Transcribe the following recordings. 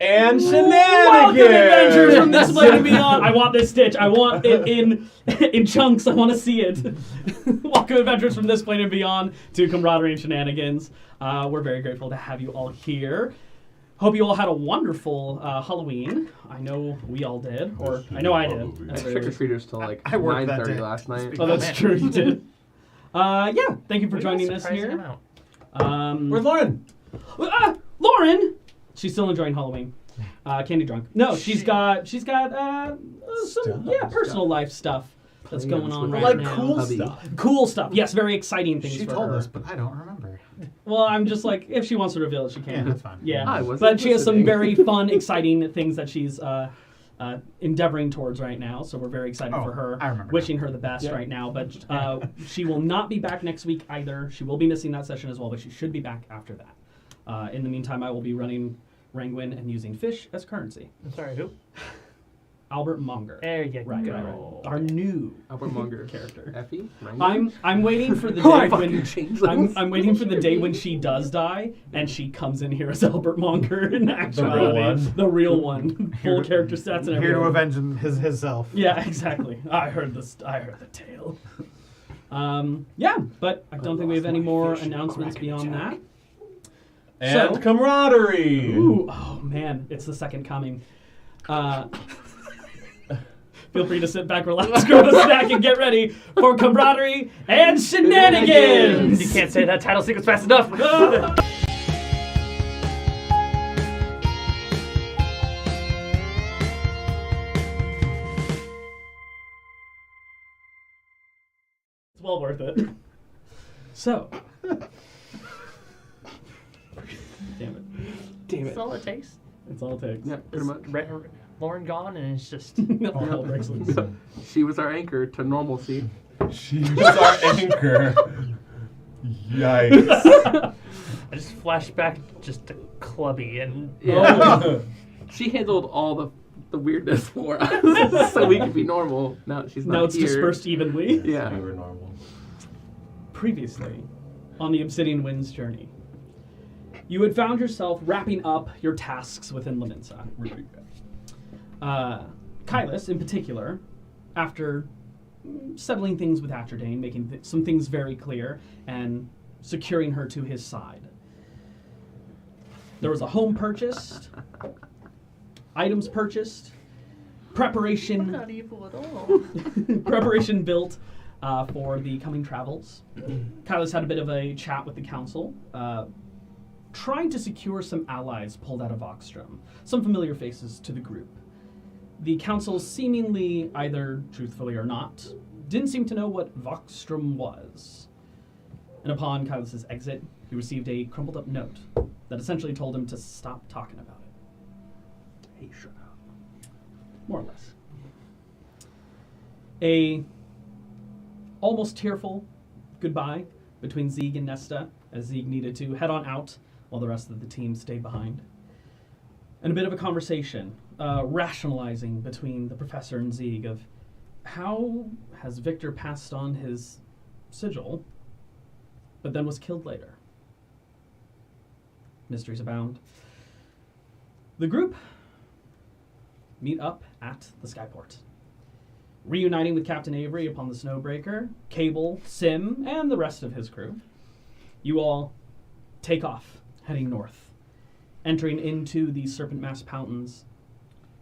And Shenanigans! Welcome, adventures from this plane and beyond. I want this stitch. I want it in chunks. I want to see it. Welcome, adventures from this plane and beyond to Camaraderie and Shenanigans. We're very grateful to have you all here. Hope you all had a wonderful Halloween. I know we all did, or I know I did. Trick-or-treaters till like I worked that 9:30 day. last night. Oh, that's true. You did. Yeah. Thank you for joining us here. Where's Lauren? Lauren. She's still enjoying Halloween. Candy drunk. No, she's got some personal life stuff that's going on right now. Cool stuff. Cool stuff. Yes, very exciting things She for told her. us, but I don't remember. Well, I'm just like, if she wants to reveal it, she can. Yeah, that's fine. Yeah. I wasn't But she has some listening. very fun, exciting things that she's endeavoring towards right now. So we're very excited for her. I remember Wishing her the best right now. But she will not be back next week either. She will be missing that session as well, but she should be back after that. In the meantime, I will be running Rangwin and using fish as currency. I'm sorry, who? Albert Monger. There you Right. Our new Albert Munger character. Effie? I'm waiting for the day when I'm waiting for the day when she does die and she comes in here as Albert Monger in actuality. The real one. Full character stats and everything. Here to avenge his self. Yeah, exactly. I heard the tale. Yeah, but I don't think we have any more announcements beyond that. And So- Camaraderie! Ooh, oh man, it's the second coming. Feel free to sit back, relax, grab a snack, and get ready for Camaraderie and Shenanigans! You can't say that title sequence fast enough. It's well worth it. So. Damn it. Damn That's it. all it takes. That's all it takes. Yeah, pretty much. Lauren gone, and it's just... All hell breaks loose. She was our anchor to normalcy. She's our anchor. Yikes. I just flashed back just to Clubby, and... Yeah. She handled all the weirdness for us, so we could be normal. Now that she's not Now it's here. dispersed evenly. Yeah. We were normal. Previously, on the Obsidian Winds journey, you had found yourself wrapping up your tasks within Laminsa. Kylus, in particular, after settling things with Atridane, making some things very clear, and securing her to his side. There was a home purchased, items purchased, preparation Not evil at all. preparation built for the coming travels. Kylus had a bit of a chat with the council, trying to secure some allies pulled out of Voxstrom, some familiar faces to the group. The council, seemingly either truthfully or not, didn't seem to know what Voxstrom was. And upon Kylus's exit, he received a crumpled up note that essentially told him to stop talking about it. Hey, shut up. More or less. A almost tearful goodbye between Zeeg and Nesta, as Zeeg needed to head on out while the rest of the team stayed behind. And a bit of a conversation, rationalizing between the professor and Zeeg of how has Victor passed on his sigil, but then was killed later. Mysteries abound. The group meet up at the Skyport, reuniting with Captain Avery upon the Snowbreaker, Cable, Sim, and the rest of his crew. You all take off, heading north, entering into the Serpent Pass Mountains.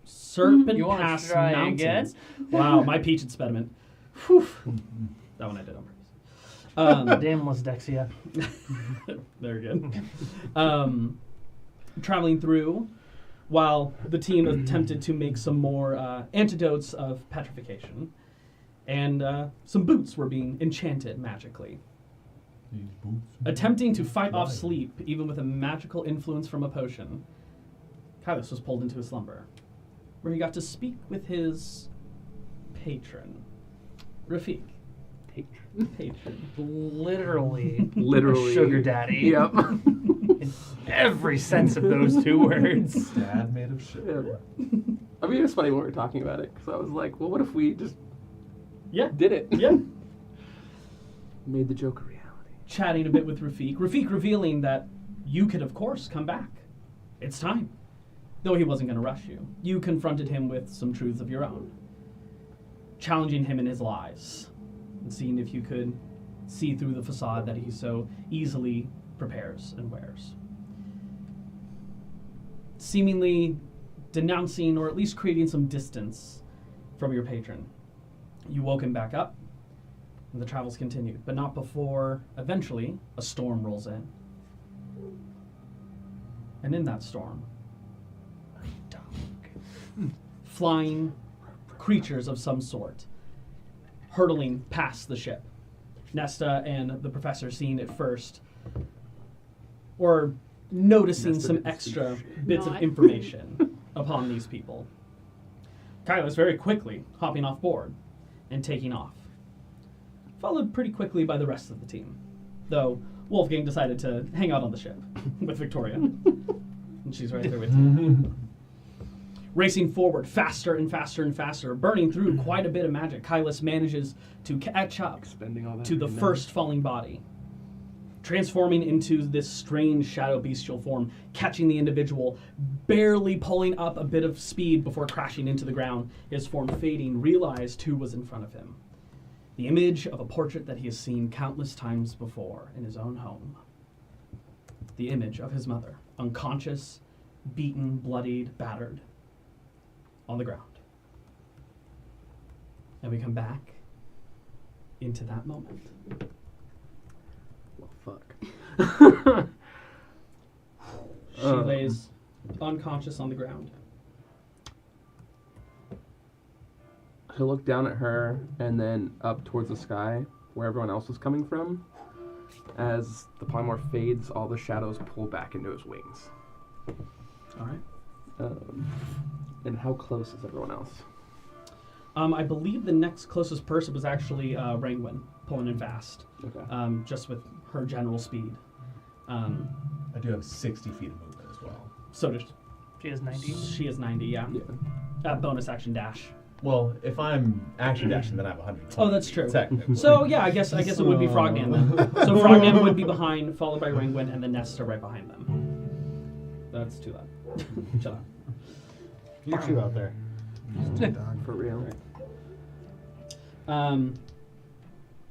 Serpent You wanna Pass try Mountains. again? Wow, my peach impediment. Whew. That one I did on purpose. Damn Dexia. Very good. Traveling through, while the team attempted to make some more antidotes of petrification, and some boots were being enchanted magically. These boots. Attempting to fight off sleep, even with a magical influence from a potion, Kylus was pulled into a slumber, where he got to speak with his patron, Rafik. Patron. Literally. Literally. A sugar daddy. Yep. In every sense of those two words. Dad made of shit. Yeah. I mean, it's funny when we were talking about it, because I was like, well, what if we just Yeah. did it? Yeah. Made the joke a reality. Chatting a bit with Rafik. Rafik revealing that you could, of course, come back. It's time. though he wasn't going to rush you. You confronted him with some truths of your own, challenging him in his lies, and seeing if you could see through the facade that he so easily prepares and wears. Seemingly denouncing or at least creating some distance from your patron. You woke him back up, and the travels continued, but not before, eventually, a storm rolls in. And in that storm, flying creatures of some sort, hurtling past the ship. Nesta and the professor seeing it first, or noticing Nesta some didn't see extra shit. bits of No, information upon these people. Kyla's very quickly hopping off board and taking off, followed pretty quickly by the rest of the team, though Wolfgang decided to hang out on the ship with Victoria, and she's right there with you. Racing forward faster and faster and faster, burning through quite a bit of magic, Kylas manages to catch up Spending all that to the now. first falling body, transforming into this strange shadow bestial form, catching the individual, barely pulling up a bit of speed before crashing into the ground, his form fading, realized who was in front of him. The image of a portrait that he has seen countless times before in his own home. The image of his mother, unconscious, beaten, bloodied, battered, on the ground. And we come back into that moment. Well, fuck. She lays unconscious on the ground. I look down at her and then up towards the sky where everyone else is coming from. As the polymorph fades, all the shadows pull back into his wings. All right. And how close is everyone else? I believe the next closest person was actually Rangwin, pulling in fast, Okay. just with her general speed. I do have 60 feet of movement as well. So does She has 90. she is 90, yeah. Yeah. Bonus action dash. Well, if I'm action dashing, then I have 120. Oh, that's true. Technically. So yeah, I guess it would be Frogman then. So Frogman would be behind, followed by Rangwin, and then Nesta right behind them. That's too loud. Shut up. You two out there. For real.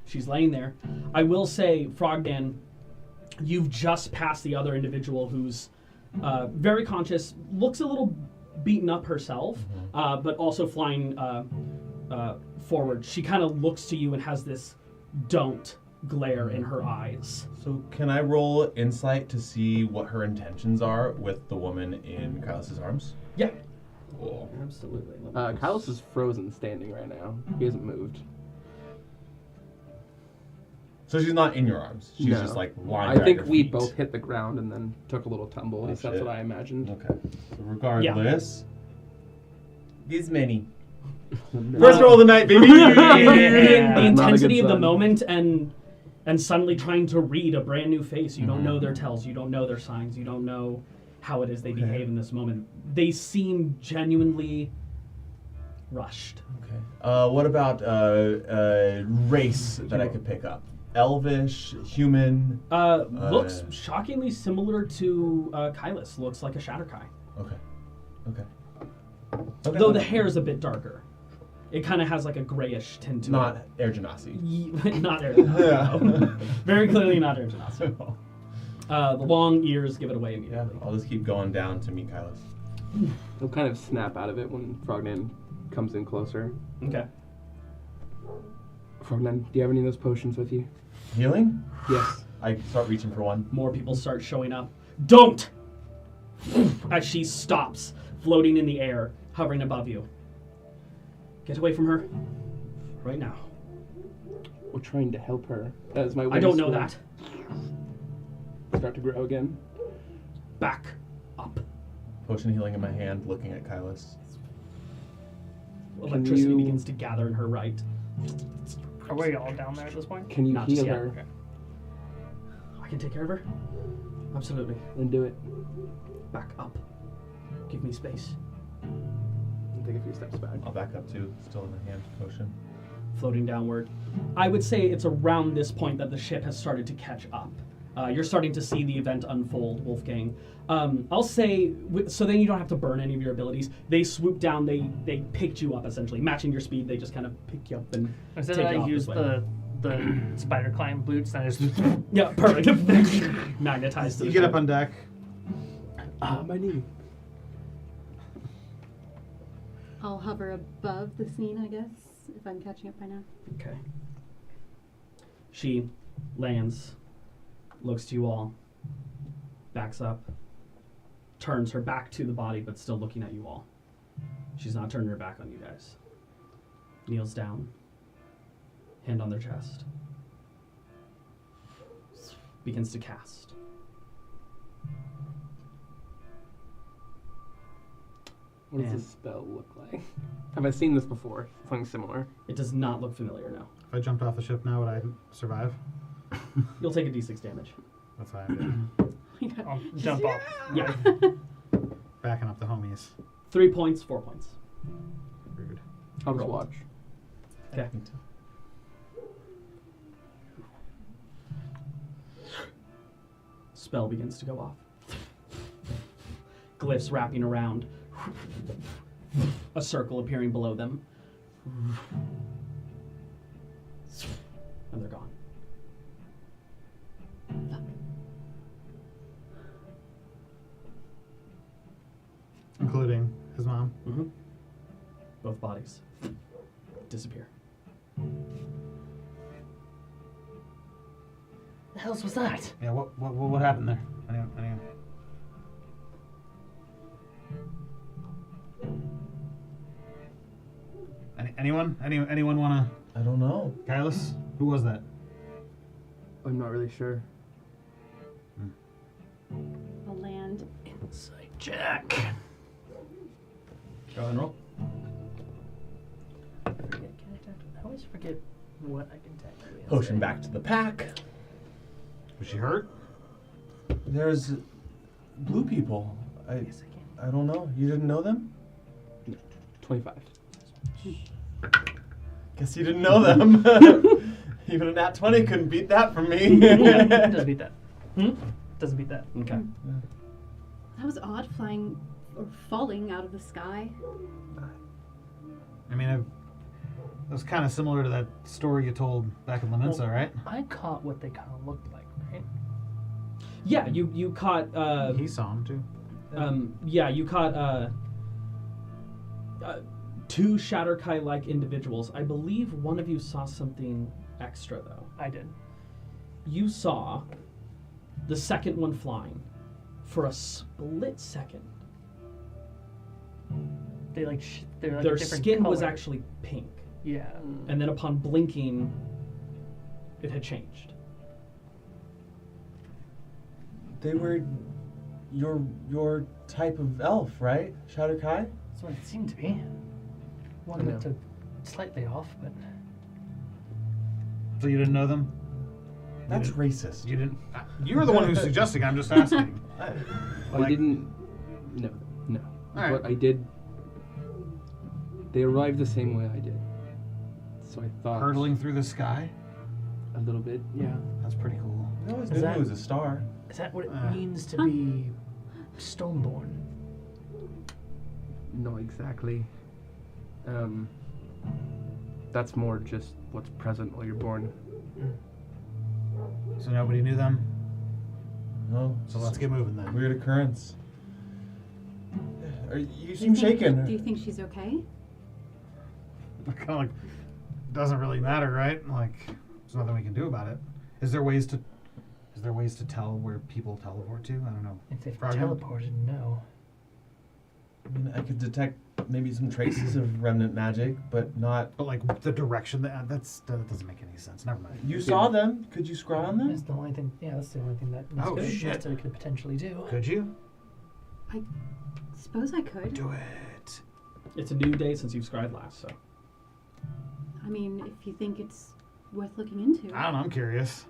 She's laying there. I will say, Frogdan, you've just passed the other individual who's very conscious, looks a little beaten up herself, but also flying forward. She kind of looks to you and has this don't glare in her eyes. So can I roll insight to see what her intentions are with the woman in Kylos' arms? Yeah. Cool. Absolutely. Kylos is frozen standing right now. He hasn't moved. So she's not in your arms. She's No. just like lying I there at think your we feet. both hit the ground and then took a little tumble. At least that's shit. what I imagined. Okay. So regardless, this many. No. First roll of the night, baby. The Not a intensity good of the sign. moment and suddenly trying to read a brand new face. You don't know their tells. You don't know their signs. You don't know how it is they behave in this moment. They seem genuinely rushed. Okay. What about race that I could pick up? Elvish, human. Looks shockingly similar to Kylis. Looks like a Shatterkai. Okay. Okay. Though the hair is a bit darker. It kind of has like a grayish tint to Not it. Air Genasi. Not Air Genasi, no. Very clearly not Air Genasi. The long ears give it away Yeah, immediately. I'll just keep going down to meet Kylos. He'll kind of snap out of it when Frognan comes in closer. Okay. Frognan, do you have any of those potions with you? Healing? Yes. I start reaching for one. More people start showing up. Don't! As she stops, floating in the air, hovering above you. Get away from her. Right now. We're trying to help her. As my I don't know wings that. start to grow again. Back up. Potion healing in my hand, looking at Kylos. Electricity you- begins to gather in her right. Are we all down there at this point? Can you Not just heal yet. her? Okay. I can take care of her? Absolutely. Then do it. Back up. Give me space. And take a few steps back. I'll back up too, still in my hand, potion. Floating downward. I would say it's around this point that the ship has started to catch up. You're starting to see the event unfold, Wolfgang. I'll say, so then you don't have to burn any of your abilities. They swooped down, they picked you up essentially, matching your speed. They just kind of pick you up and Instead take I you off use this way. the spider climb boots and I just Yeah, perfect. Magnetized to You the get ship. up on deck. My knee. I'll hover above the scene, I guess, if I'm catching up by now. Okay. She lands, looks to you all, backs up, turns her back to the body, but still looking at you all. She's not turning her back on you guys. Kneels down, hand on their chest. Begins to cast. What does And- this spell look like? Have I seen this before? Something similar. It does not look familiar, no. If I jumped off the ship now, would I survive? You'll take a d6 damage. That's what I'm doing. I'll jump off. Yeah. Backing up the homies. 3 points, 4 points. Rude. I'll just Roll. watch. Okay. Spell begins to go off. Glyphs wrapping around. A circle appearing below them. And they're gone. Including his mom. Mm-hmm. Both bodies disappear. The hell was that? Yeah, what happened there? Anyone? Anyone wanna... I don't know. Kylus? Who was that? I'm not really sure. I'll land. Insight check. Go ahead and roll. I always forget what I can technically say. Potion back to the pack. Was she hurt? There's blue people. Yes, I can. I don't know. You didn't know them? 25. Guess you didn't know them. Even a nat 20 couldn't beat that from me. Doesn't beat that. Hmm? Doesn't beat that. Okay. That was odd, flying or falling out of the sky. I mean, it was kind of similar to that story you told back in Lemensa, right? I caught what they kind of looked like, right? Yeah, you caught. He saw him too. Yeah, you caught. Two Shatterkai-like individuals. I believe one of you saw something extra, though. I did. You saw the second one flying for a split second. They like they're like a Their different skin was color. actually pink, Yeah. and then upon blinking, it had changed. They were your type of elf, right? Shatterkai? That's what it seemed to be. One Yeah. bit took slightly off, but So you didn't know them? That's racist. You didn't. You were the one who's suggesting. I'm just asking. I Like- didn't. No. Alright. But I did. They arrived the same way I did. So I thought. Hurtling through the sky. A little bit, yeah. That's pretty cool. I always Is knew that- it was a star. is that what it Uh. means to be stoneborn? Not exactly. That's more just what's present while you're born. So nobody knew them. Oh, So let's get moving then. weird occurrence. You Do you seem think- shaken. Do you think she's okay? Kind of like doesn't really matter, right? Like there's nothing we can do about it. Is there ways to tell where people teleport to? I don't know. If they've Frogman? teleported, no. I mean, I could detect maybe some traces of remnant magic, but not. But like the direction that doesn't make any sense. Never mind. You saw them? Could you scry on That's them? the only thing. Yeah, that's the only thing that Oh, Mr. shit. Master could potentially do. Could you I suppose I could. do it? It's a new day since you've scried last, so. I mean, if you think it's worth looking into. I don't know. I'm curious.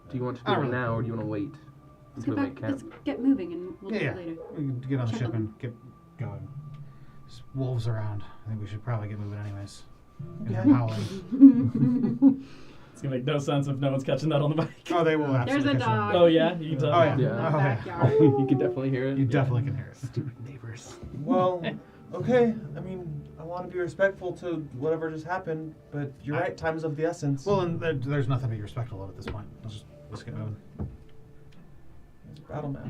Do you want to I do don't it know. now or do you want to wait Let's until get we back. make Let's camp? get moving, and we'll Yeah, do yeah. it later. We can get on the Check ship on and get going. There's wolves around. I think we should probably get moving anyways. Get them howling. It's gonna make no sense if no one's catching that on the mic. Oh, they will There's absolutely a catch on. dog. Oh yeah, you can tell. Oh, yeah. In the Oh, yeah. backyard. You can definitely hear it. You definitely can hear it. Stupid neighbors. Well, okay. I mean, I want to be respectful to whatever just happened, but you're right. Time is of the essence. Well, and there's nothing to be respectful of at this point. Let's get moving. There's a battle map.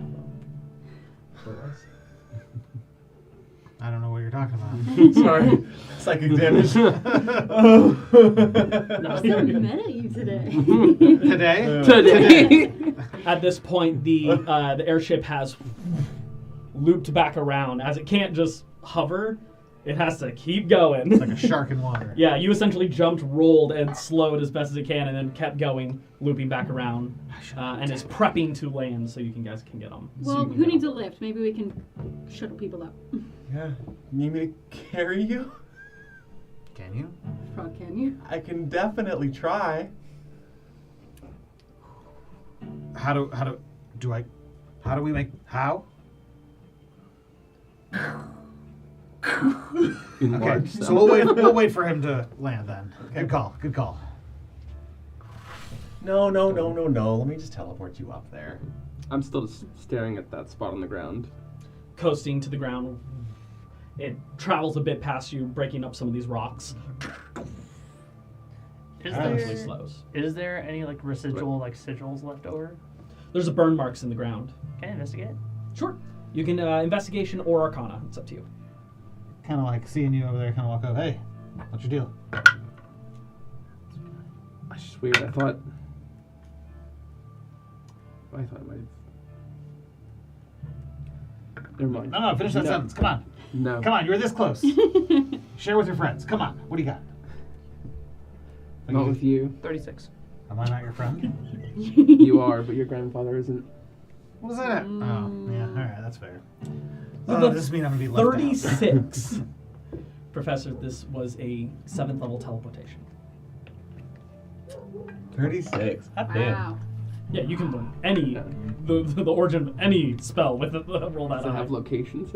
I don't know what you're talking about. Sorry, psychic damage. Oh. I'm so mad at you today. Today? Today. At this point, the airship has looped back around. As it can't just hover, it has to keep going. It's like a shark in water. Yeah, you essentially jumped, rolled, and slowed as best as it can, and then kept going, looping back around, and is prepping to land so you guys can get on. Well, who needs a lift? Maybe we can shuttle people up. Yeah. You need me to carry you? Can you? Frog, can you? I can definitely try. How do we make how? In Okay, large so stuff. we'll wait for him to land then. Good call. No. Let me just teleport you up there. I'm still just staring at that spot on the ground. Coasting to the ground. It travels a bit past you, breaking up some of these rocks. Is Eventually there, slows. is there any like residual like sigils left over? There's a burn marks in the ground. Can I investigate? Sure. You can investigation or arcana. It's up to you. Kind of like seeing you over there. Kind of walk up. Hey, what's your deal? That's just weird. I thought I might have. Never mind. No, finish that No. sentence. Come on. No. Come on, you were this close. Share with your friends. Come on. What do you got? Not with you. 36. Am I not your friend? You are, but your grandfather isn't. What was that at? Oh, yeah. All right, that's fair. With Oh, a this means I'm gonna be left out. 36. Professor, this was a 7th level teleportation. 36. God damn. Wow. Yeah, you can learn any the origin of any spell with it. Roll that Does it have out. locations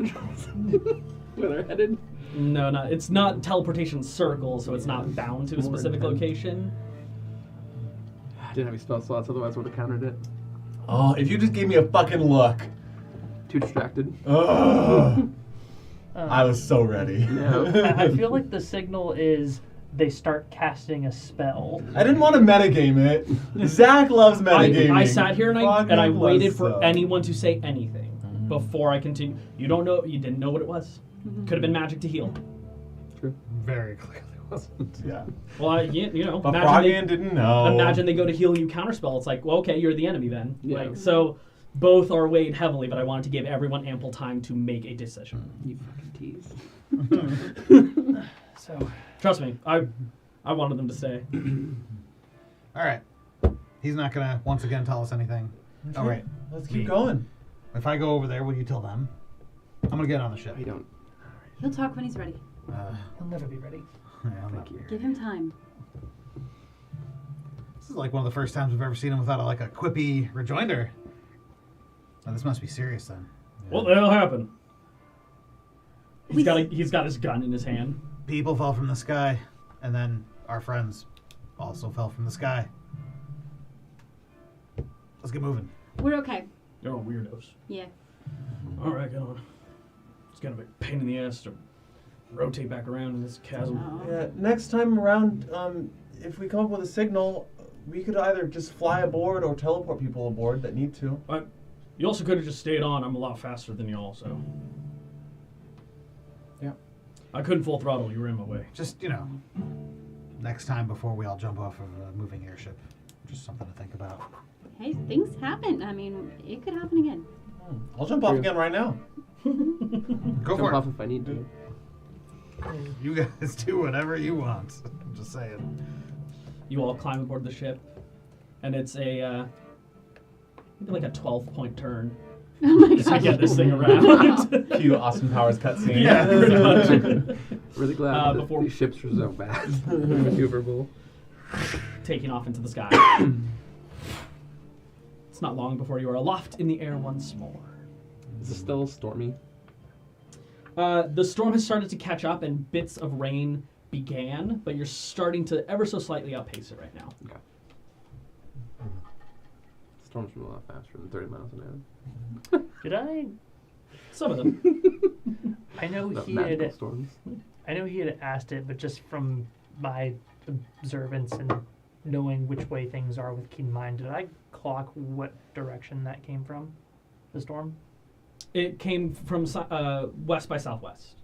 where they're headed? No, it's not teleportation circle, so it's not bound to a More specific than- location. I didn't have any spell slots, otherwise I would have countered it. Oh, if you just gave me a fucking look. Too distracted. Ugh. I was so ready. Yeah. I feel like the signal is they start casting a spell. I didn't want to metagame it. Zach loves metagaming. I sat here and I Fucking waited was for so. anyone to say anything before I continue. You didn't know what it was. Could have been magic to heal. True. Very clearly wasn't. Yeah. Well, you know, But imagine Froggen didn't know. imagine they go to heal you counterspell. It's like, well, okay, you're the enemy then. Yeah. Like, so both are weighed heavily, but I wanted to give everyone ample time to make a decision. You fucking tease. So Trust me, I wanted them to stay. All right. He's not gonna once again tell us anything. All right. Let's keep going. If I go over there, will you tell them? I'm gonna get on the ship. I don't. He'll talk when he's ready. he'll never be ready. Yeah, I'm not here. Give him time. This is like one of the first times we've ever seen him without a quippy rejoinder. Oh, this must be serious then. What the hell happened? He's got his gun in his hand. People fell from the sky, and then our friends also fell from the sky. Let's get moving. We're okay. They're all weirdos. Yeah. All right, get on. It's gonna be a pain in the ass to rotate back around in this chasm. Oh. Yeah. Next time around, if we come up with a signal, we could either just fly aboard or teleport people aboard that need to. You also could have just stayed on. I'm a lot faster than y'all, so. Yeah. I couldn't full throttle. You were in my way. Just, next time before we all jump off of a moving airship. Just something to think about. Hey, things happen. I mean, it could happen again. I'll jump off True. again right now. Go Jump for off it. if I need to. You guys do whatever you want. I'm just saying. You all climb aboard the ship, and it's a maybe like a 12-point turn Oh my just to gosh. get this thing around. Cue Austin Powers cutscene. Yeah, pretty much. Really glad that before- these ships are so bad. Maneuverable. Taking off into the sky. It's not long before you are aloft in the air once more. Is it still stormy? The storm has started to catch up, and bits of rain began, but you're starting to ever so slightly outpace it right now. Okay. Storms move a lot faster than 30 miles an hour. Did I? Some of them. I know The he magical had. storms. I know he had asked it, but just from my observance and knowing which way things are with keen mind, did I clock what direction that came from? The storm? It came from west by southwest.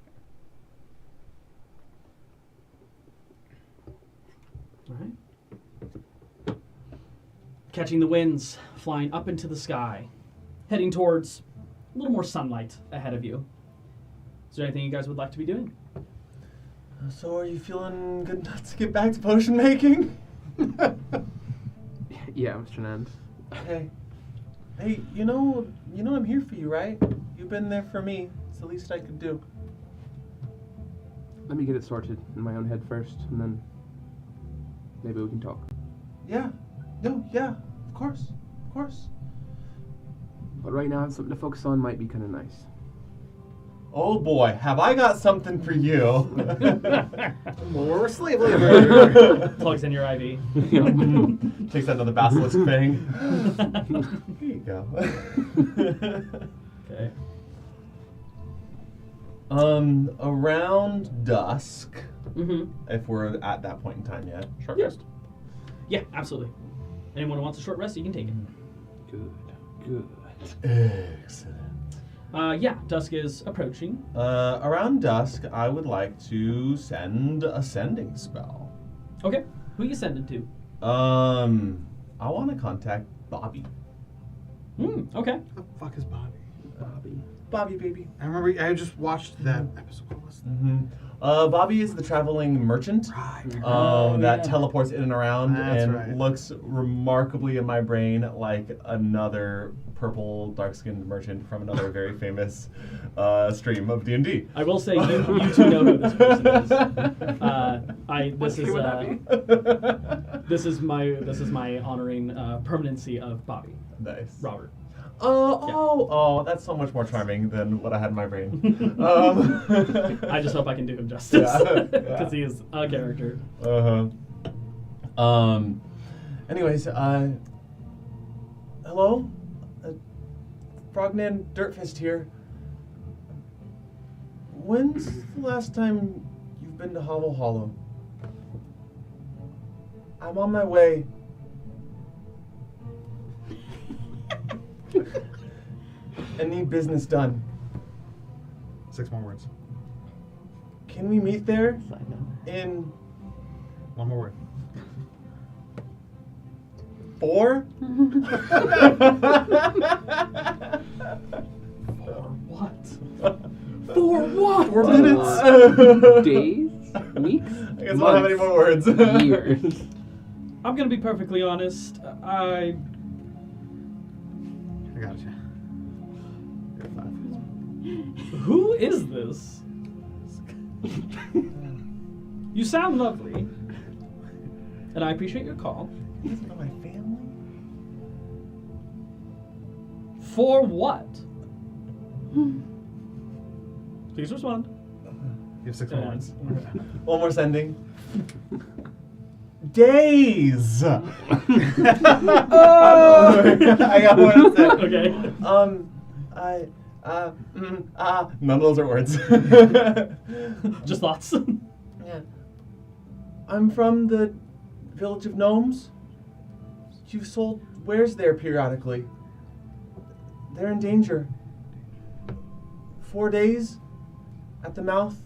All right. Catching the winds, flying up into the sky, heading towards a little more sunlight ahead of you. Is there anything you guys would like to be doing? So are you feeling good enough to get back to potion making? Yeah, Mr. Nand. Okay. Hey, you know I'm here for you, right? You've been there for me. It's the least I could do. Let me get it sorted in my own head first, and then maybe we can talk. Yeah. No, yeah. Of course. Of course. But right now, something to focus on might be kind of nice. Oh boy, have I got something for you. More slave labor. Plugs in your IV. Takes out another basilisk thing. Here you go. Okay. Around dusk, Mm-hmm. if we're at that point in time yet. Short Yeah. rest. Yeah, absolutely. Anyone who wants a short rest, you can take it. Good. Excellent. Yeah, dusk is approaching. Around dusk, I would like to send a sending spell. Okay. Who you sending to? I want to contact Bobby. Okay. The fuck is Bobby? Bobby, baby. I remember I just watched that episode. What was that? Mm-hmm. Bobby is the traveling merchant Right. that yeah. teleports in and around That's and right. looks remarkably in my brain like another purple dark-skinned merchant from another very famous stream of D&D. I will say you two know who this person is. This is my honoring permanency of Bobby. Nice. Robert. Oh, that's so much more charming than what I had in my brain. I just hope I can do him justice Yeah, because yeah. he is a character. Anyways, hello? Frogman Dirtfist here. When's the last time you've been to Hollow Hollow? I'm on my way. I need business done. 6 more words. Can we meet there in 1 more word. 4? What? For what? 4 minutes? Days? Weeks? I guess I don't have any more words. Years. I'm gonna be perfectly honest. I got you. You're 5. Who is this? You sound lovely, and I appreciate your call. You guys know my family? For what? Please respond. You have 6 more Yeah. words. One more sending. Days! I got one to say. Okay. None of those are words. Just thoughts. Yeah. I'm from the village of gnomes. You've sold wares there periodically. They're in danger. 4 days at the mouth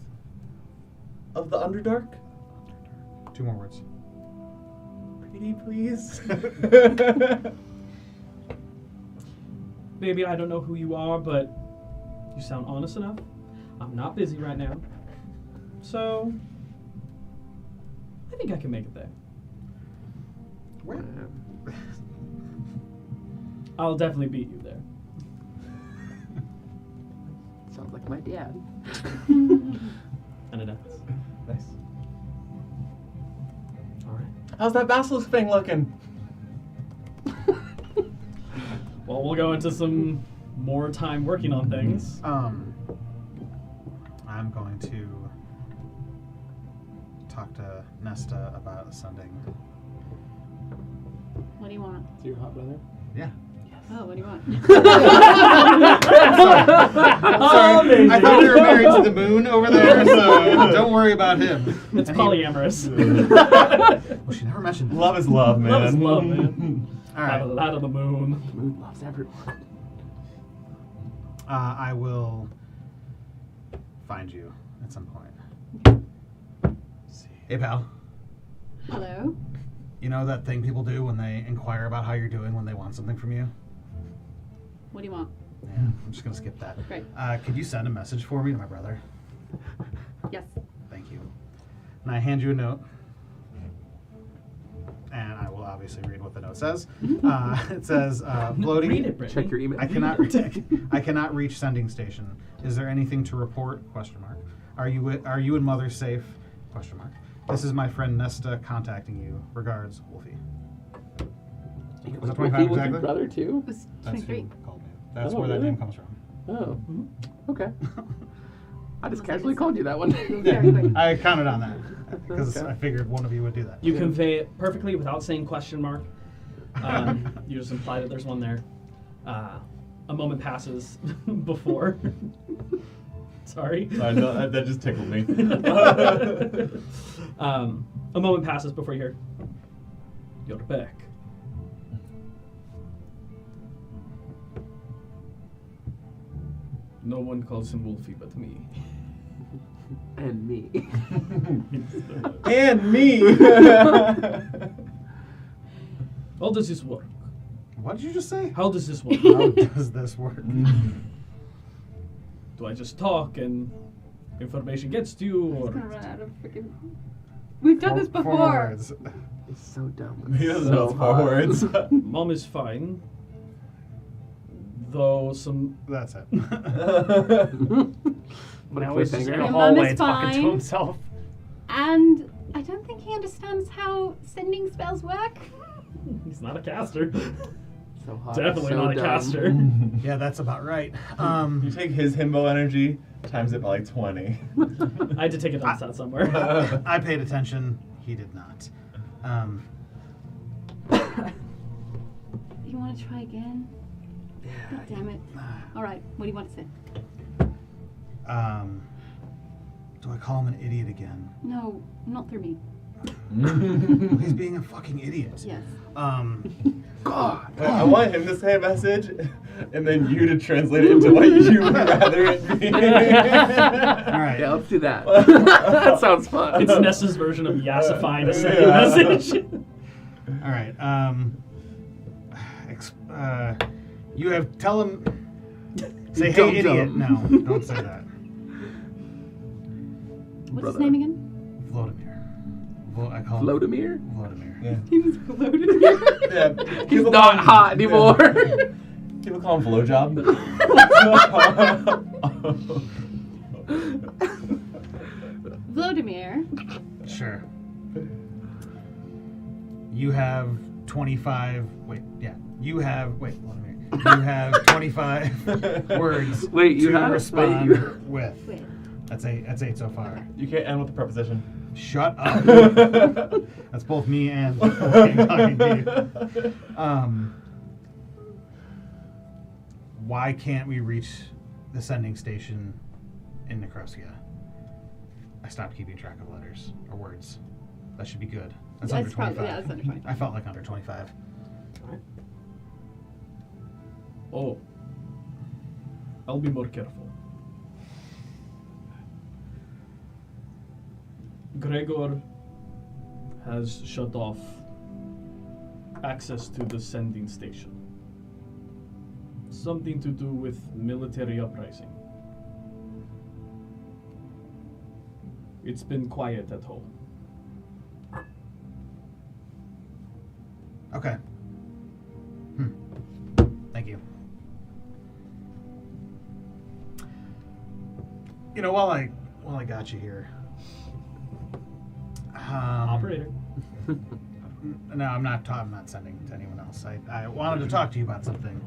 of the Underdark. 2 more words. Pretty please. Baby, I don't know who you are, but you sound honest enough. I'm not busy right now. So, I think I can make it there. Where? I'll definitely beat you there. Sounds like my dad. And it does. Nice. All right. How's that basilisk thing looking? Well, we'll go into some more time working on things. I'm going to talk to Nesta about sending. What do you want? Is your hot brother? Yeah. Oh, what do you want? Sorry, I thought we were married to the moon over there, so don't worry about him. It's polyamorous. Well, she never mentioned Love is love, man. Love is love, man. All Have a right. lot of the moon. The moon loves everyone. I will find you at some point. Hey, pal. Hello? You know that thing people do when they inquire about how you're doing when they want something from you? What do you want? Yeah, I'm just going to skip that. Great. Could you send a message for me to my brother? Yes. Thank you. And I hand you a note. And I will obviously read what the note says. It says, floating. Read it, Brittany. Check your email. I cannot reach sending station. Is there anything to report? Question mark. Are you and Mother safe? Question mark. This is my friend Nesta contacting you. Regards, Wolfie. Was that 25 Was your exactly? brother too? It was That's 23. who called me. That's Oh, where that really? name comes from. Oh. Okay. I just Looks like casually it's- called you that one. Very quick. I counted on that because Okay. I figured one of you would do that. You convey it perfectly without saying question mark. You just imply that there's one there. A moment passes before. Sorry. Sorry, no, that just tickled me. A moment passes before you hear, "You're back." No one calls him Wolfie but me. And me. And me. How does this work? What did you just say? How does this work? How does this work? Do I just talk and information gets to you, I'm or gonna run out of freaking. We've done this Four more before. words. It's so dumb. He doesn't So know it's 4 hot. words. Mom is fine, though some That's it. What a Now he's just in cliffhanger. a Your mom hallway is talking to fine. himself. And I don't think he understands how sending spells work. he's not a caster. So hot. Definitely so not a dumb. caster. Yeah, that's about right. You take his himbo energy, times it by like 20. I had to take a dump set somewhere. I paid attention. He did not. You want to try again? God damn it. All right, what do you want to say? Do I call him an idiot again? No, not through me. Well, he's being a fucking idiot. Yes. God. I want him to say a message, and then you to translate it into what you would rather it be. All right. Yeah, let's do that. That sounds fun. It's Nessa's version of yassifying a sending Yeah. message. All right. You have tell him. Say, You hey, dumb idiot. dumb. No, don't say that. What's Brother. his name again? Vladimir. I call him Vladimir? Vladimir. Yeah. He was floated. Yeah. He's People not call him- hot anymore. People call him Flowjob. Vladimir. Sure. You have 25. Wait, yeah. You have. Wait, Vladimir. You have 25 words Wait, you to have- respond wait, you- with. Wait. That's 8. That's 8 so far. You can't end with the preposition. Shut up. That's both me and talking to you. Why can't we reach the sending station in Necroskia? I stopped keeping track of letters or words. That should be good. That's under That's probably, 25. yeah, that's under 25. I felt like under 25. Oh, I'll be more careful. Gregor has shut off access to the sending station. Something to do with military uprising. It's been quiet at home. Okay. Thank you. You know, while I got you here. Operator. No, I'm not sending to anyone else. I wanted to talk to you about something.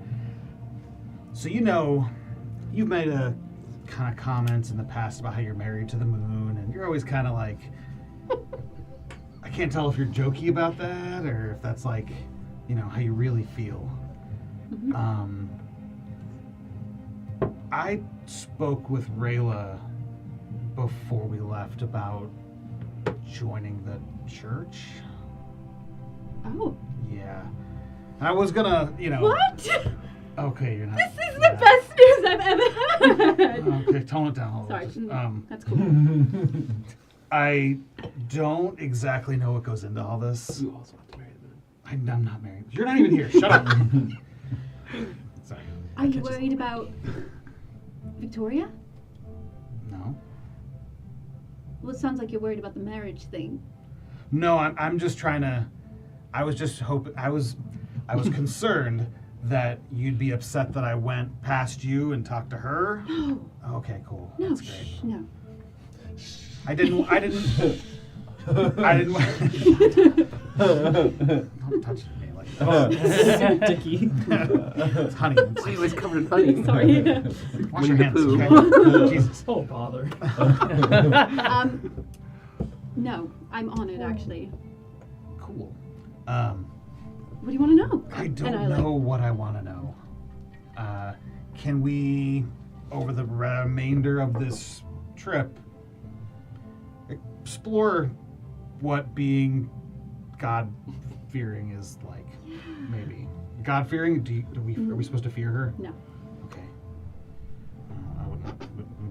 So you've made a kind of comments in the past about how you're married to the moon, and you're always kind of like, I can't tell if you're jokey about that or if that's like, how you really feel. Mhm. I spoke with Rayla before we left about joining the church. Oh. Yeah. And I was gonna, What? Okay, you're not. This is the best news I've ever heard. Okay, tone it down a Sorry. little bit. That's cool. I don't exactly know what goes into all this. You also have to marry them. I'm not married. You're not even here. Shut up. Sorry. Are you worried about Victoria? No. Well, it sounds like you're worried about the marriage thing. No, I'm just trying to. I was just hoping. I was concerned that you'd be upset that I went past you and talked to her. No. Okay, cool. No. That's great. No. I didn't. Don't touch me like that. Dicky. It's honey. Why are you always covered in honey? Sorry. Wash your Winnie hands, the okay? Jesus. Oh, bother. No, I'm honored actually. Cool. What do you want to know? I And don't know what I want to know. Can we, over the remainder of this trip, explore what being God-fearing is like? Maybe God-fearing. Are we supposed to fear her? No. Okay. I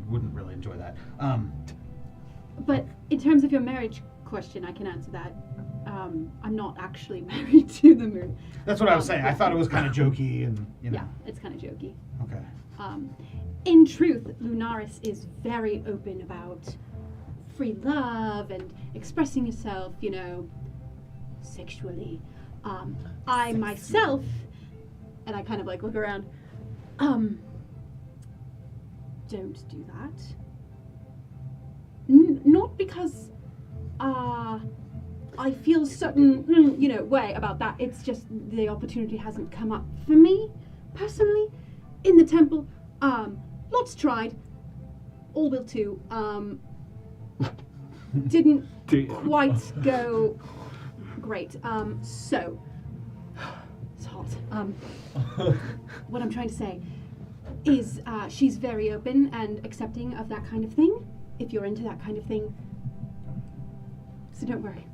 wouldn't really enjoy that. But in terms of your marriage question, I can answer that. I'm not actually married to the moon. That's what I was saying. I thought it was kind of jokey and Yeah, it's kind of jokey. Okay. In truth, Lunaris is very open about free love and expressing yourself, sexually. I myself, and I kind of look around, don't do that. Not because I feel certain, way about that. It's just the opportunity hasn't come up for me, personally, in the temple. Lots tried. All will too. Didn't quite go great. So, it's hot. What I'm trying to say is she's very open and accepting of that kind of thing, if you're into that kind of thing. So don't worry.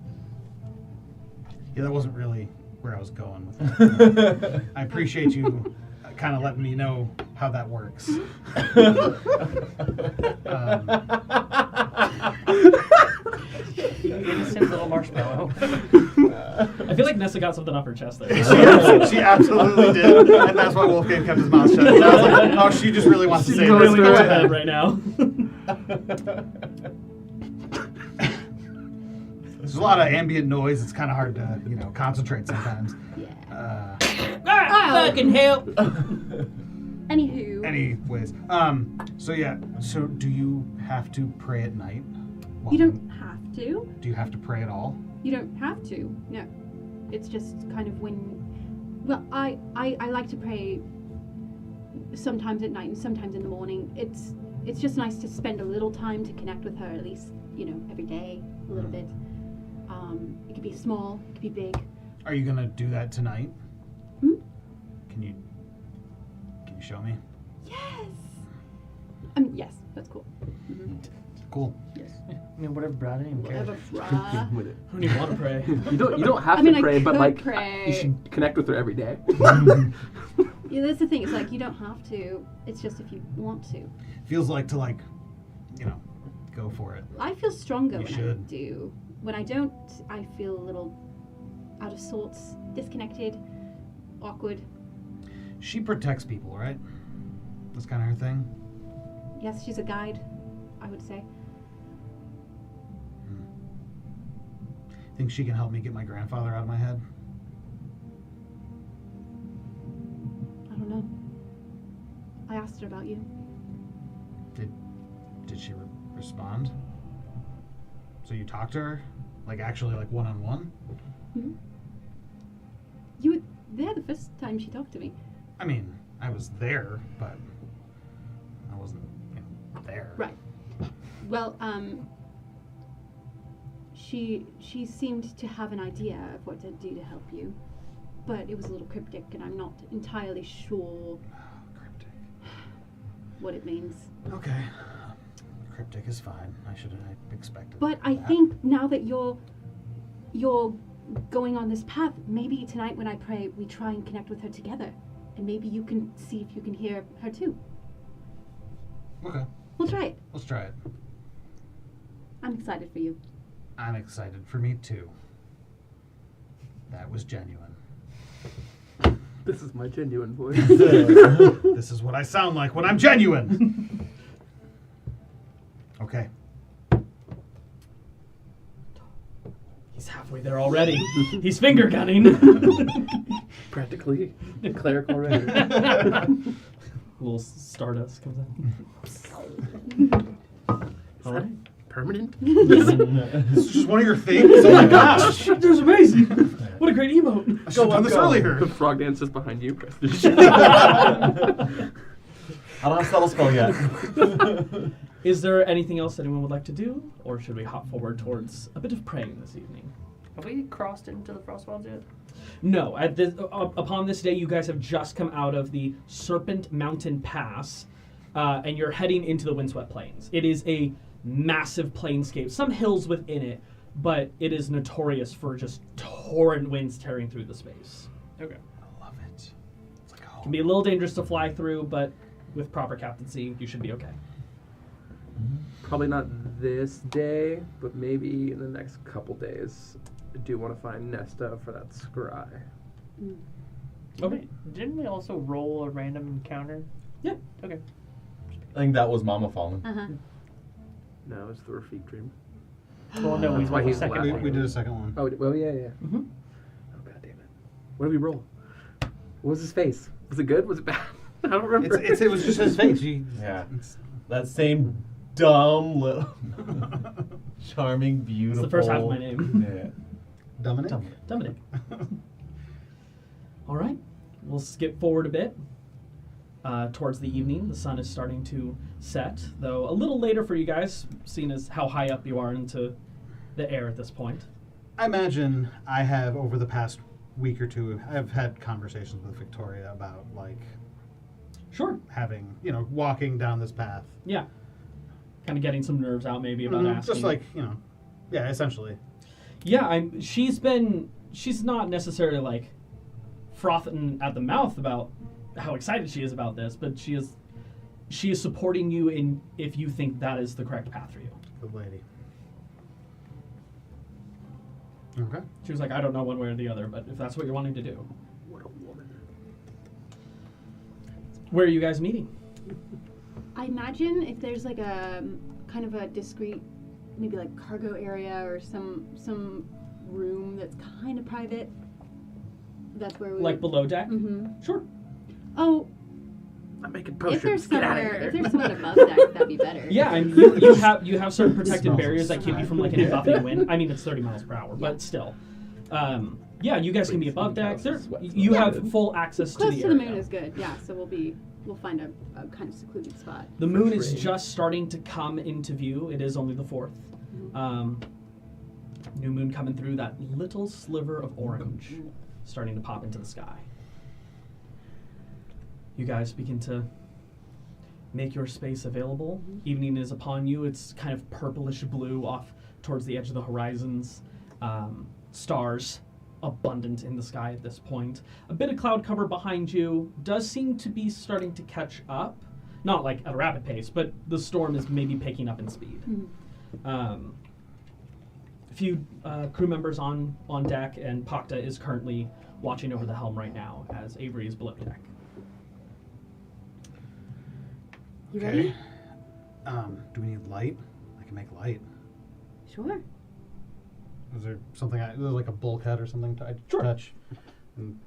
Yeah, that wasn't really where I was going with that. I appreciate you kind of letting me know how that works. You innocent little marshmallow. I feel like Nessa got something off her chest there. She absolutely did, and that's why Wolfgang kept his mouth shut. And I was like, oh, she just really wants to say really this. go ahead right now. There's a lot of ambient noise. It's kind of hard to, concentrate sometimes. Yeah. Fucking help! Anywho. Anyways, so do you have to pray at night? You don't have to. Do you have to pray at all? You don't have to. No. It's just kind of when. Well, I like to pray sometimes at night and sometimes in the morning. It's just nice to spend a little time to connect with her, at least, every day, a little bit. It could be small, it could be big. Are you gonna do that tonight? Hmm? Can you show me? Yes! Yes, that's cool. Mm-hmm. Cool. Yes. Whatever, Brad. I didn't even care. Whatever, brah. With it. Who do you want to pray? You don't have I mean, to I pray, but could pray. you should connect with her every day. Yeah, that's the thing. It's you don't have to. It's just if you want to. Feels like to go for it. I feel stronger You when should. I do. When I don't, I feel a little out of sorts, disconnected, awkward. She protects people, right? That's kind of her thing. Yes, she's a guide, I would say. Think she can help me get my grandfather out of my head? I don't know. I asked her about you. Did she respond? So you talked to her? Actually, one-on-one? Hmm? You were there the first time she talked to me. I mean, I was there, but I wasn't there. Right. Well, she seemed to have an idea of what to do to help you. but it was a little cryptic, and I'm not entirely sure Cryptic. what it means. Okay. Cryptic is fine. I expected. But I think now that you're going on this path, maybe tonight when I pray, we try and connect with her together, and maybe you can see if you can hear her too. Okay. We'll try it. Let's try it. I'm excited for you. I'm excited for me too. That was genuine. This is my genuine voice. This is what I sound like when I'm genuine. Okay. He's halfway there already. He's finger gunning. Practically a cleric already. Little stardust comes out. All right. Permanent? This is just one of your things? Oh my gosh! There's amazing. What a great emote. I should have done this earlier. The frog dance is behind you, Prestige. I don't have spell spell yet. Is there anything else anyone would like to do, or should we hop forward towards a bit of praying this evening? Have we crossed into the Frostwilds yet? No. At this, upon this day, you guys have just come out of the Serpent Mountain Pass, and you're heading into the Windswept Plains. It is a massive plainscape, some hills within it, but it is notorious for just torrent winds tearing through the space. Okay. I love it. It's like It can be a little dangerous to fly through, but with proper captaincy, you should be okay. Probably not this day, but maybe in the next couple days. I do want to find Nesta for that scry. Okay. Didn't we also roll a random encounter? Yeah. Okay. I think that was Mama Fallen. Uh-huh. No, it's the Rafik dream. Well, no, we That's why rolled a he's second laughing. one. we did a second one. Oh, well, yeah. Mm-hmm. Oh, god damn it. What did we roll? What was his face? Was it good? Was it bad? I don't remember. It was just his face. Yeah. That same dumb little charming, beautiful. It's the first half of my name. Yeah. Dominic? Dominic. All right. We'll skip forward a bit. Towards the evening, the sun is starting to set, though a little later for you guys, seeing as how high up you are into the air at this point. I imagine I have, over the past week or two, I've had conversations with Victoria about, like, Sure. having, walking down this path. Yeah. Kind of getting some nerves out maybe about asking. Just like, yeah, essentially. Yeah, she's not necessarily like frothing at the mouth about how excited she is about this, but she is supporting you in if you think that is the correct path for you. Good lady. Okay. She was like, I don't know one way or the other, but if that's what you're wanting to do. What a woman. Where are you guys meeting? I imagine if there's like a kind of a discreet, maybe like cargo area or some room that's kind of private. That's where we Like below deck? Mm-hmm. Sure. Oh, I'm making if potions. there's Get out of somewhere, here. if there's someone above deck, that'd be better. Yeah, I mean, you have certain protected Smells barriers that keep you from like an buffeting wind. I mean, it's 30 miles per hour, but still. Yeah, you guys can be above deck. You have full access Close to the to the area. moon is good. Yeah, so we'll find a kind of secluded spot. The moon is Trade. just starting to come into view. It is only the 4th. New moon coming through, that little sliver of orange starting to pop into the sky. You guys begin to make your space available. Evening is upon you. It's kind of purplish blue off towards the edge of the horizons. Stars abundant in the sky at this point. A bit of cloud cover behind you does seem to be starting to catch up. Not like at a rapid pace, but the storm is maybe picking up in speed. A few crew members on deck, and Pakta is currently watching over the helm right now as Avery is below deck. You ready? Do we need light? I can make light. Sure. Is there something, there's like a bulkhead or something to Sure. touch and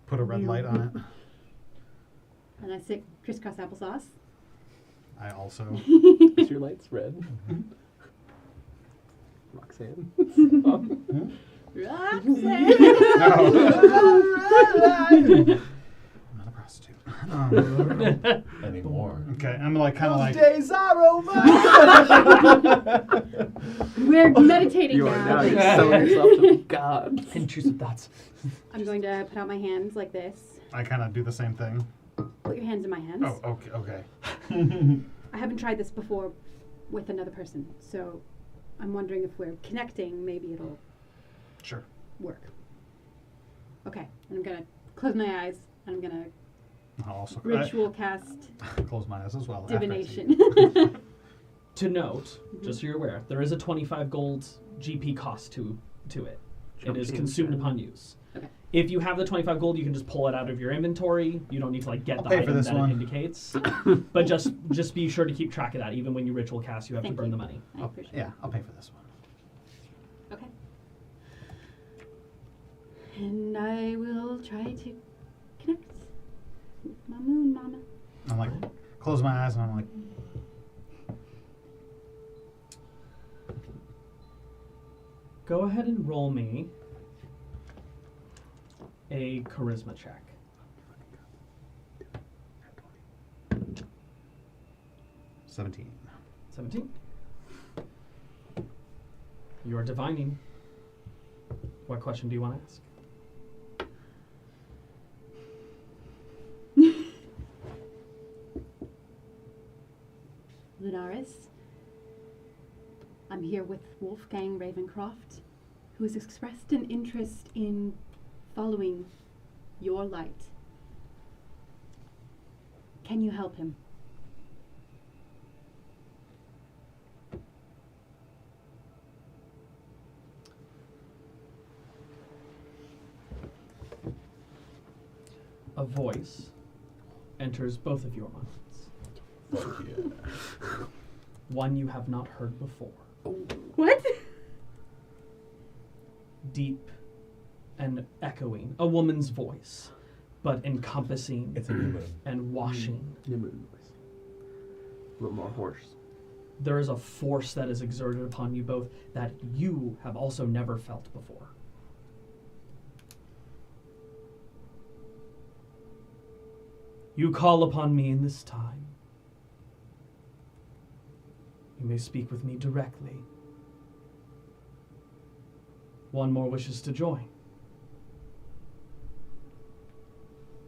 put a red light on it? And I stick crisscross applesauce. I also. Is your lights red? Roxanne. Roxanne. No. I'm not a prostitute. Anymore. Okay, I'm like kind of like. Days are over. We're meditating You are now now. selling yourself to God. Intrusive thoughts. I'm going to put out my hands like this. I kind of do the same thing. Put your hands in my hands. Oh, okay, okay. I haven't tried this before with another person, so I'm wondering if we're connecting, maybe it'll Sure. work. Okay, and I'm gonna close my eyes, and I'm gonna I'll also ritual cast close my eyes as well. divination. To note, just so you're aware, there is a 25 gold GP cost to it. It is consumed upon use. Okay. If you have the 25 gold, you can just pull it out of your inventory. You don't need to get I'll the pay for item this that one. it indicates. But just be sure to keep track of that. Even when you ritual cast, you have Thank to burn you. the money. I appreciate Yeah, I'll pay for this one. it. Okay. And I will try to connect with my moon mama. I'm like, close my eyes and I'm like, Go ahead and roll me a charisma check. 17. 17. You are divining. What question do you want to ask? Lunaris, I'm here with Wolfgang Ravencroft, who has expressed an interest in following your light. Can you help him? A voice enters both of your minds. Fuck yeah. One you have not heard before. What? Deep and echoing. A woman's voice, but encompassing It's a new moon. and washing. New moon voice. A little more hoarse. There is a force that is exerted upon you both that you have also never felt before. You call upon me in this time. You may speak with me directly. One more wishes to join.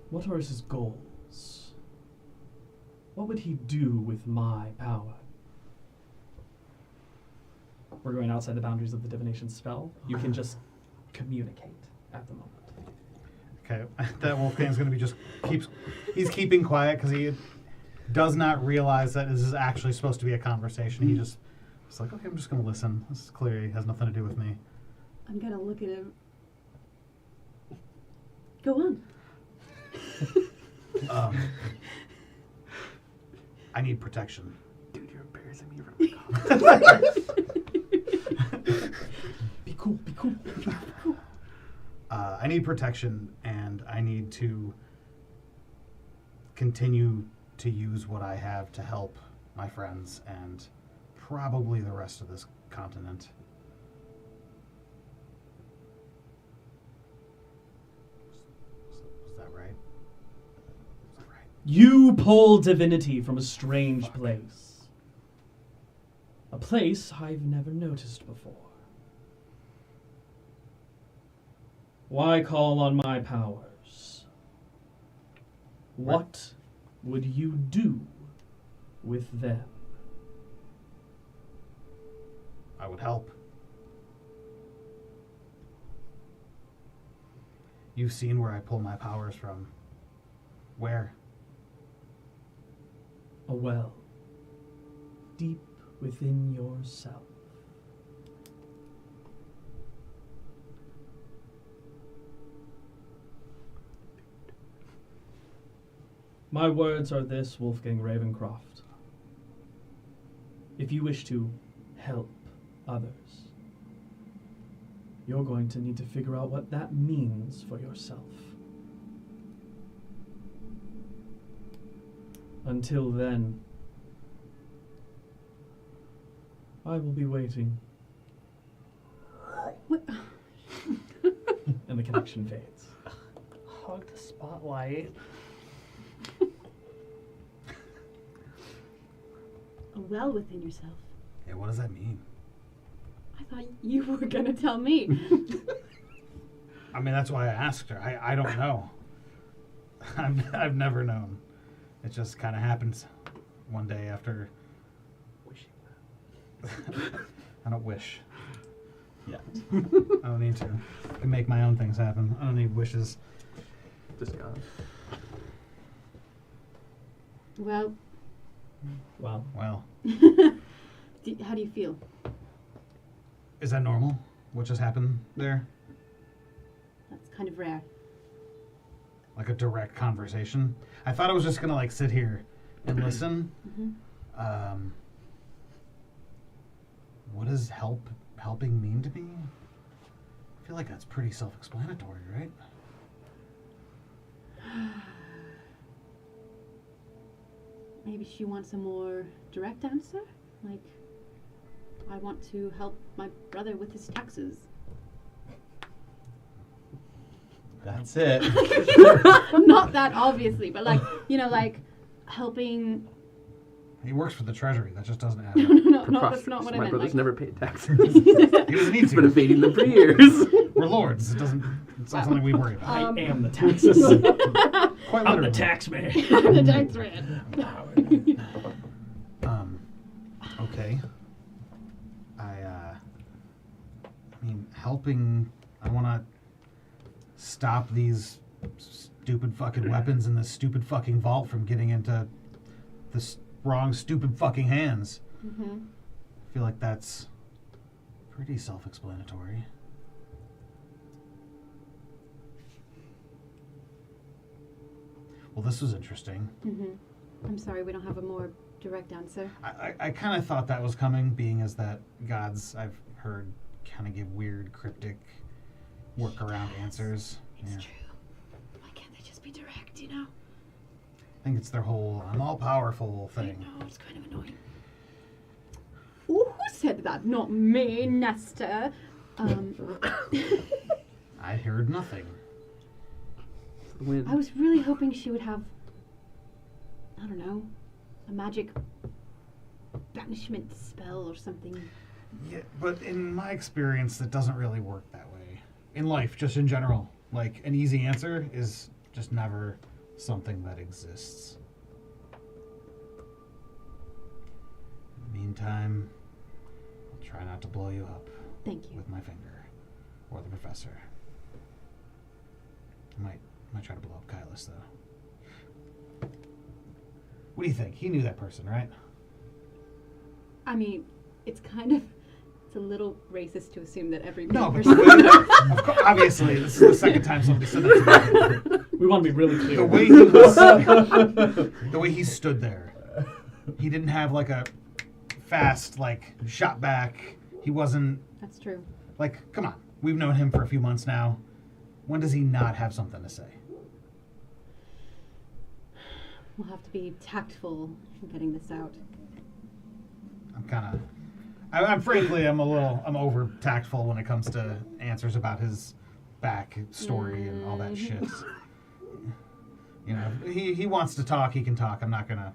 What are his goals? What would he do with my power? We're going outside the boundaries of the divination spell. You can just communicate at the moment. Okay, that Wolfgang's going to be he's keeping quiet because he does not realize that this is actually supposed to be a conversation. He just, it's like, okay, I'm just going to listen. This clearly has nothing to do with me. I'm gonna look at him. Go on. I need protection. Dude, you're embarrassing me from the Be cool, be cool. I need protection, and I need to continue to use what I have to help my friends and probably the rest of this continent. Was that right? Was that right? You pull divinity from a strange place. A place I've never noticed before. Why call on my powers? What would you do with them? I would help. You've seen where I pull my powers from. Where? A well, deep within yourself. My words are this, Wolfgang Ravencroft. If you wish to help others, you're going to need to figure out what that means for yourself. Until then, I will be waiting. What? And the connection fades. Hog the spotlight. well within yourself. Yeah, what does that mean? I thought you were gonna tell me. I mean, that's why I asked her. I don't know. I've never known. It just kind of happens one day after. I don't wish. Yeah. I don't need to. I can make my own things happen. I don't need wishes. Just gone. Well, Well, Well, how do you feel? is that normal? What just happened there? That's kind of rare. Like a direct conversation? I thought I was just gonna like sit here and listen. Mm-hmm. What does helping mean to me? I feel like that's pretty self-explanatory, right? Maybe she wants a more direct answer? Like, I want to help my brother with his taxes. That's it. Not that obviously, but like, like helping. He works for the Treasury. That just doesn't add No, up. that's not what I My meant. brother's Like, never paid taxes. He doesn't need He's been to. evading them for years. We're lords. It's not something we worry about. I am the taxes. Quite I'm literally. the tax man. the tax man. Okay. I mean, helping. I want to stop these stupid fucking weapons in this stupid fucking vault from getting into the wrong stupid fucking hands. Mm-hmm. I feel like that's pretty self-explanatory. Well, this was interesting. Mm-hmm. I'm sorry, we don't have a more direct answer. I kind of thought that was coming, being as that gods I've heard kind of give weird, cryptic, workaround answers. It's Yeah. true. Why can't they just be direct, I think it's their whole I'm all powerful I thing. know, it's kind of annoying. Ooh, who said that? Not me, Nesta. I heard nothing. The wind. I was really hoping she would have, I don't know, a magic banishment spell or something. Yeah, but in my experience, that doesn't really work that way. In life, just in general. Like, an easy answer is just never something that exists. In the meantime, I'll try not to blow you up Thank you. with my finger. Or the professor. I might try to blow up Kylus, though. What do you think? He knew that person, right? I mean, it's a little racist to assume that every No, but person. of course, obviously, this is the second time somebody said that to me. We want to be really clear. The way he was, the way he stood there, he didn't have like a fast shot back. He wasn't That's true. like, come on, we've known him for a few months now. When does he not have something to say? We'll have to be tactful in getting this out. I'm frankly, I'm over tactful when it comes to answers about his back story and all that shit. You know, he wants to talk, he can talk. I'm not gonna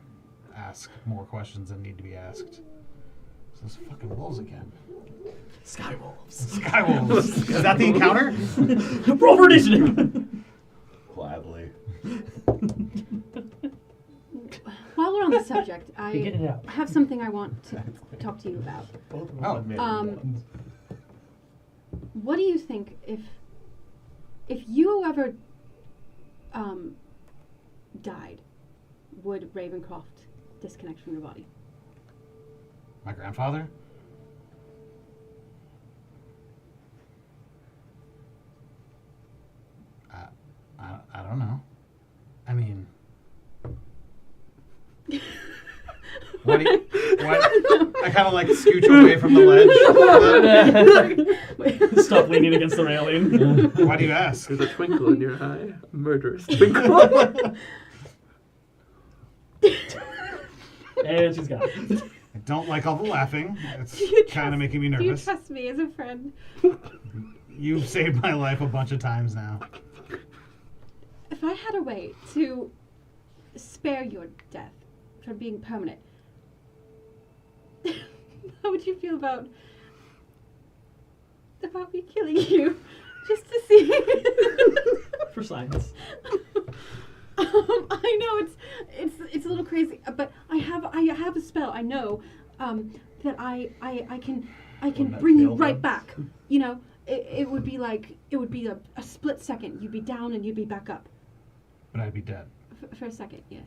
ask more questions than need to be asked. So those fucking wolves again. Skywolves. Skywolves. Is that the encounter? Roll for initiative. Gladly. While we're on the subject, You're getting it I out. have something I want to talk to you about. Both of Oh, them made um, What do you think if you ever died, would Ravencroft disconnect from your body? My grandfather? I don't know. I mean, what? I kind of scooch away from the ledge. Stop leaning against the railing. Why do you ask? There's a twinkle in your eye. A murderous twinkle. And she's gone. I don't like all the laughing. It's kind of making me Do you nervous. trust me as a friend? You've saved my life a bunch of times now. If I had a way to spare your death from being permanent, How would you feel about me killing you, just to see? For science. I know it's a little crazy, but I have a spell. I know that I can bring you right back. You know, it would be a split second. You'd be down and you'd be back up. But I'd be dead. For a second, yeah.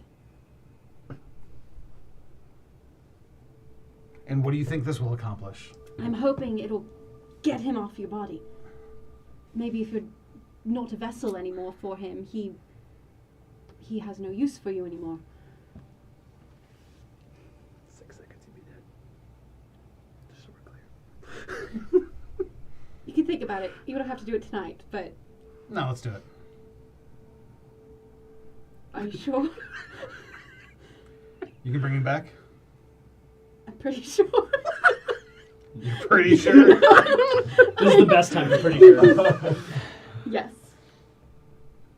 And what do you think this will accomplish? I'm hoping it'll get him off your body. Maybe if you're not a vessel anymore for him, he has no use for you anymore. 6 seconds, you'd be dead. Just so we're clear. You can think about it. You don't have to do it tonight, but No, let's do it. are you sure? You can bring me back? I'm pretty sure. You're pretty sure? This is the best time, I'm pretty sure. Yes.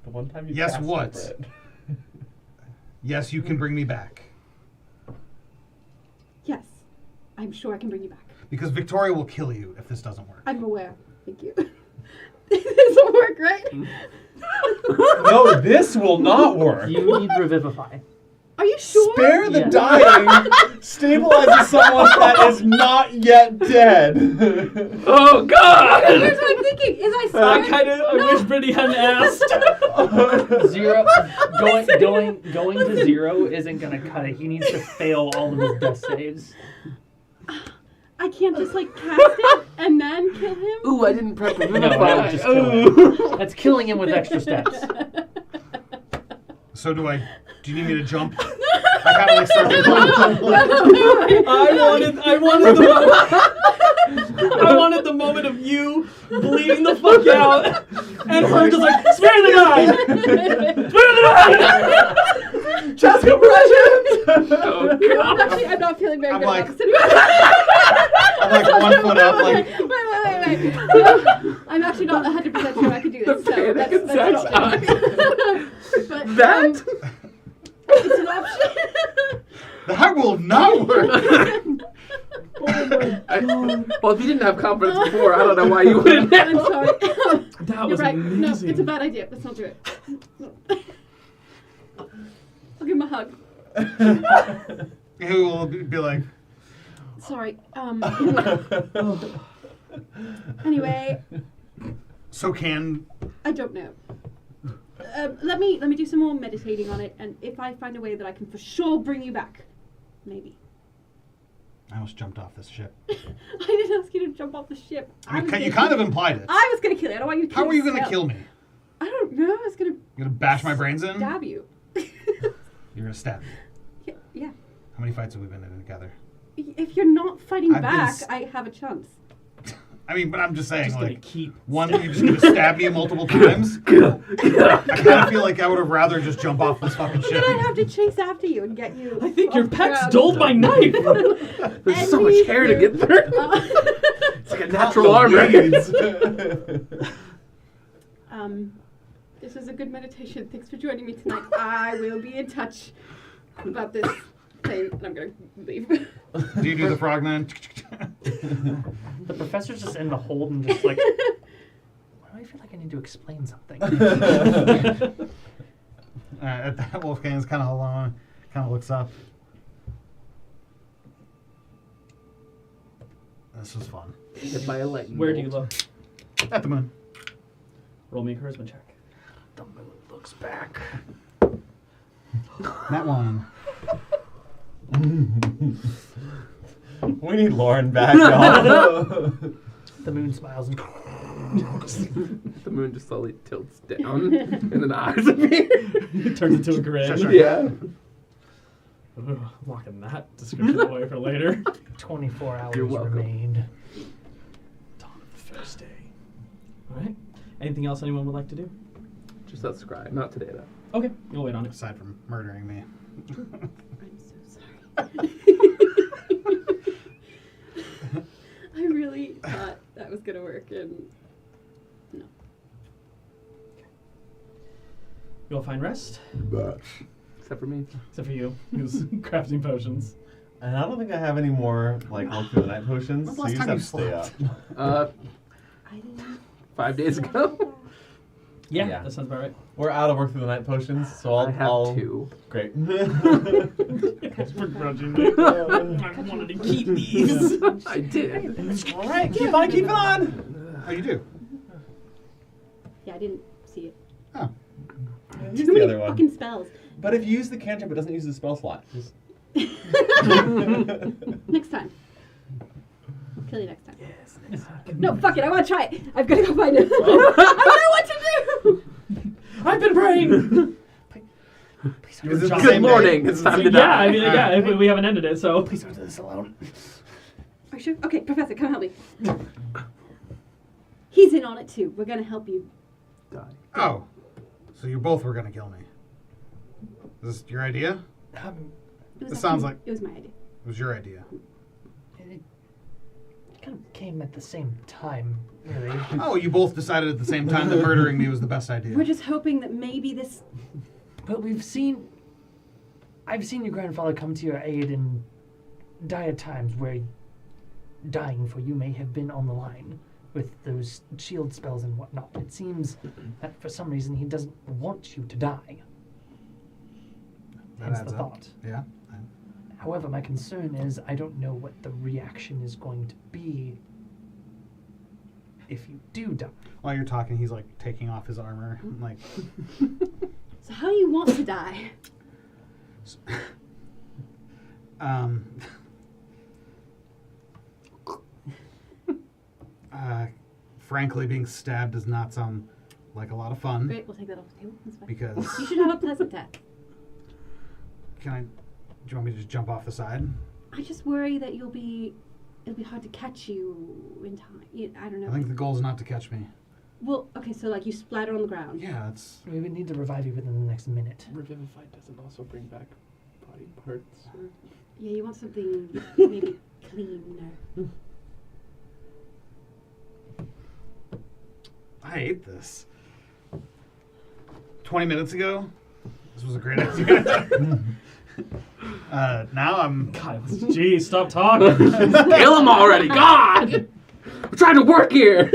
The one time you Yes, cast what? over it. Yes, you can bring me back. Yes. I'm sure I can bring you back. Because Victoria will kill you if this doesn't work. I'm aware. Thank you. This will work, right? No, this will not work. You need Revivify. Are you sure? Spare the Yeah. dying stabilizes someone that is not yet dead. Oh God! Here's what I'm thinking. Is I spare? I wish Brittany hadn't asked. Zero going to 0 isn't gonna cut it. He needs to fail all of his death saves. I can't just like cast it and then kill him? Ooh, I didn't prep him. No, that would just kill him. That's killing him with extra steps. So do you need me to jump? I kind of like started I wanted the moment of you bleeding the fuck out and her just like, spare the guy! Spare the guy! Chest compression! I'm not feeling very I'm good like- about this anymore. I'm like 1 foot up, like, Wait. I'm actually not 100% sure I can do this. So that's but, That? it's an option. that will not work. Well, if you didn't have confidence before, I don't know why you wouldn't. I'm sorry. That You're was right. amazing. No, it's a bad idea. Let's not do it. I'll give him a hug. He will be like, Sorry. Anyway, so can... I don't know. Let me do some more meditating on it, and if I find a way that I can for sure bring you back, maybe. I almost jumped off this ship. I didn't ask you to jump off the ship. You kind of implied it. I was gonna kill you. I don't want you to kill How are you going to yourself. kill me? I don't know. I was gonna You're going to bash my brains in? stab you. You're going to stab me. Yeah. How many fights have we been in together? If you're not fighting I've been back, s- I have a chance. I mean, but I'm just saying, Just gonna like, keep one, you're just going to stab me multiple times? I kind of feel like I would have rather just jump off this fucking ship. Then I'd have to chase after you and get you. I think your off the pecs ground. dulled my knife. There's so much hair to get through. It's like a natural armor. This was a good meditation. Thanks for joining me tonight. I will be in touch about this thing, and I'm gonna leave. Do you do the frog man? The professor's just in the hold and just like, why do I feel like I need to explain something? At that, Wolfgang's kind of alone, kind of looks up. This was fun. Hit by a lightning Where do you bolt. look? At the moon. Roll me a charisma check. The moon looks back. That one. We need Lauren back, y'all. The moon smiles and The moon just slowly tilts down, and then eyes appear. It turns into a grin. Sure. Yeah. Ugh, I'm locking that description away for later. 24 hours You're welcome. remained. Dawn of the Thursday. All right. Anything else anyone would like to do? Just that scry. Not today, though. Okay, we'll wait on it. Aside from murdering me. I'm so sorry. I really thought that was gonna work, and no. You'll find rest, Except for me. except for you, who's crafting potions. And I don't think I have any more like work through the night potions. When's So the you last just time have to you stay up. I didn't. 5 days ago. Yeah, Yeah. that sounds about right. We're out of work through the night potions, so I have I'll 2. Great. Begrudgingly. I wanted to keep these. I did. All right, keep on keeping on. Oh, you do? Yeah, I didn't see it. Oh. Use Too the many other one. fucking spells. But if you use the cantrip, it doesn't use the spell slot. Just... Next time. I'll kill you next time. No, fuck it. I want to try it. I've got to go find it. I don't know what to do. I've been praying. Is it the Good same morning. day? It's time to Yeah, die. I mean, yeah, we haven't ended it, so please don't do this alone. Are you sure? Okay, Professor, come help me. He's in on it too. We're gonna help you. Die. Oh. So you both were going to kill me. Is this your idea? It It sounds actually- like- it was my idea. It was your idea. It kind of came at the same time, really. Oh, you both decided at the same time that murdering me was the best idea. We're just hoping that maybe this. But I've seen your grandfather come to your aid in dire times where dying for you may have been on the line with those shield spells and whatnot. It seems that for some reason he doesn't want you to die. That Hence adds the up. thought. Yeah. However, my concern is I don't know what the reaction is going to be if you do die. While you're talking, he's like taking off his armor. Like, So how do you want to die? Frankly, being stabbed does not sound like a lot of fun. Great, we'll take that off the table. That's fine. Because You should have a pleasant death. do you want me to just jump off the side? I just worry that it'll be hard to catch you in time. I don't know. I think the goal is not to catch me. Well, okay, so like you splatter on the ground. Yeah, it's We would need to revive you within the next minute. Revivify doesn't also bring back body parts. Yeah, you want something maybe cleaner. I hate this. 20 minutes ago, this was a great idea. Now I'm. God, geez, stop talking. Kill him already! God! We're trying to work here!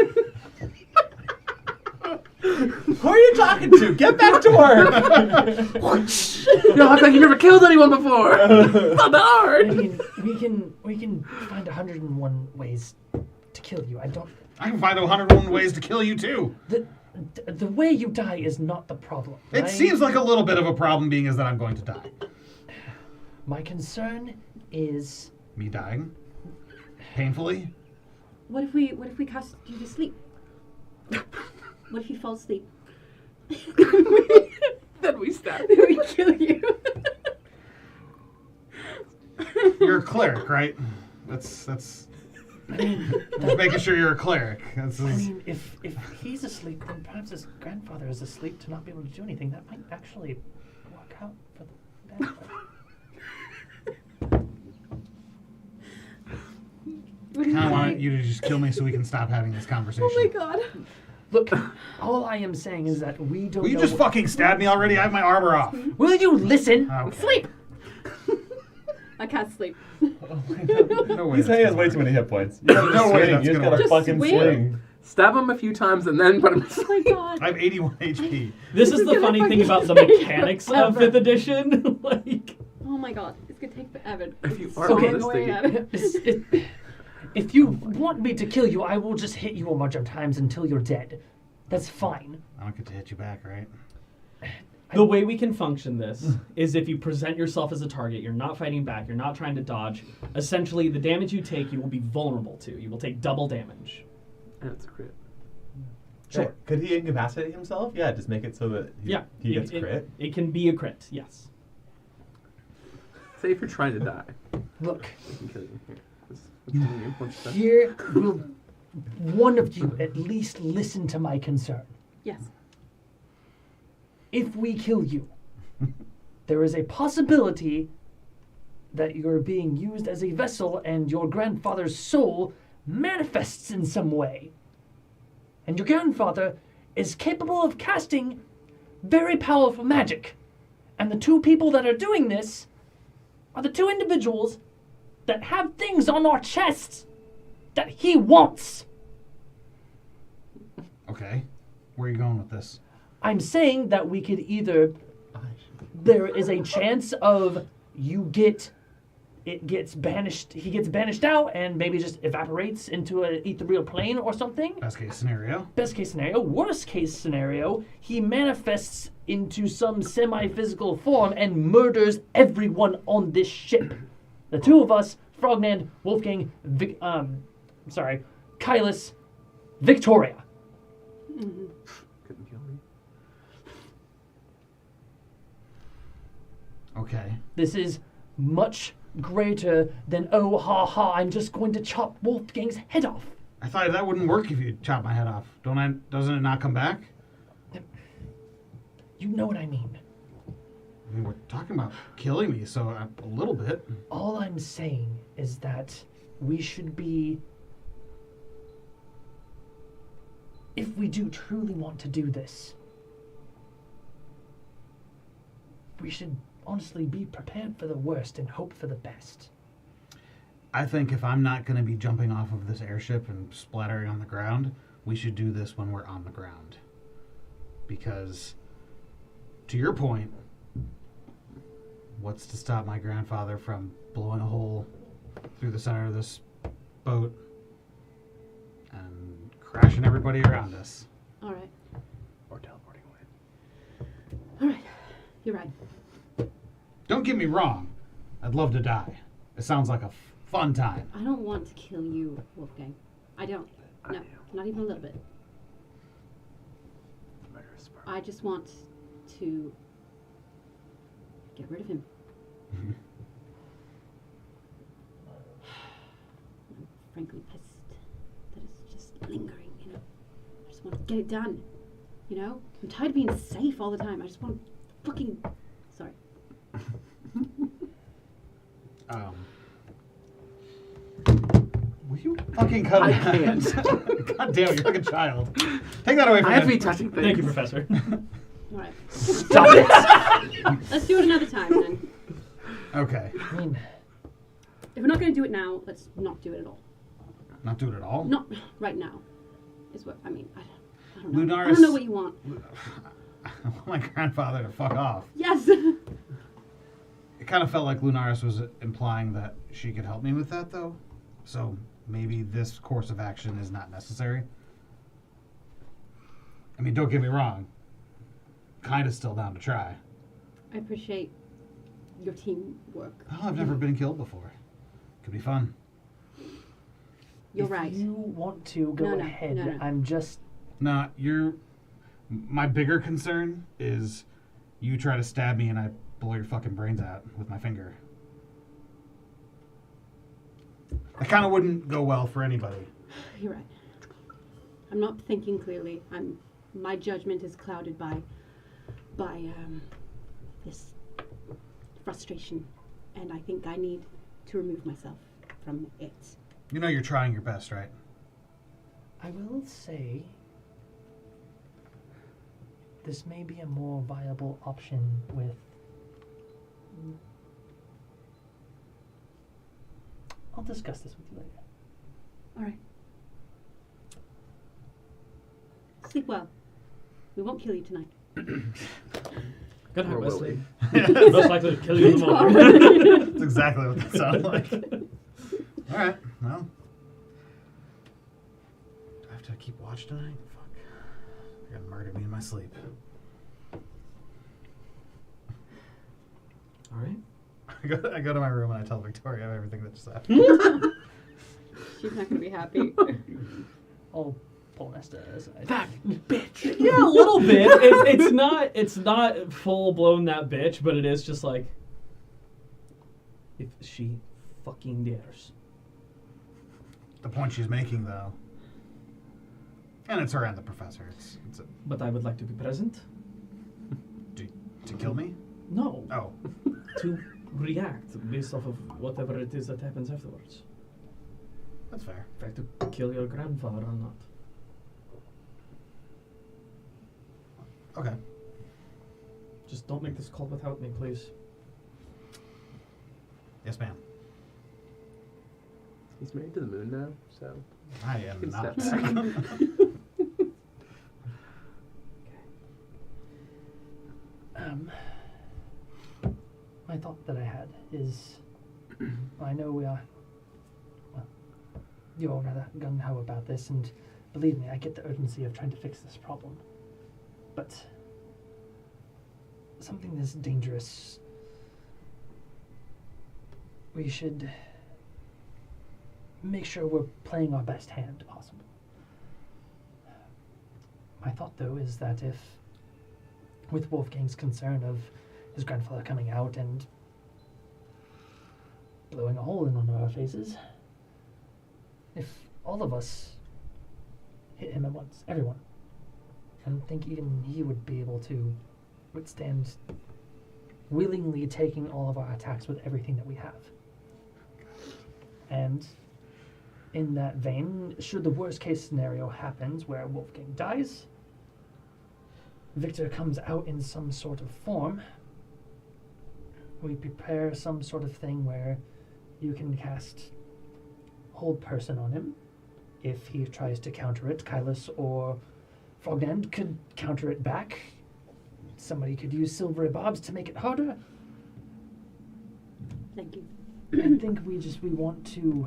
Who are you talking to? Get back to work! You act like you never killed anyone before! It's not that I hard! mean, we can find 101 ways to kill you. I can find 101 ways to kill you too. The way you die is not the problem. It right? seems like a little bit of a problem, being as that I'm going to die. My concern is Me dying, painfully. What if we cast you to sleep? What if you fall asleep? Then we stab. Then we kill you. You're a cleric, right? That's. I mean, Just making sure you're a cleric. I mean, if he's asleep, then perhaps his grandfather is asleep to not be able to do anything. That might actually work out for the best. What I do kind of you want think? you to just kill me so we can stop having this conversation. Oh my god. Look, all I am saying is that we don't Will you know just fucking stab me already? I have my armor off. Will you listen? Okay. Sleep. I can't sleep. No way. He's saying he has way too many hit points. You have No to way swing. that's You just gonna gotta work. fucking Just swing. swing. Stab him a few times and then put him Oh my god. I have 81 HP. This This is is the gonna funny thing fucking about the take mechanics of forever. 5th edition. Like, Oh my god. It's gonna take forever. If you It's are so Okay. annoying at it. If you want me to kill you, I will just hit you a bunch of times until you're dead. That's fine. I don't get to hit you back, right? the way we can function this is if you present yourself as a target, you're not fighting back, you're not trying to dodge. Essentially, the damage you take, you will be vulnerable to. You will take double damage. And it's a crit. Sure. Could he incapacitate himself? Yeah, just make it so that he gets crit. It can be a crit, yes. Say if you're trying to die. Look, I can kill you. Here. Let's continue. One step. here will one of you at least listen to my concern. Yes. If we kill you, there is a possibility that you're being used as a vessel and your grandfather's soul manifests in some way. And your grandfather is capable of casting very powerful magic. And the two people that are doing this are the two individuals that have things on our chests that he wants. Okay. Where are you going with this? I'm saying that we could either... There is a chance of he gets banished out and maybe just evaporates into an ethereal plane or something. Best case scenario. Best case scenario. Worst case scenario, he manifests into some semi-physical form and murders everyone on this ship. The two of us, Frognan, Wolfgang, Kylus, Victoria. Mm-hmm. Couldn't kill me. Okay. This is much greater than, oh, ha, ha, I'm just going to chop Wolfgang's head off. I thought that wouldn't work if you chop my head off. Doesn't it not come back? You know what I mean. I mean, we're talking about killing me, so a little bit. All I'm saying is that we should be... If we do truly want to do this, we should honestly be prepared for the worst and hope for the best. I think if I'm not going to be jumping off of this airship and splattering on the ground, we should do this when we're on the ground. Because, to your point, what's to stop my grandfather from blowing a hole through the center of this boat and crashing everybody around us? All right. Or teleporting away. All right. You're right. Don't get me wrong. I'd love to die. It sounds like a fun time. I don't want to kill you, Wolfgang. I don't. No, not even a little bit. Murderous spark. I just want to get rid of him. I'm frankly pissed that it's just lingering, you know. I just want to get it done, you know. I'm tired of being safe all the time. I just want to fucking... Sorry. Will you fucking cut I it out? can't. God damn it, you're like a child. Take that away from I have to me. be touching things. Thank you, Professor. All right. Stop it! Let's do it another time, then. Okay. I mean, If we're not going to do it now, let's not do it at all. Not do it at all? Not right now, is what I mean. I don't know. I Lunaris- don't know what you want. I want my grandfather to fuck off. Yes. It kind of felt like Lunaris was implying that she could help me with that, though. So maybe this course of action is not necessary. I mean, don't get me wrong. Kind of still down to try. I appreciate your teamwork. Oh, I've never been killed before. Could be fun. You're if right. you want to go No, ahead, no. I'm just... Nah, my bigger concern is you try to stab me and I blow your fucking brains out with my finger. That kind of wouldn't go well for anybody. You're right. I'm not thinking clearly. My judgment is clouded by this frustration, and I think I need to remove myself from it. You know you're trying your best, right? I will say this may be a more viable option with... I'll discuss this with you later. All right. Sleep well. We won't kill you tonight. Good night, Or will Wesley. we? Most likely to kill you in the morning. That's exactly what that sounds like. All right, well. Do I have to keep watch tonight? Fuck. They're gonna murder me in my sleep. All right. I go to my room and I tell Victoria everything that just happened. She's not going to be happy. I'll pull Nesta aside. That bitch. Yeah, a little bit. It's not full blown that bitch, but it is just like if she fucking dares. The point she's making, though, and it's her and the professor. It's But I would like to be present. to kill me. No, Oh, to react based off of whatever it is that happens afterwards. that's fair. In fact, to kill your grandfather or not. Okay. Just don't make this call without me, please. Yes, ma'am. He's married to the moon now, so I am can not. step back. My thought that I had is, I know we are, well, you're all rather gung-ho about this, and believe me, I get the urgency of trying to fix this problem. But something this dangerous, we should make sure we're playing our best hand possible. My thought, though, is that if, with Wolfgang's concern of his grandfather coming out and blowing a hole in one of our faces, if all of us hit him at once, everyone, I don't think even he would be able to withstand willingly taking all of our attacks with everything that we have. And in that vein, should the worst case scenario happens where Wolfgang dies, Victor comes out in some sort of form, we prepare some sort of thing where you can cast Hold Person on him. If he tries to counter it, Kylus or Frogland could counter it back. Somebody could use Silvery Bobs to make it harder. Thank you. I think we want to...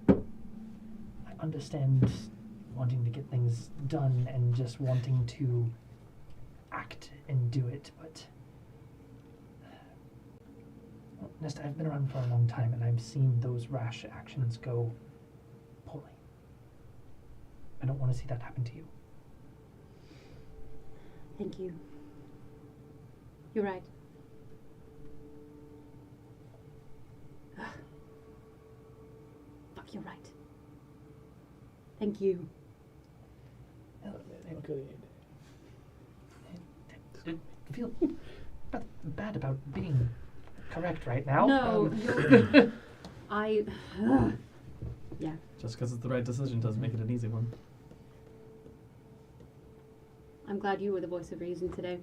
I understand wanting to get things done and just wanting to act and do it, but... Well, Nesta, I've been around for a long time and I've seen those rash actions go poorly. I don't want to see that happen to you. Thank you. You're right. Fuck, you're right. Thank you. I feel bad about being correct right now. No, yeah. Just because it's the right decision doesn't make it an easy one. I'm glad you were the voice of reason today.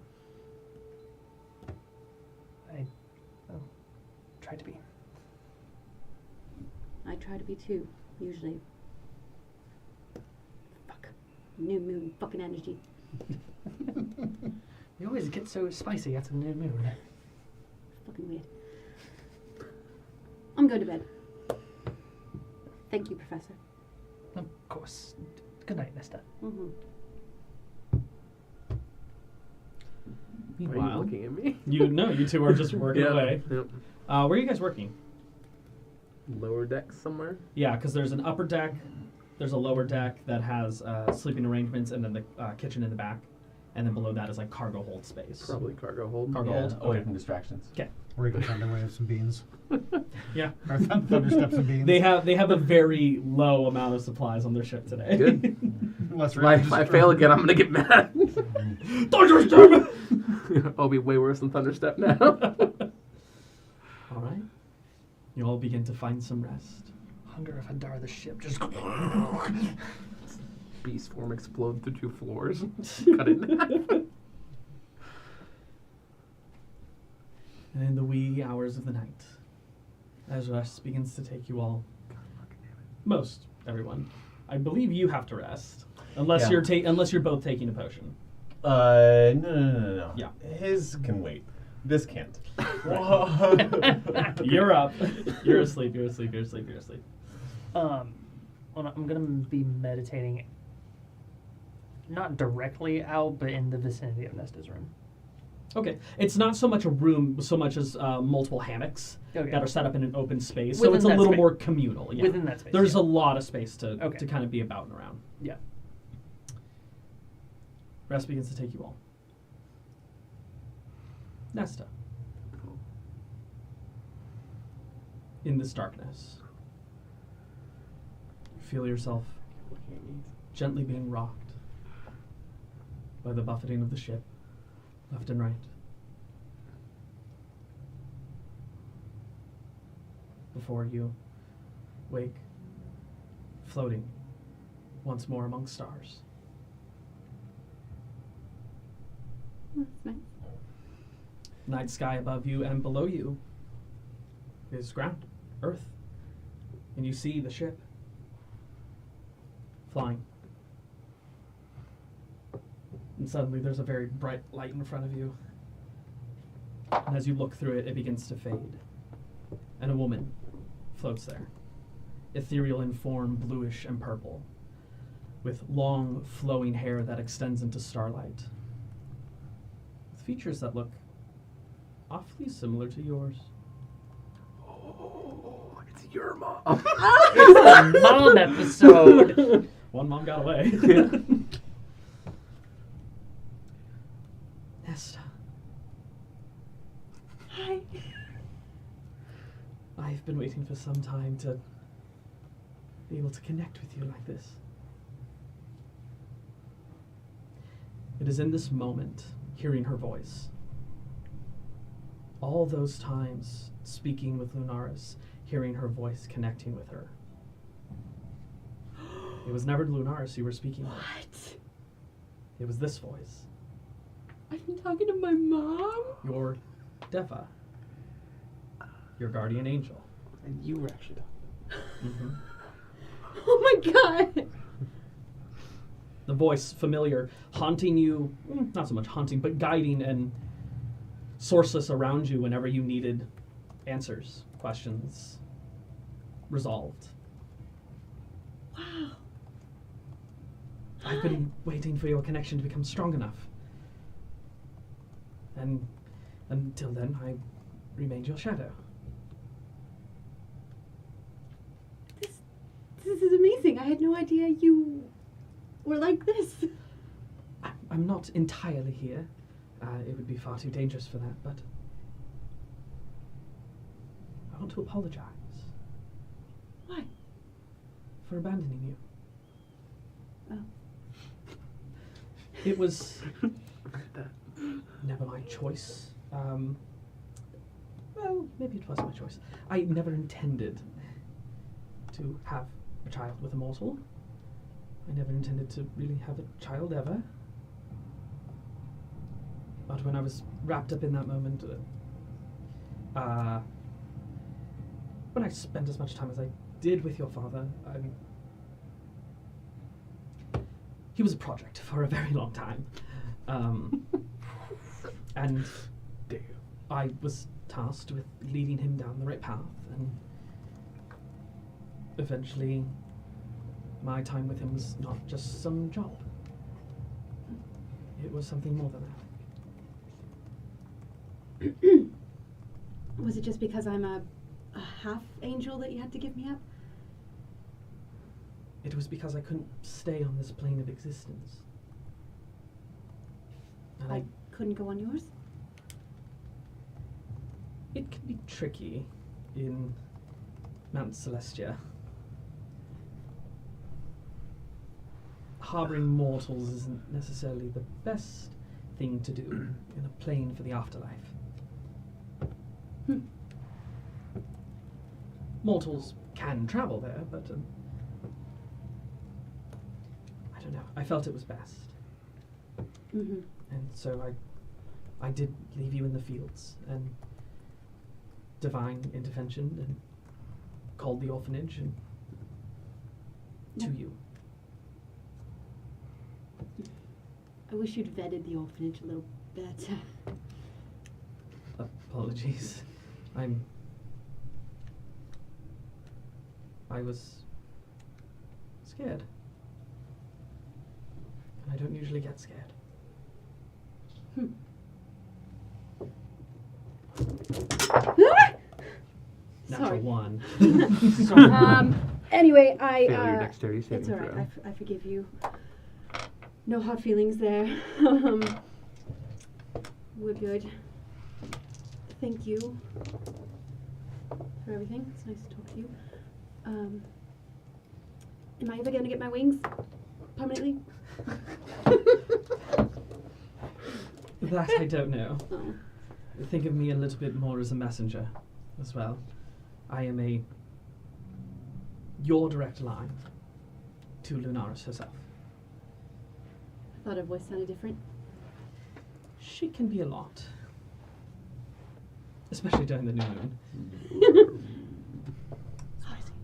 I try to be. I try to be too, usually. Fuck. New moon, fucking energy. You always get so spicy after the new moon. Fucking weird. I'm going to bed. Thank you, Professor. Of course. Good night, Nesta. Mm-hmm. Why are you Meanwhile, looking at me? you two are just working away. Yep. Where are you guys working? Lower deck somewhere. Yeah, because there's an upper deck, there's a lower deck that has sleeping arrangements, and then the kitchen in the back, and then below that is like cargo hold space. Probably cargo hold. Cargo Yeah, hold. away Okay. from distractions. Or you can find a way of some beans. Yeah. Or thundersteps and beans. They have a very low amount of supplies on their ship today. Good. Less If I fail again, I'm gonna get mad. Thunderstep! I'll be way worse than Thunderstep now. All right. You all begin to find some rest. Hunger of Hadar, the ship just... Beast form explode through 2 floors. Cut it in half. And in the wee hours of the night, as rest begins to take you all, most everyone, I believe you have to rest, unless Yeah. unless you're both taking a potion. No. Yeah. His can wait. This can't. You're up. You're asleep. Well, I'm gonna be meditating, not directly out, but in the vicinity of Nesta's room. Okay. It's not so much a room, so much as multiple hammocks Okay. that are set up in an open space. So Within it's a that little space. more communal. Yeah. Within that space. There's yeah. a lot of space to Okay. kind of be about and around. Yeah. Rest begins to take you all. Nesta. In this darkness, you feel yourself gently being rocked by the buffeting of the ship, left and right. Before you wake, floating once more among stars. That's nice. Night sky above you and below you is ground, earth. And you see the ship flying. And suddenly there's a very bright light in front of you. And as you look through it, it begins to fade. And a woman floats there, ethereal in form, bluish and purple, with long, flowing hair that extends into starlight, with features that look awfully similar to yours. Oh, it's your mom. It's a mom episode. One mom got away. Nesta. Hi. I've been waiting for some time to be able to connect with you like this. It is in this moment, hearing her voice, all those times speaking with Lunaris, hearing her voice, connecting with her. It was never Lunaris you were speaking with. What? It was this voice. I've been talking to my mom? Your Deva. Your guardian angel. And you were actually Mm-hmm. Oh my god! The voice, familiar, haunting you, not so much haunting, but guiding and sourceless around you whenever you needed answers, questions, resolved. Wow. I've been waiting for your connection to become strong enough. And until then, I remained your shadow. This is amazing. I had no idea you were like this. I'm not entirely here. It would be far too dangerous for that, but I want to apologize. Why? For abandoning you. Oh. It was never my choice. Well, maybe it was my choice. I never intended to have a child with a mortal. I never intended to really have a child ever. But when I was wrapped up in that moment, when I spent as much time as I did with your father, he was a project for a very long time. And I was tasked with leading him down the right path, and eventually my time with him was not just some job. It was something more than that. Was it just because I'm a half angel that you had to give me up? It was because I couldn't stay on this plane of existence. And I couldn't go on yours? it can be tricky in Mount Celestia. Harboring mortals isn't necessarily the best thing to do in a plane for the afterlife. Mortals can travel there, but I don't know. I felt it was best. Mm-hmm. And so I did leave you in the fields, and divine intervention, and called the orphanage and to you. I wish you'd vetted the orphanage a little better. Apologies. I was scared. And I don't usually get scared. Natural Sorry. one. Anyway, Failure dexterity saving it's all right. throw. I forgive you. No hard feelings there. We're good. Thank you for everything. It's nice to talk to you. Am I ever going to get my wings permanently? That I don't know. Oh. Think of me a little bit more as a messenger as well. I am your direct line to Lunaris herself. I thought her voice sounded different. She can be a lot. Especially during the new moon.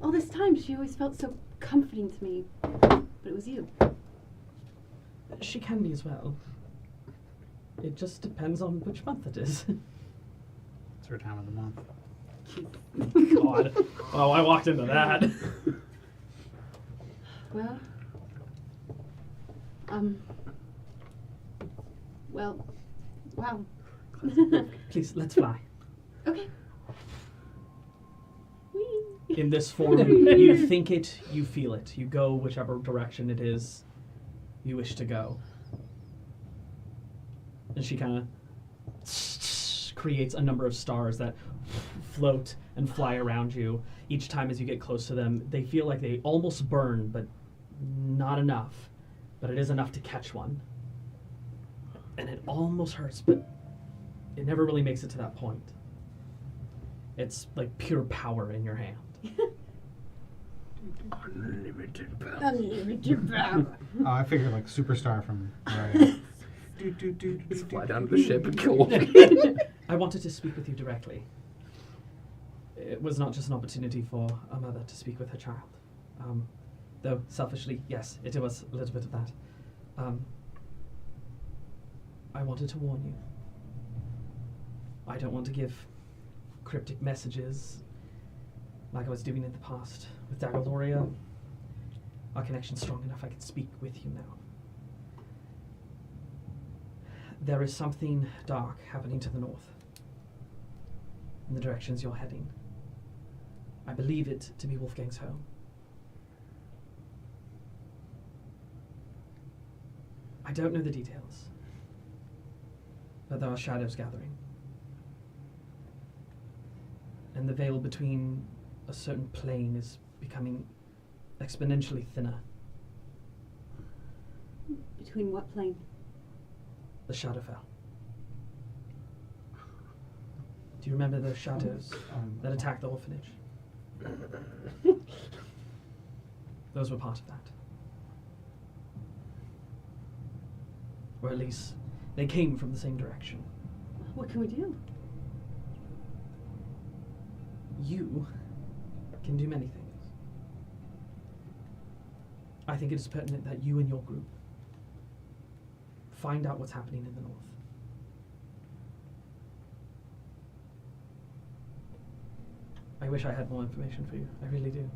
all this time she always felt so comforting to me. But it was you. She can be as well. It just depends on which month it is. It's her time of the month. God. Oh, I walked into that. Well, well, wow. Please, let's fly. Okay. Whee! In this form, you think it, you feel it. You go whichever direction it is you wish to go. And she kind of creates a number of stars that float and fly around you. Each time as you get close to them, they feel like they almost burn, but not enough. But it is enough to catch one. And it almost hurts, but it never really makes it to that point. It's like pure power in your hand. Unlimited power. Unlimited power. Oh, I figured like Superstar from Mario. Just fly down to the ship and kill Wolfgang. I wanted to speak with you directly. It was not just an opportunity for a mother to speak with her child. Though, selfishly, yes, it was a little bit of that. I wanted to warn you. I don't want to give cryptic messages like I was doing in the past with Dagaloria. Our connection's strong enough I can speak with you now. There is something dark happening to the north, in the directions you're heading. I believe it to be Wolfgang's home. I don't know the details, but there are shadows gathering. And the veil between a certain plane is becoming exponentially thinner. Between what plane? The Shadowfell. Do you remember those shadows that attacked the orphanage? Those were part of that. Or at least, they came from the same direction. What can we do? You can do many things. I think it is pertinent that you and your group find out what's happening in the north. I wish I had more information for you. I really do.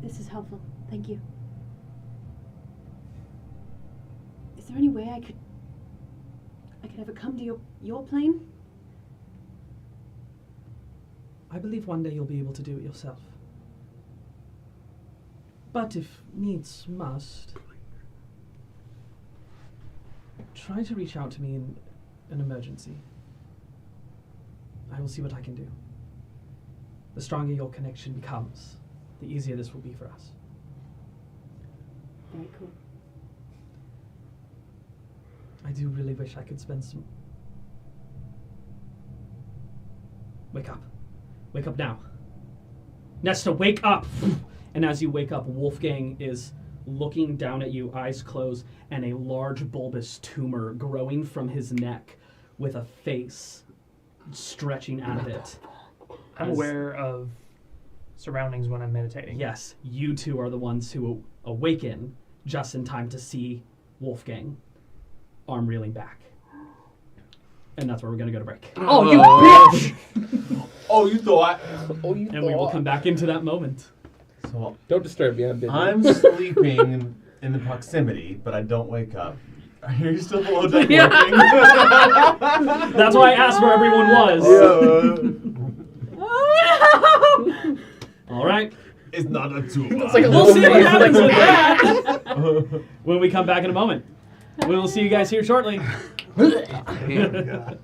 This is helpful. Thank you. Is there any way I could ever come to your plane? I believe one day you'll be able to do it yourself. But if needs must, try to reach out to me in an emergency. I will see what I can do. The stronger your connection becomes, the easier this will be for us. Very cool. I do really wish I could spend some... Wake up. Wake up now. Nesta, wake up! And as you wake up, Wolfgang is looking down at you, eyes closed, and a large bulbous tumor growing from his neck with a face stretching out of it. I'm aware of surroundings when I'm meditating. Yes, you two are the ones who awaken just in time to see Wolfgang, arm reeling back. And that's where we're going to go to break. Oh, you bitch! Oh, you thought. And we will come back into that moment. So Don't disturb me, I'm busy. I'm sleeping in the proximity, but I don't wake up. Are you still below deck working? That's why I asked where everyone was. All right. It's not a tumor. We'll see what happens with that when we come back in a moment. We will see you guys here shortly. God.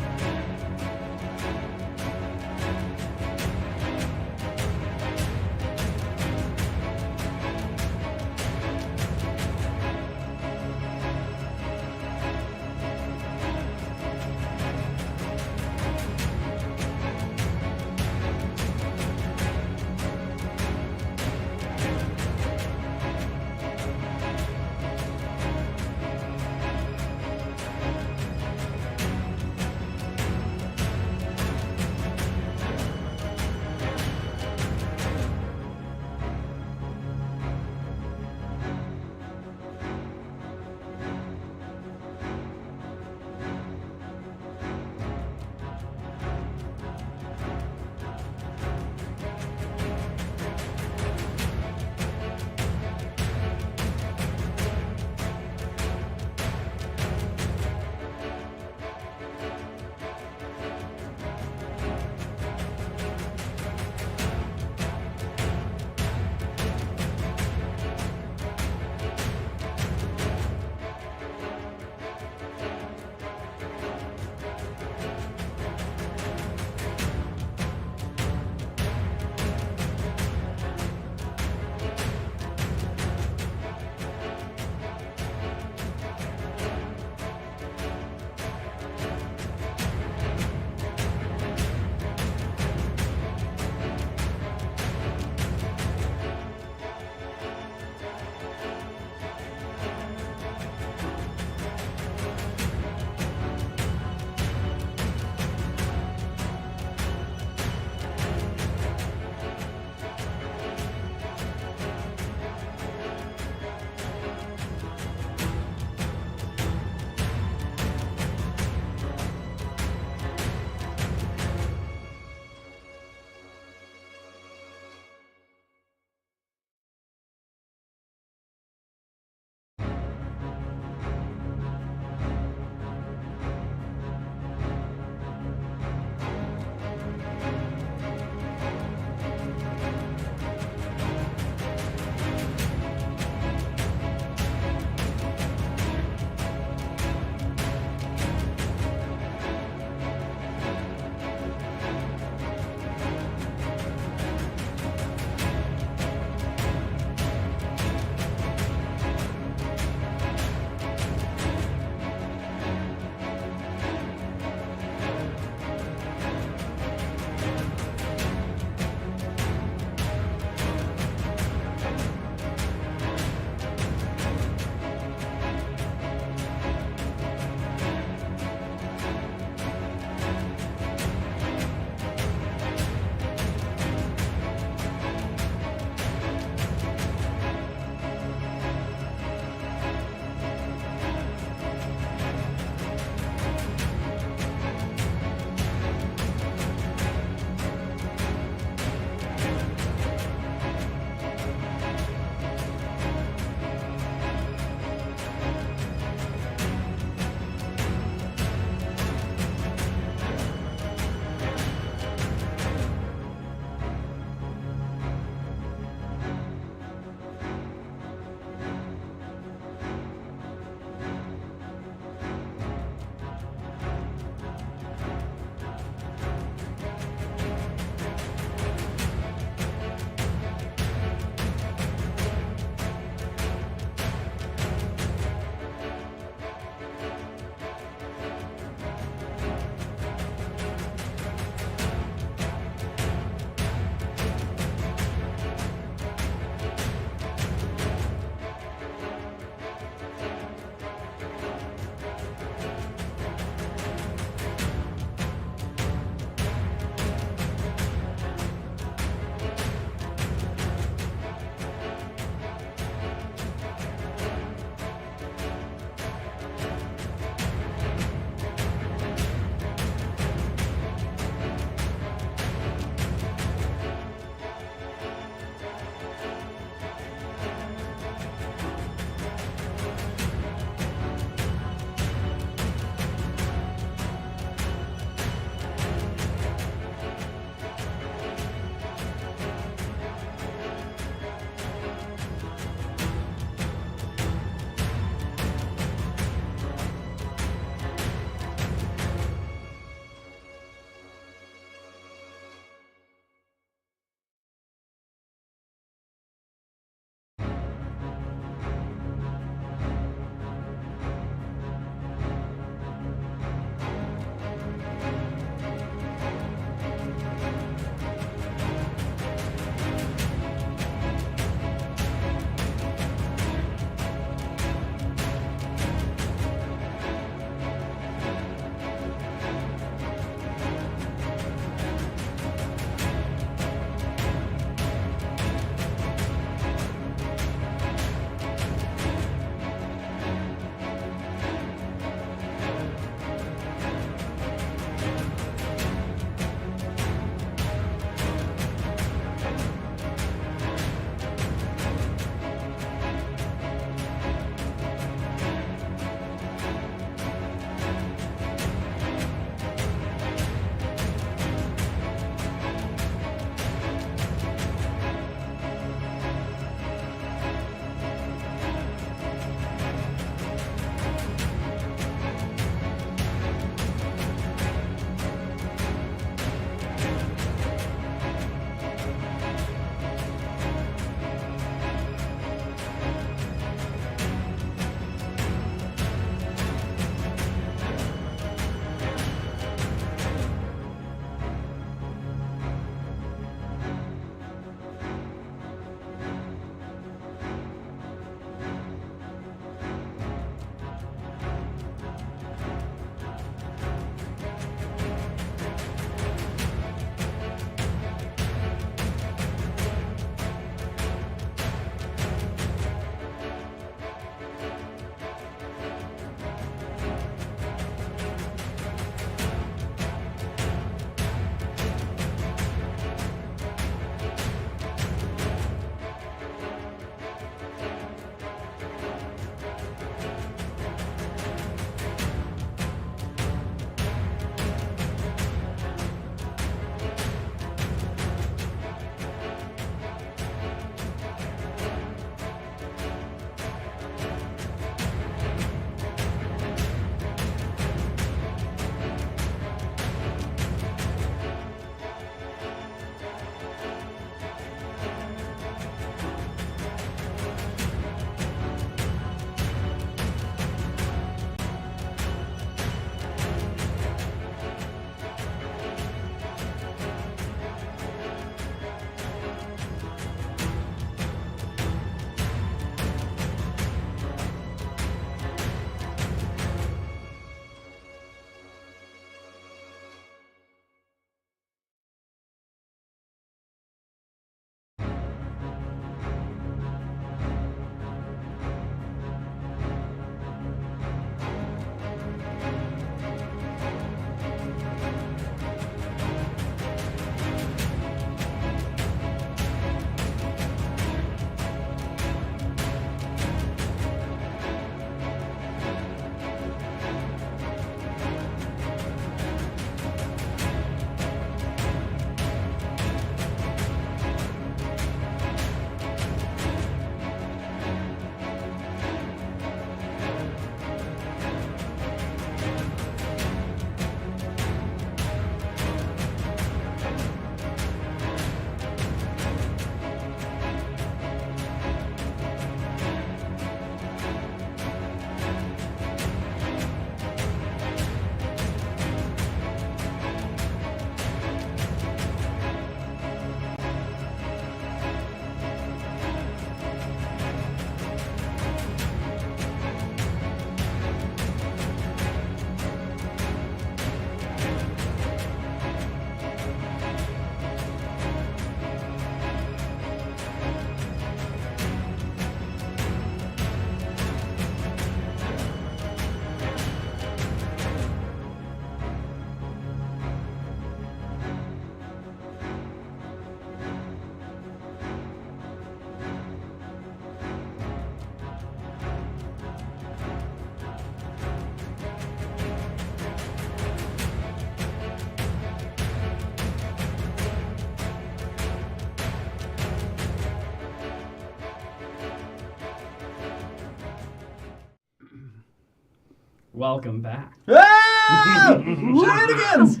Welcome back. Ah! Shenanigans!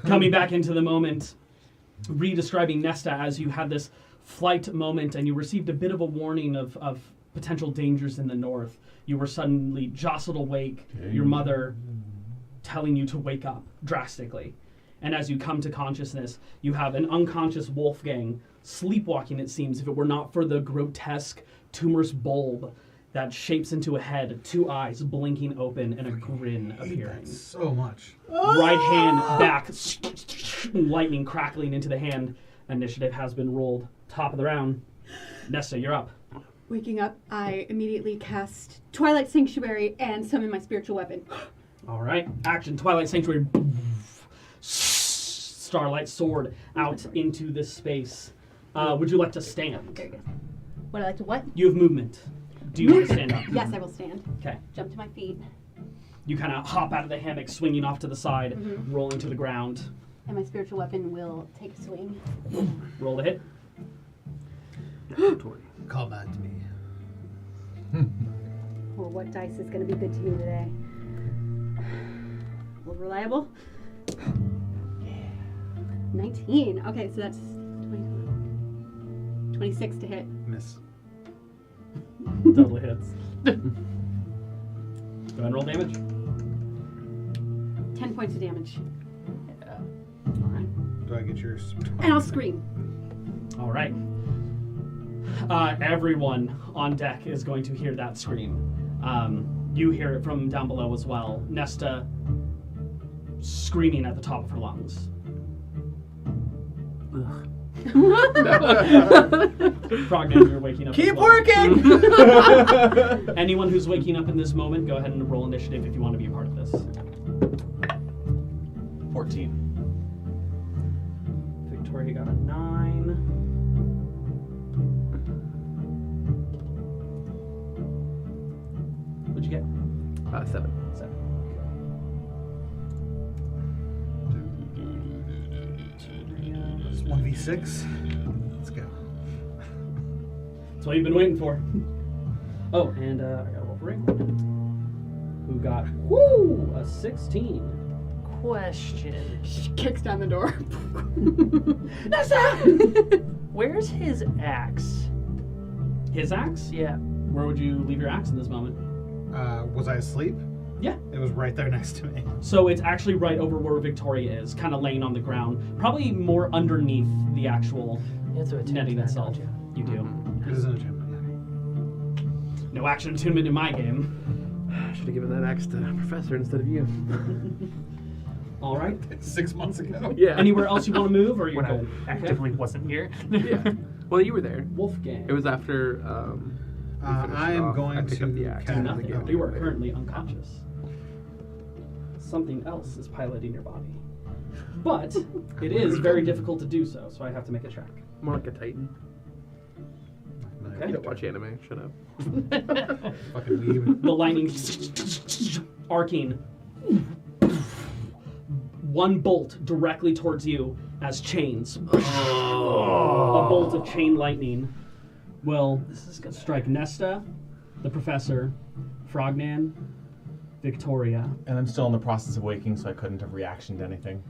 Coming back into the moment, re-describing Nesta as you had this flight moment and you received a bit of a warning of potential dangers in the north. You were suddenly jostled awake, your mother telling you to wake up drastically. And as you come to consciousness, you have an unconscious Wolfgang sleepwalking, it seems, if it were not for the grotesque tumorous bulb that shapes into a head, 2 eyes blinking open, and a grin appearing. So much. Right hand back, lightning crackling into the hand. Initiative has been rolled. Top of the round. Nesta, you're up. Waking up, I immediately cast Twilight Sanctuary and summon my spiritual weapon. All right. Action. Twilight Sanctuary. Starlight sword out into this space. Would you like to stand? There you go. Would I like to what? You have movement. Do you want to stand up? Yes, I will stand. Okay. Jump to my feet. You kind of hop out of the hammock, swinging off to the side, rolling to the ground. And my spiritual weapon will take a swing. Roll the hit. Call back to me. Or what dice is going to be good to me today? A little reliable. 19. Okay, so that's 26 to hit. Miss. Double hits. Go ahead and roll damage. 10 points of damage. All right. Do I get yours? And I'll scream. All right. Everyone on deck is going to hear that scream. You hear it from down below as well. Nesta screaming at the top of her lungs. Prognan, you're waking up. Keep as well. working! Anyone who's waking up in this moment, go ahead and roll initiative if you want to be a part of this. 14. Victoria got a 9. What'd you get? 7. 7. 1v6. Let's go. That's what you've been waiting for. Oh, and I got a Wolverine who got a 16. Question. She kicks down the door. Where's his axe? His axe? Yeah. Where would you leave your axe in this moment? Was I asleep? Yeah. It was right there next to me. So it's actually right over where Victoria is, kind of laying on the ground. Probably more underneath the actual It's a netting itself. You do. It is an attunement. No action attunement in my game. I should have given that axe to Professor instead of you. All right. 6 months ago. Yeah. Anywhere else you want to move, or you're When I good? actively wasn't here. Yeah. Well, you were there. Wolfgang. It was after. I am going I picked up the to axe. cast- Nothing. Yeah. You are currently unconscious. Something else is piloting your body. But it is very difficult to do so, so I have to make a check. More like a Titan. Okay. You don't watch anime. Shut up. Fucking weeb. The lightning arcing. One bolt directly towards you as chains. A bolt of chain lightning will strike Nesta, the Professor, Frognan, Victoria. And I'm still in the process of waking, so I couldn't have reactioned to anything.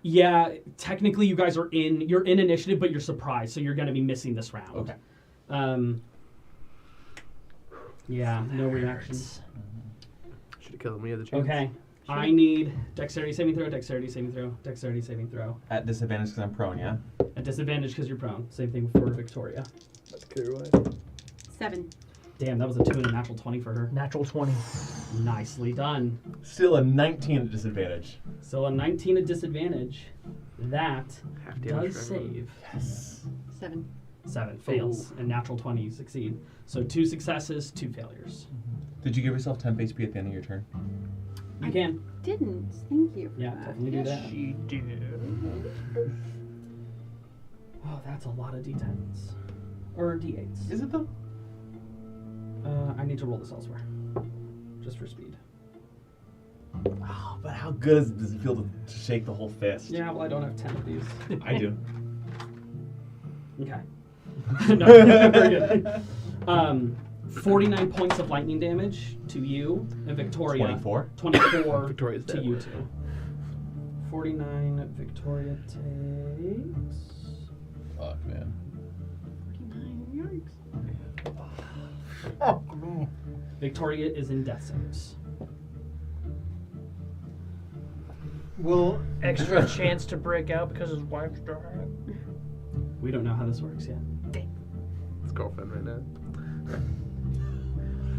Yeah, technically you guys are you're in initiative, but you're surprised, so you're going to be missing this round. Okay. Yeah, no reactions. Should have killed me at the chance. Okay, I need dexterity saving throw, dexterity saving throw, dexterity saving throw. At disadvantage because I'm prone, yeah? At disadvantage because you're prone. Same thing for Victoria. That's clear away. 7. Damn, that was a 2 and a natural 20 for her. Natural 20. Nicely done. Still a 19 at disadvantage. So a 19 at disadvantage. That Half damage does for everyone. save. Yes. 7. 7 fails, and natural 20 you succeed. So 2 successes, 2 failures. Did you give yourself 10 HP at the end of your turn? You can. Didn't. Thank you. Yeah, definitely do that. She did. Oh, that's a lot of d10s. Or d8s. Is it though? I need to roll this elsewhere. Just for speed. Oh, but how good does it feel to shake the whole fist? Yeah, well, I don't have 10 of these. I do. Okay. No, very good. 49 points of lightning damage to you, and Victoria. 24. 24 Victoria's to dead. you two. 49 Victoria takes. Fuck, man. 49, yikes. Oh, no. Victoria is in death saves. Well, Extra chance to break out because his wife's dying. We don't know how this works yet. His girlfriend right now.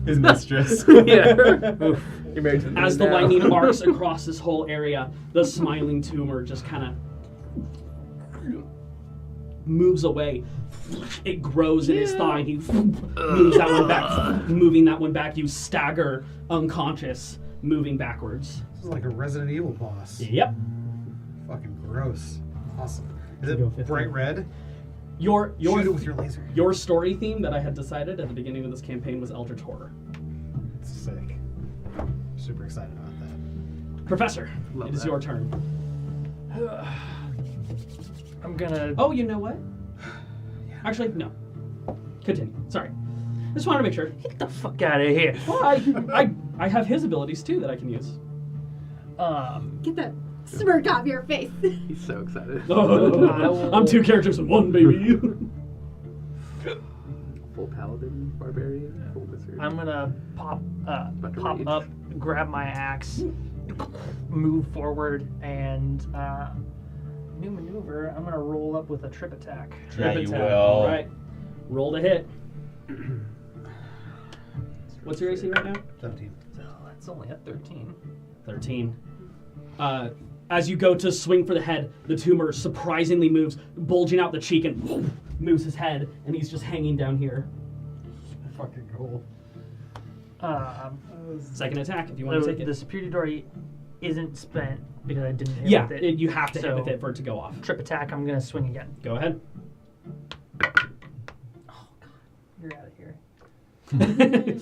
His mistress. Yeah. Oof. You're married to As the now. lightning arcs across this whole area, the smiling tumor just kind of moves away. It grows in his thigh. He moves that one back. Moving that one back, you stagger unconscious, moving backwards. this is like a Resident Evil boss. Yep. Fucking gross. Awesome. Is Go it 15. bright red? Your Shoot it with your laser. your story theme that I had decided at the beginning of this campaign was Eldritch Horror. It's sick. Super excited about that. Professor, Love it is that. your turn. I'm gonna. Oh, you know what? Actually, no. Continue. Sorry. Just wanted to make sure. Get the fuck out of here. Well, I have his abilities too that I can use. Get that smirk off your face. He's so excited. I'm two characters in one, baby. Full paladin, barbarian, full wizard. I'm gonna pop rage. up, grab my axe, move forward, and new maneuver. I'm gonna roll up with a trip attack. Yeah, you Attack. will. All right. Roll to hit. What's your AC right now? 17. So that's only at 13. 13. As you go to swing for the head, the tumor surprisingly moves, bulging out the cheek and moves his head, and he's just hanging down here. Fucking cool. Second attack, if you want to take it. The superiority isn't spent because I didn't hit Yeah, with it. you have to hit So- with it for it to go off. Trip attack. I'm gonna swing again. Go ahead. You're out of here.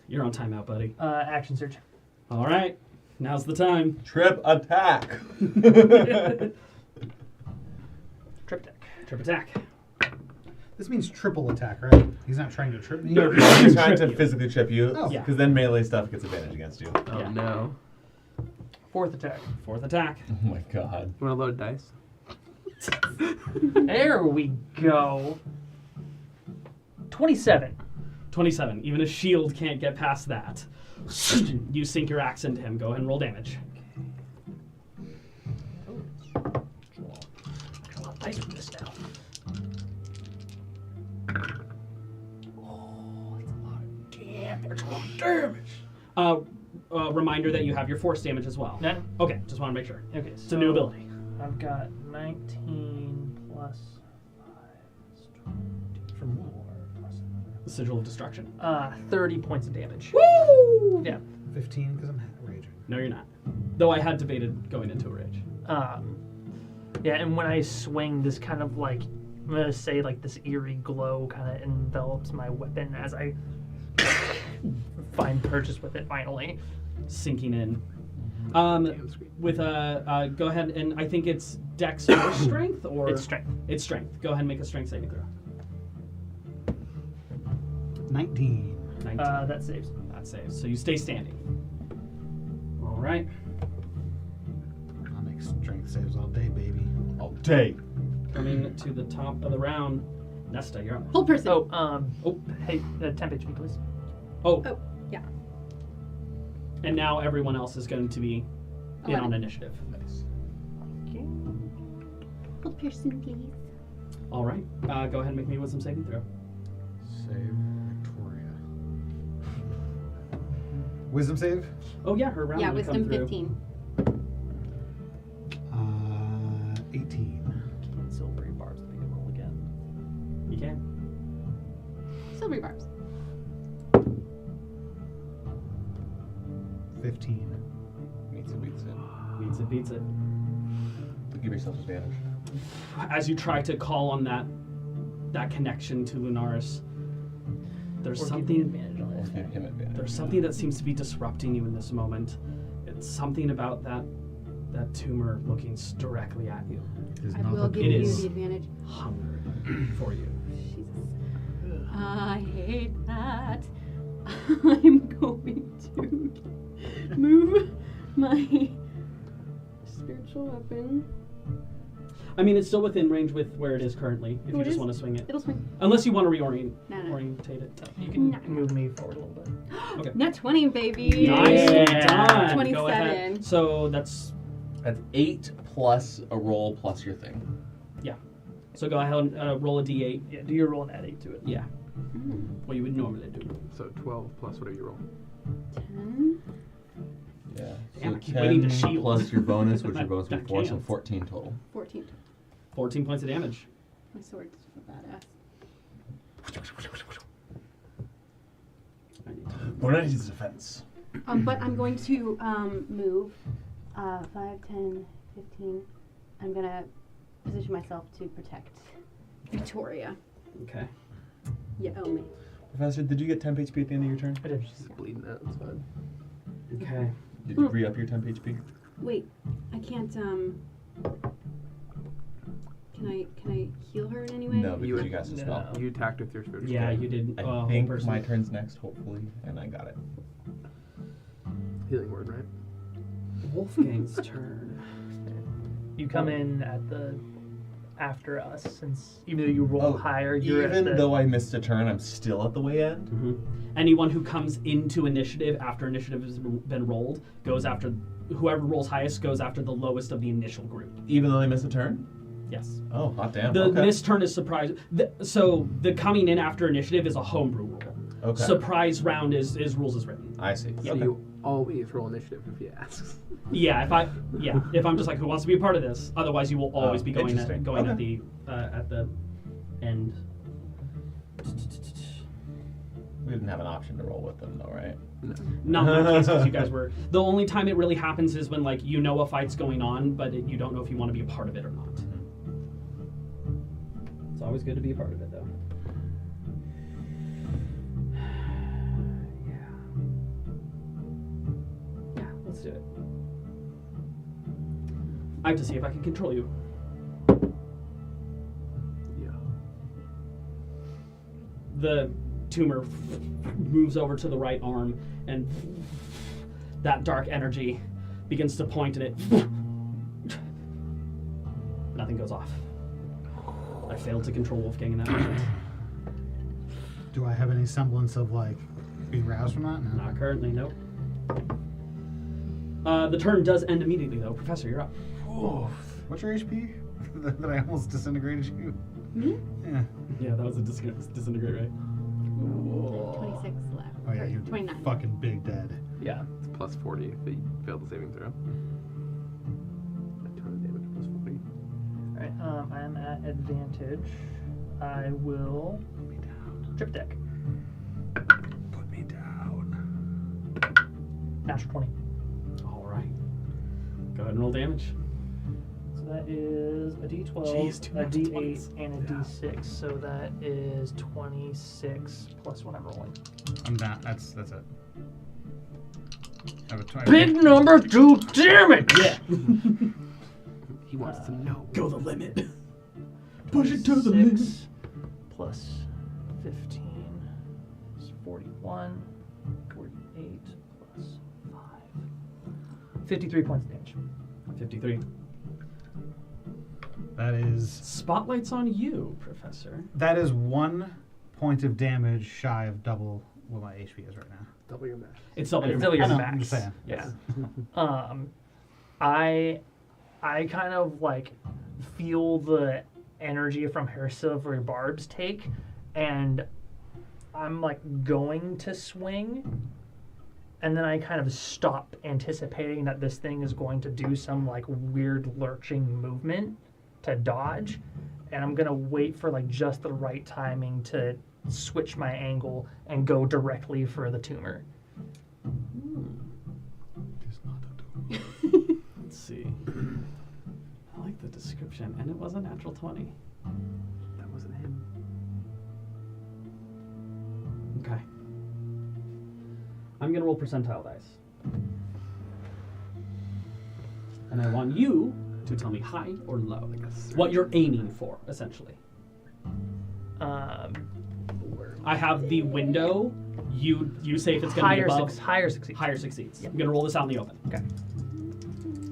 You're on timeout, buddy. Action search. All right, now's the time. Trip attack. Trip attack. Trip attack. This means triple attack, right? He's not trying to trip me? No. He's trying to Trip you. physically trip you. Oh. Yeah. Because then melee stuff gets advantage against you. Oh Yeah. no. Fourth attack. Fourth attack. Oh my god. You want to load dice? There we go. 27. 27. Even a shield can't get past that. You sink your axe into him. Go ahead and roll damage. Dice from this now. Oh, that's a lot of damage. Oh, damage. Reminder that you have your force damage as well. None? Okay, just want to make sure. Okay, It's a new ability. I've got 19 plus 5 is 20 From what? plus The Sigil of Destruction. 30 points of damage. Woo! Yeah. 15 because I'm raging. No, you're not. Though I had debated going into a rage. Yeah, and when I swing, this kind of like, I'm gonna say like this eerie glow kind of envelops my weapon as I find purchase with it finally. Sinking in. With go ahead and I think it's Dex or Strength or It's strength. It's Strength. Go ahead and make a Strength saving throw. 19. 19. That saves. That saves. So you stay standing. All right. I'll make strength saves all day, baby. All day. Coming to the top of the round. Nesta, you're up. Whole person. Oh. Hey, temp HP, please. Oh. Oh, yeah. And now everyone else is going to be in 11. on initiative. Nice. Whole person, please. All right. Go ahead and make me a wisdom saving throw. Save Victoria. Wisdom save? Oh yeah, her round. Yeah, will come wisdom through. 15. 18. Can silvery barbs make a roll again? You can. Silvery barbs. 15. Meets it, beats it. Beats it, beats it. Give yourself advantage. As you try to call on that connection to Lunaris, there's Or give me something. advantage on Or it. give him advantage. There's something that seems to be disrupting you in this moment. It's something about that tumor looking directly at you, There's I no will other- give It you is. the advantage. hungry for you. Jesus. I hate that. I'm going to move my spiritual weapon. I mean, it's still within range with where it is currently, if Oh, you it just is? want to swing it. It'll swing. Unless you want to reorientate it. You can No. move me forward a little bit. Okay. Net 20, baby. Nice. Yeah. Done. 27. Go ahead. So that's... That's 8 plus a roll plus your thing. So go ahead and roll a d8. Yeah, do your roll and add 8 to it. Yeah. Mm. What you would normally do. So 12 plus whatever you roll. 10. Yeah. Damn, So I keep waiting to 10 shield. plus your bonus, which I- your bonus would I be 4, so can't. 14 total. 14. 14 points of damage. My sword's a badass. I need to- Bonus defense. But I'm going to move 5, 10, 15. I'm going to position myself to protect Victoria. Okay. You owe me. Professor, did you get temp HP at the end of your turn? I did. She's bleeding out. It's fine. Okay. Did you re-up your temp HP? Wait, I can't, Can I heal her in any way? No, because You- you cast a spell. You attacked with your spiritual. Yeah, weapon. you did. I think my turn's next, hopefully, and I got it. Healing word, right? Wolfgang's turn. You come in at the after us, since even though you roll higher, you're even at the, though I missed a turn, I'm still at the way end. Mm-hmm. Anyone who comes into initiative after initiative has been rolled goes after whoever rolls highest goes after the lowest of the initial group. Even though they missed a turn? Yes. Oh, hot damn. The okay. missed turn is surprise. So the coming in after initiative is a homebrew rule. Okay. Surprise round is rules as written. I see. So Okay. you always roll initiative if he asks. Yeah, if I'm just like, who wants to be a part of this? Otherwise, you will always be going interesting. at the end. We didn't have an option to roll with them, though, right? Not in my case, because you guys were. The only time it really happens is when like you know a fight's going on, but you don't know if you want to be a part of it or not. It's always good to be a part of it, though. Yeah, let's do it. I have to see if I can control you. Yeah. The tumor moves over to the right arm, and that dark energy begins to point, and it nothing goes off. I failed to control Wolfgang in that moment. Do I have any semblance of like being roused from that? No. Not currently, nope. The turn does end immediately, though. Professor, you're up. What's your HP? That I almost disintegrated you. Me? Yeah. Yeah, that was a disintegrate, right? 26 left. Oh yeah, Or you're 29. fucking big dead. yeah. It's plus 40 if you fail the saving throw. A ton of damage plus 40. All right. I'm at advantage. I will trip deck. Put me down. Natural 20. All right. Go ahead and roll damage. So that is a D12, Jeez, two a natural D8, 20s. and a D6. So that is 26 plus what I'm rolling. I'm down. That's it. I have a 20. Big number, two, damn it! Yeah. He wants to know. Go the limit. Push it to the limit. 6 plus 15 is 41. 48 plus 5. 53 points of damage. 53. That is Spotlight's on you, Professor. 1 point of damage shy of double what my HP is right now. Double your max. It's double your It's double your I know, max. I'm just saying. Yeah. I kind of like feel the energy from her silvery barbs take, and I'm like going to swing, and then I kind of stop, anticipating that this thing is going to do some like weird lurching movement to dodge, and I'm gonna wait for like just the right timing to switch my angle and go directly for the tumor. Let's see. I like the description, and it was a natural 20. That wasn't him. Okay. I'm gonna roll percentile dice. And I want you to tell me high or low. What you're aiming for, essentially. I have the window You say if it's going to be above. Higher succeeds. Higher succeeds. Yep. I'm going to roll this out in the open. Okay.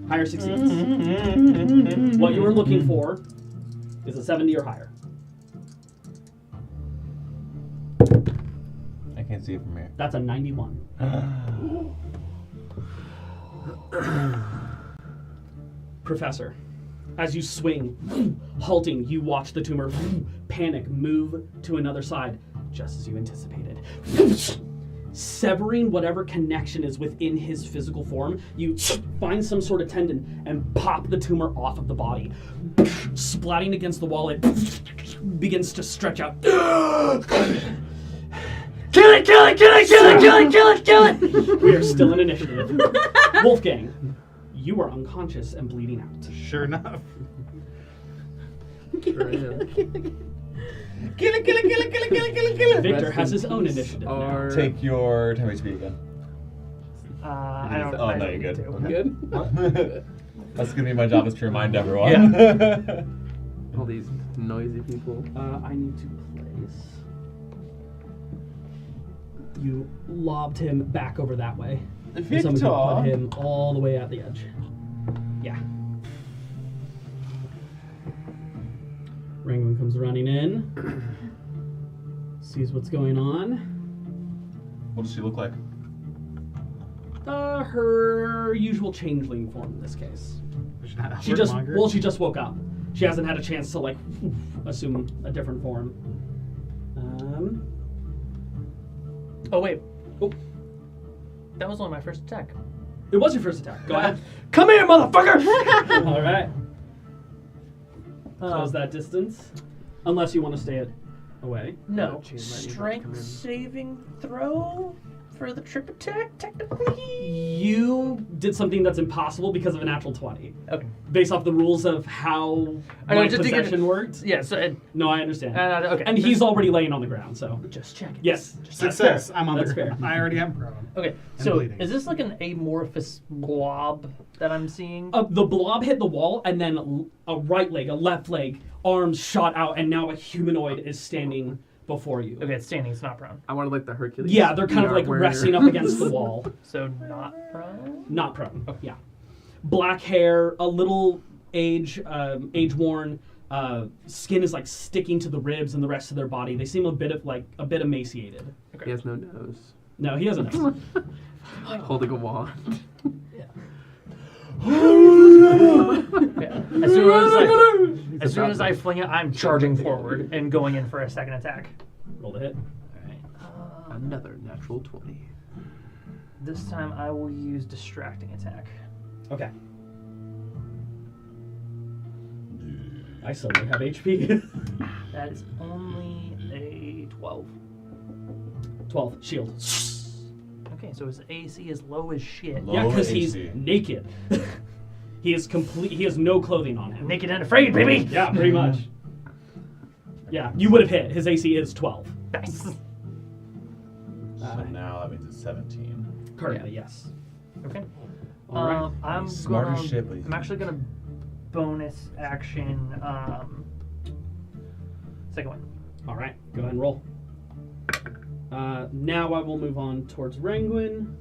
Higher succeeds. What you were looking for is a 70 or higher. I can't see it from here. That's a 91. Professor, as you swing, halting, you watch the tumor panic, move to another side, just as you anticipated. Severing whatever connection is within his physical form, you find some sort of tendon and pop the tumor off of the body. Splatting against the wall, it begins to stretch out. Kill it! Kill it! Kill it! Kill it! Kill it! Kill it! Kill it! We are still in initiative. Wolfgang, you are unconscious and bleeding out. Sure enough. Sure am. Kill it, kill it, kill it, kill it, kill it, kill it, kill it. Victor Rest has in his own peace, initiative now. our- Take your 10 HP again. I don't. Oh, I no, don't you're need good. to. Good? That's gonna be my job, is to remind everyone. Yeah. All these noisy people. I need to place. You lobbed him back over that way. Victor. Someone can put him all the way at the edge. Yeah. Rangoon comes running in. Sees what's going on. What does she look like? Her usual changeling form in this case. She just woke up. She hasn't had a chance to assume a different form. Oh wait. Oh. That was only my first attack. It was your first attack. Go ahead. Come here, motherfucker! All right. Close that distance, unless you want to stay away. No. Chain lightning might come Strength in. saving throw for the trip attack, technically. You did something that's impossible because of a natural 20, Okay. based off the rules of how I know, my just to get possession worked. Yeah. So No, I understand. okay. And he's already laying on the ground, so just checking. yes, that's Success. fair. I'm under. That's fair. I already am prone. Okay. So bleeding. is this like an amorphous blob that I'm seeing? The blob hit the wall, and then a right leg, a left leg, arms shot out, and now a humanoid is standing before you. Okay, it's standing. It's not prone. I wanted like the Hercules. Yeah, they're kind of VR like where- resting up against the wall. So not prone. Not prone. Yeah. Black hair, a little age worn. Skin is like sticking to the ribs and the rest of their body. They seem a bit emaciated. He has no nose. No, he doesn't know. Holding a wand. Yeah. As soon as I fling it, I'm charging forward and going in for a second attack. Roll the hit. Another natural 20. This time I will use distracting attack. Okay. I suddenly have HP. That is only a 12. 12. Shield. Okay, so his AC is low as shit. Low. Yeah, because he's AC. naked. He is complete. He has no clothing on him. Naked and afraid, baby! Yeah, pretty much. Yeah, you would have hit. His AC is 12. Nice. So now that means it's 17. Currently, yes. Okay. All right. I'm He's smart as gonna. shit, but he's- I'm actually gonna bonus action. Second one. All right, go ahead and roll. Now I will move on towards Ranguin,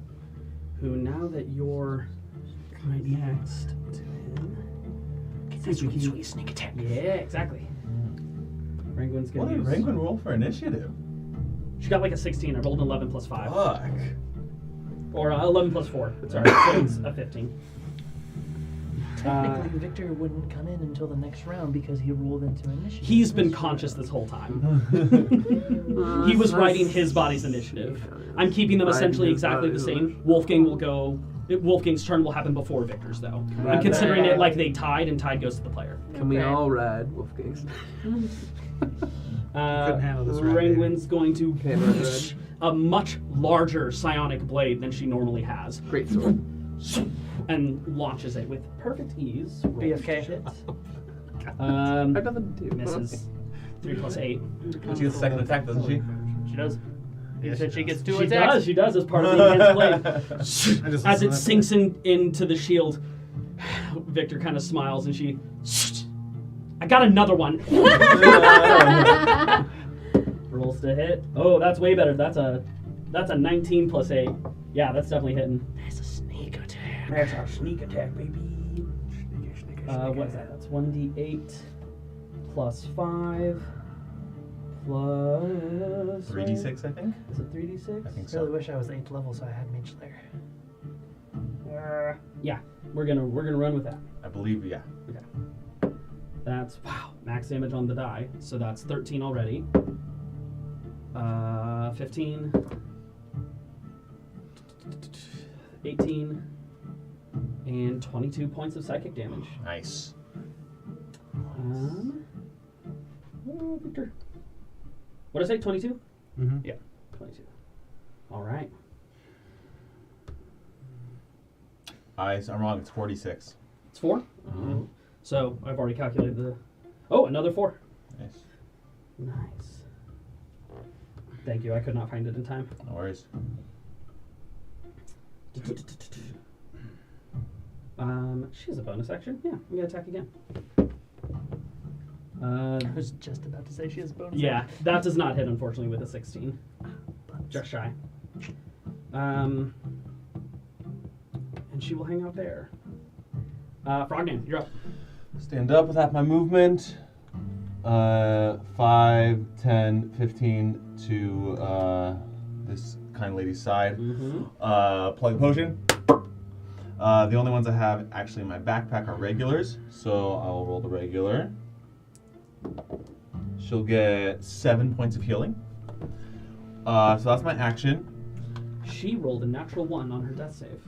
who now that you're right next to him. Get that sweet sneak attack. Yeah, exactly. Ranguin's What gonna did use. Rangoon roll for initiative? She got like a 16. I rolled an 11 plus 5. Fuck. Or 11 plus 4. Sorry, so it's a 15. Technically, Victor wouldn't come in until the next round because he rolled into initiative. He's been conscious this whole time. He was writing his body's initiative. I'm keeping them Writing essentially his exactly the body's same. initiative. Wolfgang will go. Wolfgang's turn will happen before Victor's, though. I'm considering it like they tied, and tied goes to the player. Can we Okay. all ride Wolfgang's? Couldn't handle this right, Ranguin's going to Okay, red. a much larger psionic blade than she normally has, Great sword. and launches it with perfect ease. Roll BFK. shit. I have nothing to do. Misses. 3 plus 8. She gets a second attack, doesn't she? She does. You Yes, said she she gets does. 2 She attacks. does. She does as part of the enhanced blade. I just As it listened sinks into the shield, Victor kind of smiles and she. I got another one. Rolls to hit. Oh, that's way better. That's a That's a 19 plus 8. Yeah, that's definitely hitting. That's a sneak attack. There's our sneak attack, baby. What is that? That's 1d8 plus 5 plus 3d6, I think. Is it 3d6? I think I really so. wish I was 8th level so I had Mage Slayer. Yeah, we're gonna run with that. I believe, yeah. Okay. That's max damage on the die. So that's 13 already. 15, 18, and 22 points of psychic damage. Nice. Victor. What did I say? 22? Mm-hmm. Yeah, 22. All right. I'm wrong. It's 46. It's 4? Mhm. So I've already calculated the... Oh, another 4. Nice. Nice. Thank you. I could not find it in time. No worries. She has a bonus action. Yeah, I'm going to attack again. I was just about to say she has a bonus. Yeah, that does not hit, unfortunately, with a 16. Just shy. And she will hang out there. Frogman, you're up. Stand up with half my movement. 5, 10, 15 to this kind lady's side. Plug a potion. The only ones I have actually in my backpack are regulars, so I'll roll the regular. She'll get 7 points of healing. So that's my action. She rolled a natural 1 on her death save.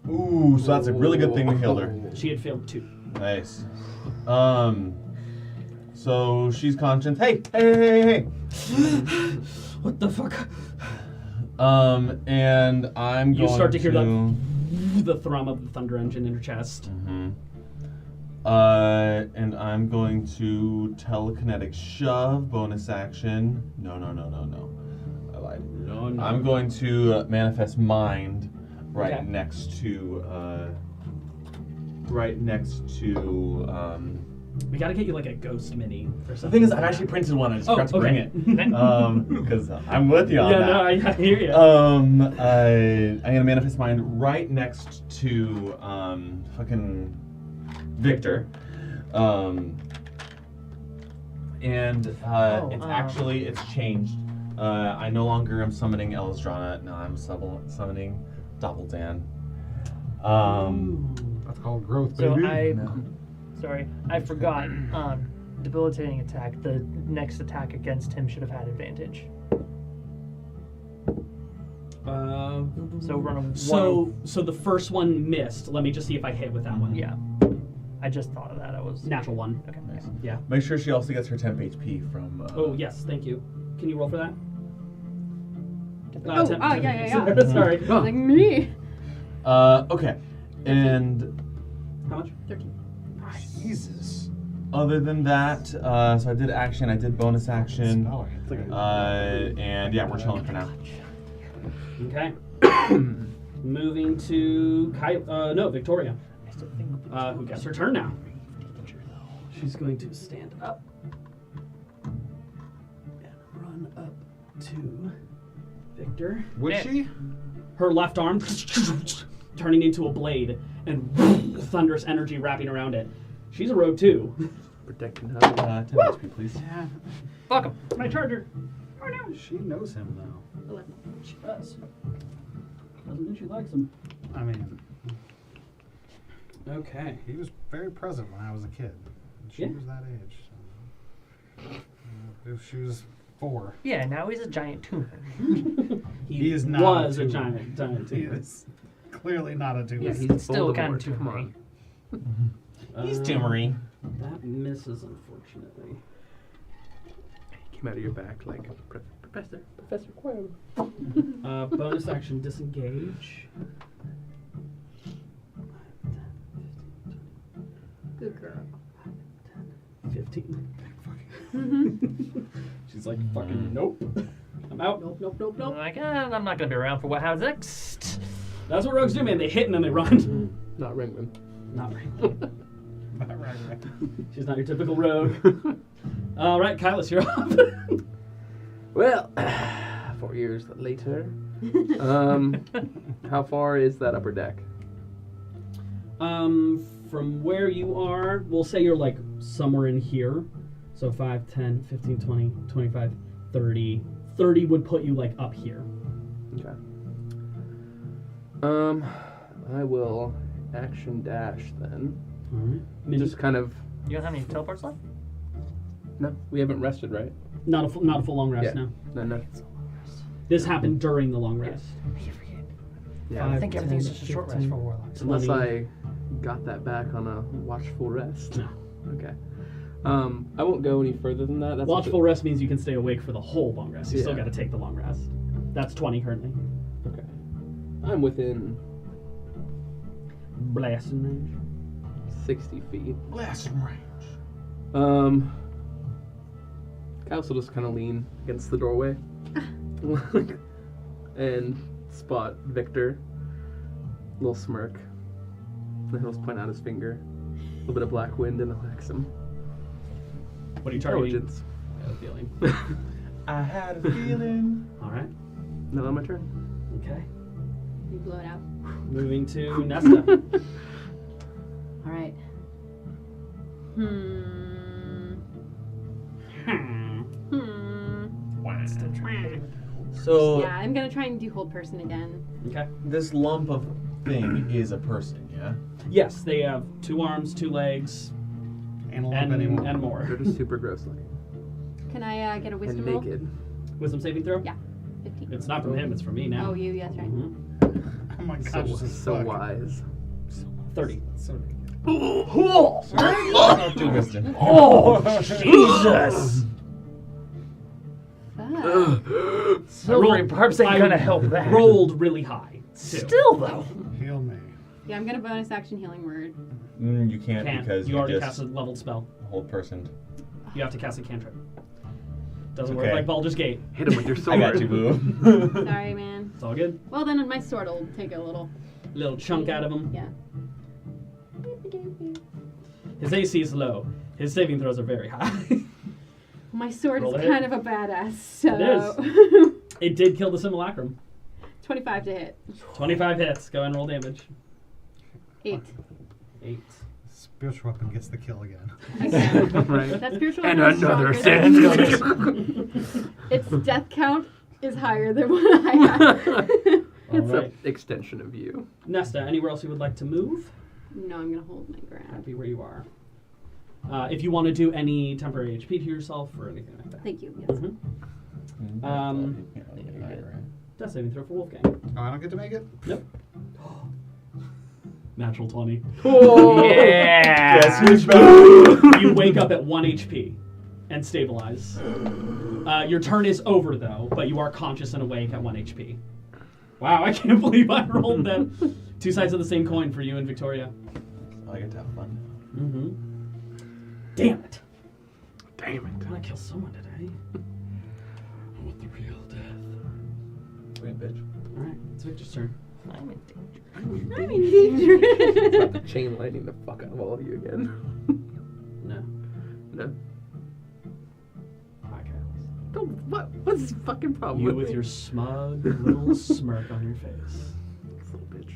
Ooh, so that's a really good thing we healed her. She had failed 2. Nice. So she's conscious. Hey! What the fuck? And I'm going You start to hear the thrum of the thunder engine in her chest. Mm-hmm. And I'm going to telekinetic shove, bonus action. No. I lied. No. I'm going to manifest mind Okay. right next to. We gotta get you like a ghost mini or The something. thing is, I've actually printed one. I just forgot to bring it. Because I'm with you on Yeah, that. no, I hear you. I'm gonna manifest mind right next to fucking Victor. It's changed. I no longer am summoning Elzdrana. Now I'm summoning Doppeldan. That's called growth, So baby. I forgot. Debilitating attack. The next attack against him should have had advantage. So run a So the first one missed. Let me just see if I hit with that one. Yeah. I just thought of that. I was Natural 1. Okay. Nice. Yeah. Make sure she also gets her temp HP from. Oh yes, thank you. Can you roll for that? Yeah. Sorry. Like me. Okay. And How much? 13. Jesus. other than that, so I did action. I did bonus action. And yeah, we're chilling for now. Okay. Moving to Victoria. Who gets her turn now. She's going to stand up and run up to Victor. Would she? Her left arm turning into a blade and thunderous energy wrapping around it. She's a rogue too. Protecting her. 10 HP, please. Yeah. Fuck him. It's my charger. Oh no. She knows him, though. She does. Doesn't mean she likes him. I mean, Okay. he was very present when I was a kid. And she Yeah. was that age. So. If she was 4. Yeah, now he's a giant tumor. He is not was a a tumor. giant He tumor. is clearly not a tumor. Yeah, he's Still kind of Voldemort. Come tumory. on. He's tumory. That misses, unfortunately. Came out of your back like Professor Quirrell. Bonus action, disengage. Good girl. 15. She's like, fucking, nope. I'm out. Nope. I'm like, I'm not gonna be around for what happens next. That's what rogues do, man. They hit and then they run. Not Ringman. Not right. Right. She's not your typical rogue. All right, Kylus, you're up. Well, 4 years later, How far is that upper deck? From where you are, we'll say you're like somewhere in here. So 5, 10, 15, 20, 25, 30. 30 would put you like up here. Okay. I will action dash then. All right. Just kind of. You don't have any teleports left? No, we haven't rested, right? Not a full long rest Yeah. now. No. This happened during the long rest. Yeah. I think 5, everything's 10, just a short rest 15, for warlocks. Unless 20. I got that back on a watchful rest. No. Okay. I won't go any further than that. That's Watchful rest means you can stay awake for the whole long rest. You still Yeah. got to take the long rest. That's 20 currently. Okay. I'm within Blasting range. 60 feet. Blasting range. Kyle will just kind of lean against the doorway and spot Victor. Little smirk. Then he'll just point out his finger. A little bit of black wind and I'll ask him. What are you targeting? Intelligence. I have a feeling. I had a feeling. All right. Now on my turn. Okay. You blow it out. Moving to Nesta. All right. So Yeah, I'm gonna try and do hold person again. Okay. this lump of thing is a person, yeah? Yes, they have 2 arms, 2 legs, Ain't a lump anymore. and more. They're just super gross looking. Can I get a wisdom And roll? naked. Wisdom saving throw? Yeah. 15. It's not from him, it's from me now. Oh, you, that's right. Mhm. Oh my So, gosh, this is so fuck. wise. 30. Not too wisdom. Oh, Jesus! Fuck. Silvery barbs ain't I gonna help that. Rolled really high. Too. Still, though. Heal me. Yeah, I'm gonna bonus action healing word. You can't Can't. because You you already just cast a leveled spell. hold person. You have to cast a cantrip. Doesn't Okay. work like Baldur's Gate. Hit him with your I sword. got you, boo. Sorry, man. It's all good. Well, then my sword will take a little. Little chunk out of him. Yeah. His AC is low. His saving throws are very high. My sword Roll is a hit. kind of a badass, so. It It did kill the simulacrum. 25 to hit. 25 hits. Go and roll damage. 8. 8. Spiritual weapon gets the kill again. Again. Right. That spiritual And weapon is another stronger than- sentence. Its death count is higher than what I have. All It's right. an extension of you. Nesta, anywhere else you would like to move? No, I'm gonna hold my ground. Happy where you are. If you want to do any temporary HP to yourself or anything like that. Thank you. Yes. Mhm. Death saving throw for Wolfgang. Oh, I don't get to make it? Yep. Natural 20. Yeah. You wake up at 1 HP and stabilize. Your turn is over though, but you are conscious and awake at 1 HP. Wow, I can't believe I rolled that. 2 sides of the same coin for you and Victoria. I get to have fun. Mm-hmm. Damn it. Damn it. I'm gonna kill someone today. I want the real death. Wait, bitch. Alright, it's Victor's turn. I'm in danger. I'm in danger. About to chain lightning the fuck out of all of you again. No. No. Okay. Don't, what's his fucking problem You with with me? your smug little smirk on your face. This little bitch.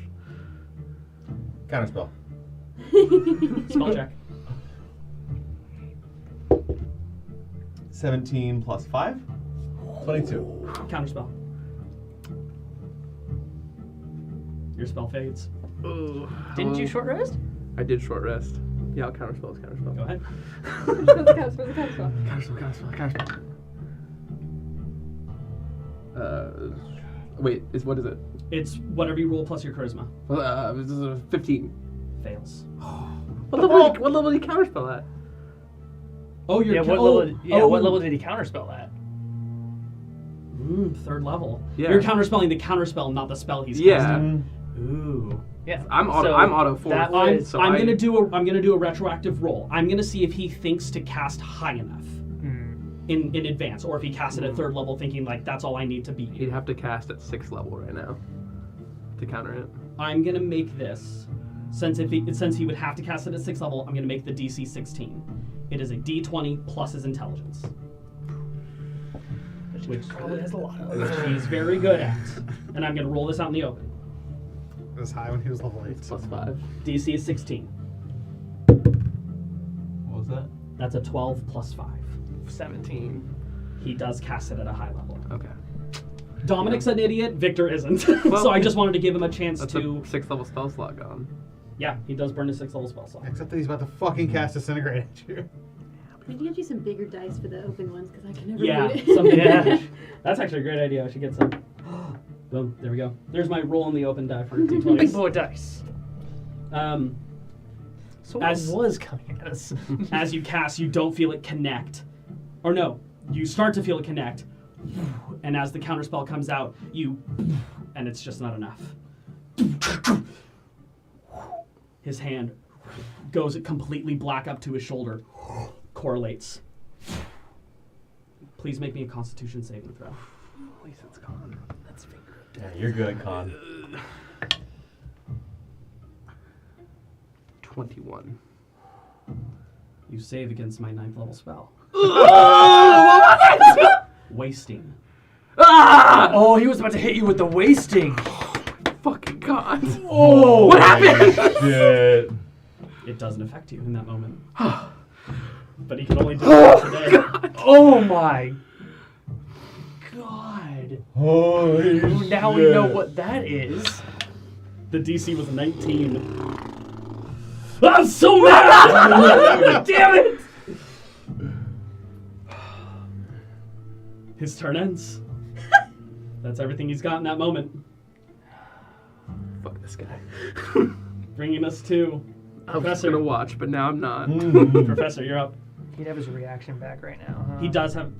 Counterspell. Spell check. 17 plus 5. 22. Counterspell. Your spell fades. Oh, Didn't you short rest? I did short rest. Yeah, I'll counterspell. Counterspell. Go ahead. Counterspell. Wait, what is it? It's whatever you roll plus your charisma. This is a 15. Fails. What level did you counterspell at? Oh, you're What level did he counterspell at? 3rd level. Yeah. You're counterspelling the counterspell, not the spell he's Yeah. casting. Ooh. Yeah. I'm auto 4. that I'm, was- I'm gonna do a retroactive roll. I'm gonna see if he thinks to cast high enough in advance, or if he casts it at 3rd level, thinking like that's all I need to beat He'd you. have to cast at 6th level right now to counter it. I'm gonna make this since he would have to cast it at 6th level. I'm gonna make the DC 16. It is a D20 plus his intelligence. which Probably has a lot of he's very good at. And I'm going to roll this out in the open. It was high when he was level 8. It's +5. DC is 16. What was that? That's a 12 plus 5. 17. He does cast it at a high level. Okay. Dominic's an idiot, Victor isn't. Well, so I just wanted to give him a chance That's to... a 6th level spell slot gone. Yeah, he does burn his 6th level spell slot. Except that he's about to fucking cast Disintegrate at you. We need to get you some bigger dice for the open ones because I can never Yeah, read it. something yeah. That's actually a great idea. I should get some. Boom, there we go. There's my roll in the open die for big D20s. boy dice. So what As- was coming at us? As you cast, you don't feel it connect. Or no, you start to feel it connect. And as the counterspell comes out, you... And it's just not enough. His hand goes completely black up to his shoulder. Correlates. Please make me a Constitution saving throw. At least it's gone. That's finger. Yeah, you're good, Con. 21. You save against my 9th level spell. Wasting. Ah! Oh, he was about to hit you with the wasting. Fucking God. Oh! What happened? Shit. It doesn't affect you in that moment. But he can only do it today. Oh my God. Holy Now we know what that is. The DC was 19. I'm so mad! Damn it! His turn ends. That's everything he's got in that moment. Fuck this guy. Bringing us to I was Professor. gonna watch, but now I'm not. Professor, you're up. He'd have his reaction back right now. Huh? He does have...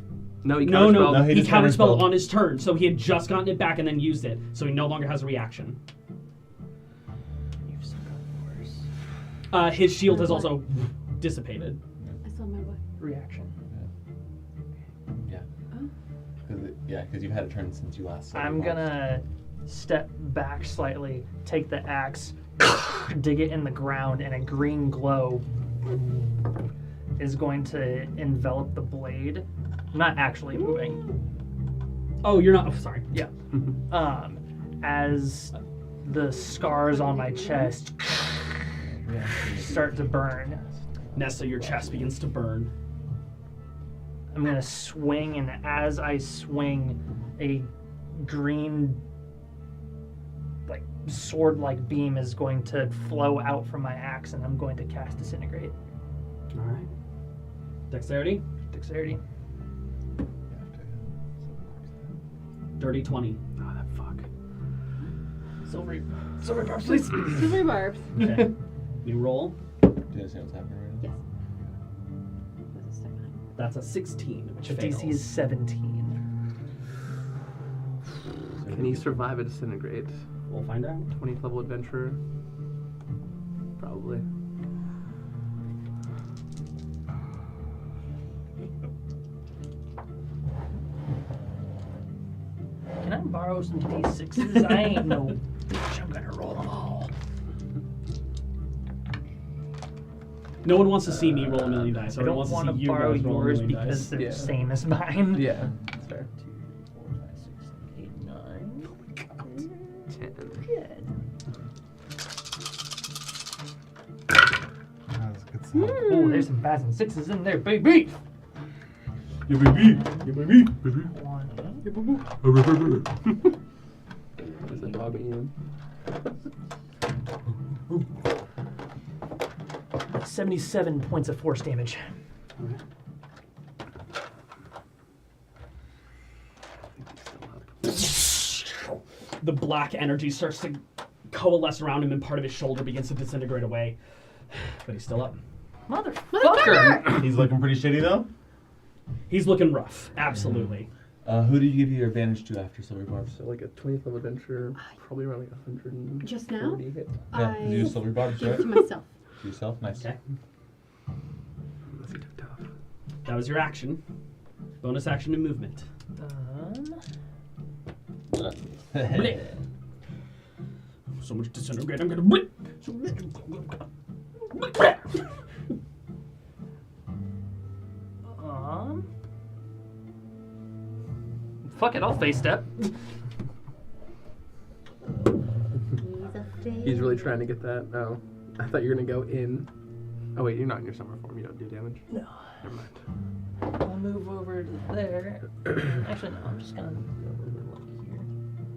No, he No, counterspelled. No, he he just counterspelled counterspelled. on his turn, so he had just gotten it back and then used it, so he no longer has a reaction. You've still got yours. His shield has also dissipated. I saw my what? Reaction. Yeah. Oh. Because you've had a turn since you last saw I'm the box. gonna step back slightly, take the axe, dig it in the ground, and a green glow is going to envelop the blade. I'm not actually moving. Oh, you're not... Oh, sorry. Yeah. As the scars on my chest start to burn, Nesta, your chest begins to burn. I'm gonna swing, and as I swing, a green, like sword-like beam is going to flow out from my axe, and I'm going to cast Disintegrate. All right. Dexterity? Dexterity. Dirty 20. Oh, that fuck. Silver barbs, please. Silver barbs. Okay. You roll. Do you understand what's happening right now? Yes. That's a step behind. That's a 16, which The fails. DC is 17. Can he survive a disintegrate? We'll find out. 20th level adventurer? Probably. Can I borrow some D6s? I ain't no bitch. I'm gonna roll them all. No one wants to see me roll a million dice. I Everyone don't wants want to to see you borrow guys roll a yours million because dice. they're Yeah. the same as mine. Yeah, that's fair. 2, 4, 5, 6, 7, 8, 9. 10. Good. That was a good sound. Oh, there's some 5s and 6s in there, baby. Yeah, baby. Yeah, baby. Baby. 1. There's a dog eating. 77 points of force damage. The black energy starts to coalesce around him, and part of his shoulder begins to disintegrate away. But he's still up. Motherfucker! He's looking pretty shitty though. He's looking rough. Absolutely. Who did you give your advantage to after Silver Barbs? So like a 20th level adventurer, probably around like 140 Just now? hit. Yeah, I you use Silver Barbs, give right? it to myself. To yourself, nice. Okay. Unless he took tough. That was your action. Bonus action and movement. Blip. So much disintegrate. I'm gonna blip. Fuck it, I'll face step. He's really trying to get that. Oh, I thought you were gonna go in. Oh wait, you're not in your summer form. You don't do damage. No. Never mind. I'll move over to there. Actually, no, I'm just gonna go over here.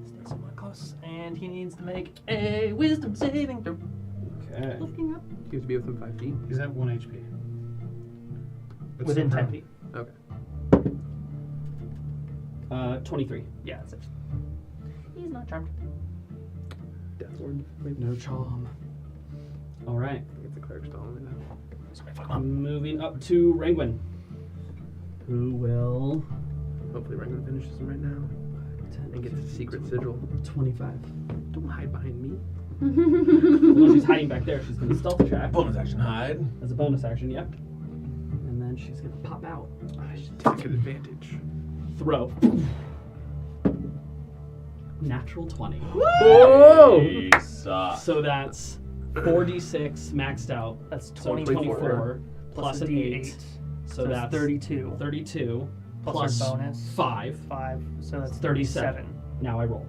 Stay somewhat close. And he needs to make a wisdom saving throw. Okay. Looking up. You have to be within 5 feet. He's at 1 HP. But Within still 10 prone. feet. Okay. 23. Yeah, that's it. He's not charmed. Death ward. Wait, No charm. All right. it's a cleric spell. Only that. Sorry, fuck him Moving up to Rangwin, who will Hopefully, Rangoon finishes him right now and gets the secret sigil. 25. Don't hide behind me. Well, she's hiding back there. She's going to stealth track Bonus action hide. as a bonus action. Yep. And then she's going to pop out. I should take an advantage. Throw. Natural 20. Whoa! Nice. So that's 4d6 maxed out. That's So 24 plus an 8. So that's 32. 32 Plus plus our bonus. 5. 5. So that's 37. 37. Now I roll.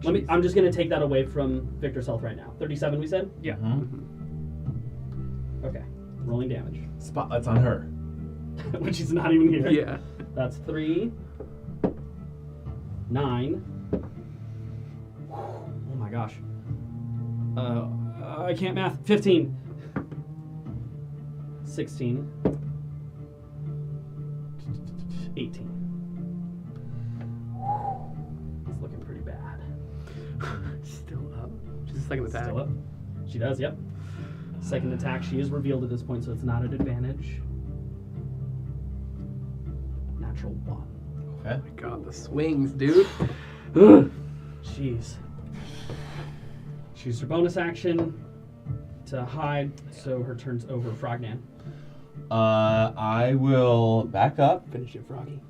I'm just gonna take that away from Victor's health right now. 37, we said. Yeah. Okay. Rolling damage, Spotlight's on her. which is not even here. Yeah. That's 3, 9. Oh my gosh. I can't math. 15. 16. 18. It's looking pretty bad. Still up. She's a second attack. Still up. She does, yep. Second attack, she is revealed at this point, so it's not an advantage. Natural 1. Okay. Oh my god, the swings, dude. Jeez. She used her bonus action to hide, so her turn's over. Frognan. I will back up. Finish it, Froggy.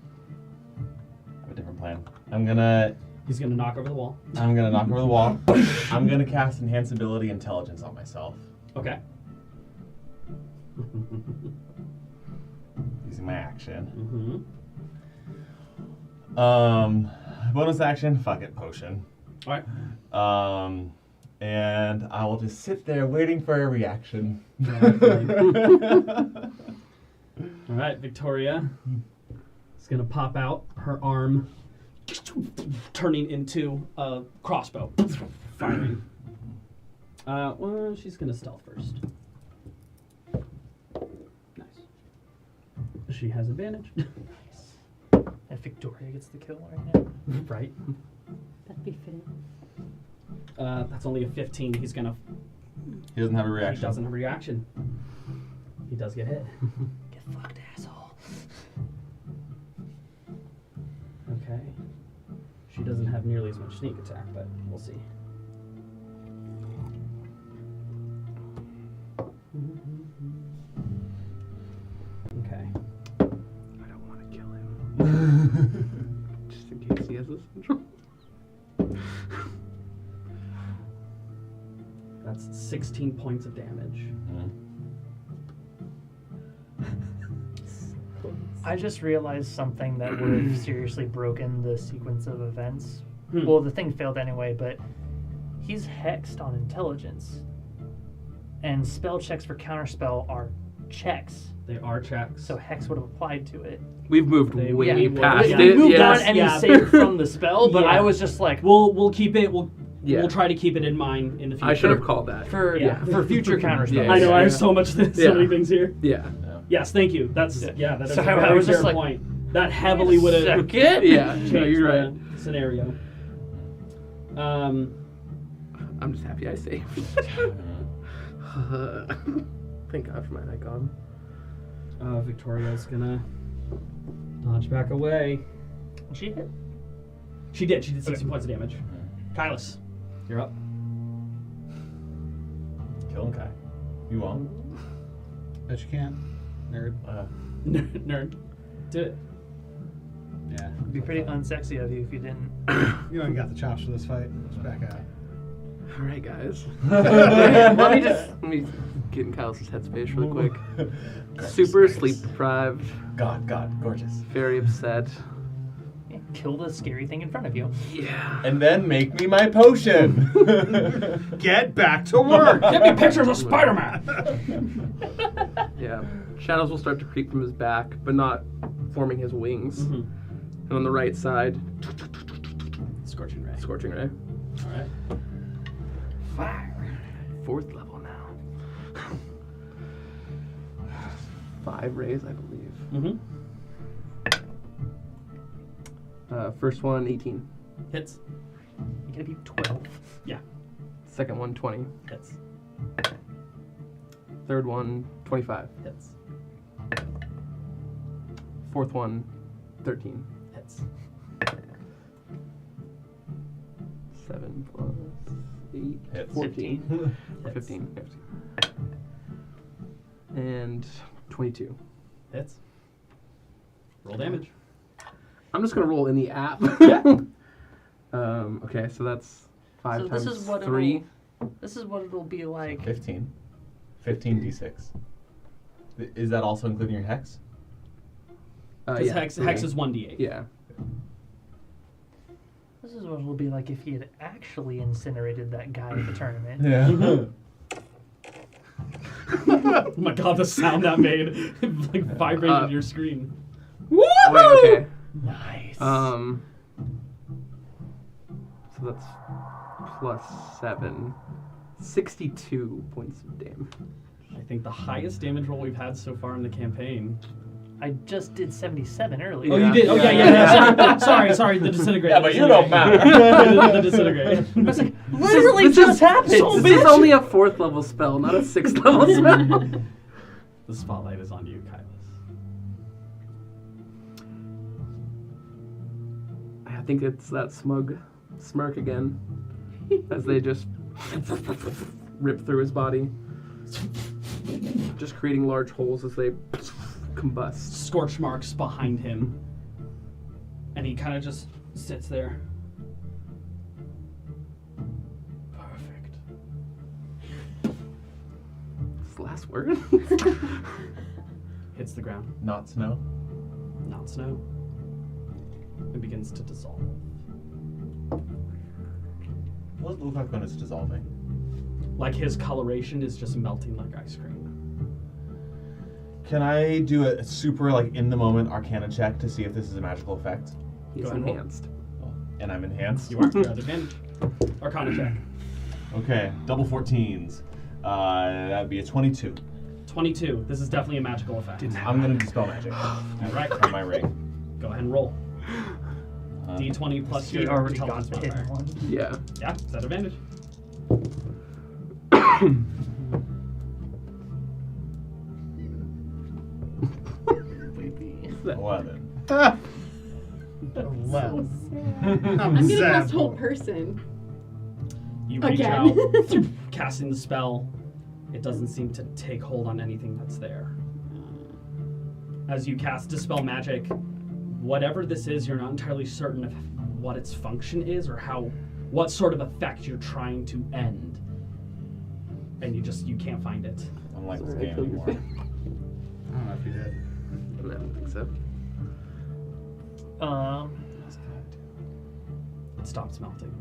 I have a different plan. I'm gonna He's gonna knock over the wall. knock over the wall. I'm gonna cast Enhance Ability Intelligence on myself. Okay. Using my action. Mm-hmm. Bonus action, fuck it, potion. Alright. And I will just sit there waiting for a reaction. Alright, Victoria is gonna pop out, her arm turning into a crossbow. Firing. Well, she's gonna stealth first. Nice. She has advantage. Nice. And Victoria gets the kill right now. Right. That'd be fitting. That's only a 15. He's gonna. He doesn't have a He reaction. doesn't have a reaction. He does get hit. Get fucked, asshole. Okay. She doesn't have nearly as much sneak attack, but we'll see. Okay. I don't want to kill him. Just in case he has this control. That's 16 points of damage. I just realized something that would have seriously broken the sequence of events. Hmm. Well, the thing failed anyway, but he's hexed on intelligence. And spell checks for counterspell are checks. They are checks. So hex would have applied to it. We've moved They- way yeah, past yeah. it. We moved yes. on and Yeah. he saved from the spell, but Yeah. I was just like, we'll keep it. Yeah. We'll try to keep it in mind in the future. I should have called that. for Yeah. for future counterspells. Yeah, I know. I have yeah. so much. So Yeah. many things here. Yeah. Yes, thank you. That's yeah. That is So a I very was just fair like, point. That heavily would have Second? Yeah. changed No, you're right. the scenario. I'm just happy I saved. Thank God for my icon. Victoria's gonna dodge back away. She hit. She did 16 points of damage. Kylus, you're up. Kill him, Kai. You won't. Bet you can't. Nerd. Nerd. Do it. Yeah. It'd be pretty unsexy of you if you didn't. You know you got the chops for this fight. Let's back out. All right, guys. let me get in Kyle's headspace really quick. Super sleep deprived, God, gorgeous. very upset. kill the scary thing in front of you. Yeah. And then make me my potion. Get back to work. Get me pictures of Spider-Man. Yeah. Shadows will start to creep from his back, but not forming his wings. And on the right side, Scorching ray. Scorching Ray. All right. Fire. 4th level now. 5 rays, I believe. First one, 18. Hits. You gotta be 12. Yeah. Second one, 20. Hits. Third one, 25. Hits. Fourth one, 13. Hits. 7 plus 8. Hits. 14. Or Hits. 15. And 22. Hits. Roll damage. I'm just going to roll in the app. Yeah. Okay, so that's 5 So times this is what 3. This is what it'll be like. 15. 15 d6. Is that also including your hex? Because Yeah, hex 3. is 1d8. Yeah. This is what it'll be like if he had actually incinerated that guy at the tournament. Yeah. Oh my god, the sound that made like vibrated your screen. Wait, okay. Nice. So that's plus 7. 62 points of damage. I think the highest damage roll we've had so far in the campaign. I just did 77 earlier. Oh, you did? Oh, yeah. Sorry, the disintegrate. Yeah, but you don't matter. The disintegrate. I was like, literally just happened. This is only a 4th level spell, not a 6th level spell. The spotlight is on you, Kylus. I think it's that smug smirk again as they just rip through his body, just creating large holes as they combust. Scorch marks behind him. And he kind of just sits there. Perfect. This last word. Hits the ground. Not snow. Not snow. And begins to dissolve. What does it look like when it's dissolving? Like his coloration is just melting like ice cream. Can I do a super, like, in the moment Arcana check to see if this is a magical effect? He's Go ahead and roll. enhanced. And I'm enhanced? You are. You're at advantage. Arcana check. Okay, double 14s. That'd be a 22. 22. This is definitely a magical effect. I'm gonna dispel magic. Alright. From my ring. Go ahead and roll. D20 plus He your already got intelligence the hidden modifier. one. Yeah. Yeah, is that advantage? Baby. 11. 11. I'm gonna sad. cast Hold Person. You reach Again. out, casting the spell. It doesn't seem to take hold on anything that's there. As you cast Dispel Magic, whatever this is, you're not entirely certain of what its function is or what sort of effect you're trying to end. And you can't find it. I don't like this Sorry, I game killed your anymore. face. I don't know if you did. I don't think so. It stops melting.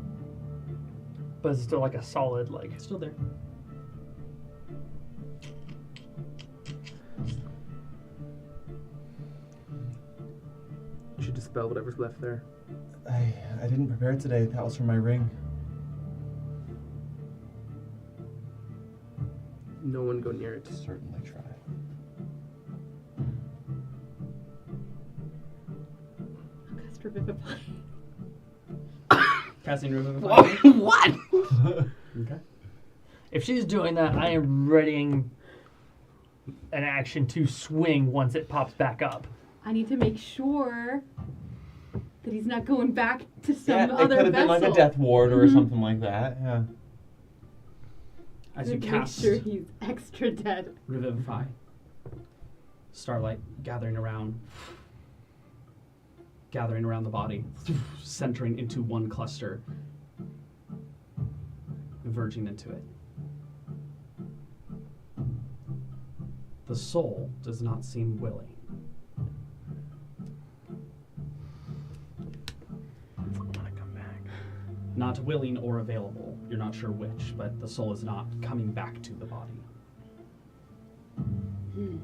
But it's still like a solid, like. It's still there. You should dispel whatever's left there. I didn't prepare it today. That was from my ring. No one go near it. Certainly try. I'll cast Revivify. Casting Revivify. What? Okay. If she's doing that, I am readying an action to swing once it pops back up. I need to make sure that he's not going back to some Yeah, it other could have been vessel. like a death ward or something like that. Yeah. As you Make cast sure he's extra dead. Revivify, starlight gathering around the body, centering into one cluster, verging into it. The soul does not seem willing. Not willing or available. You're not sure which, but the soul is not coming back to the body. How do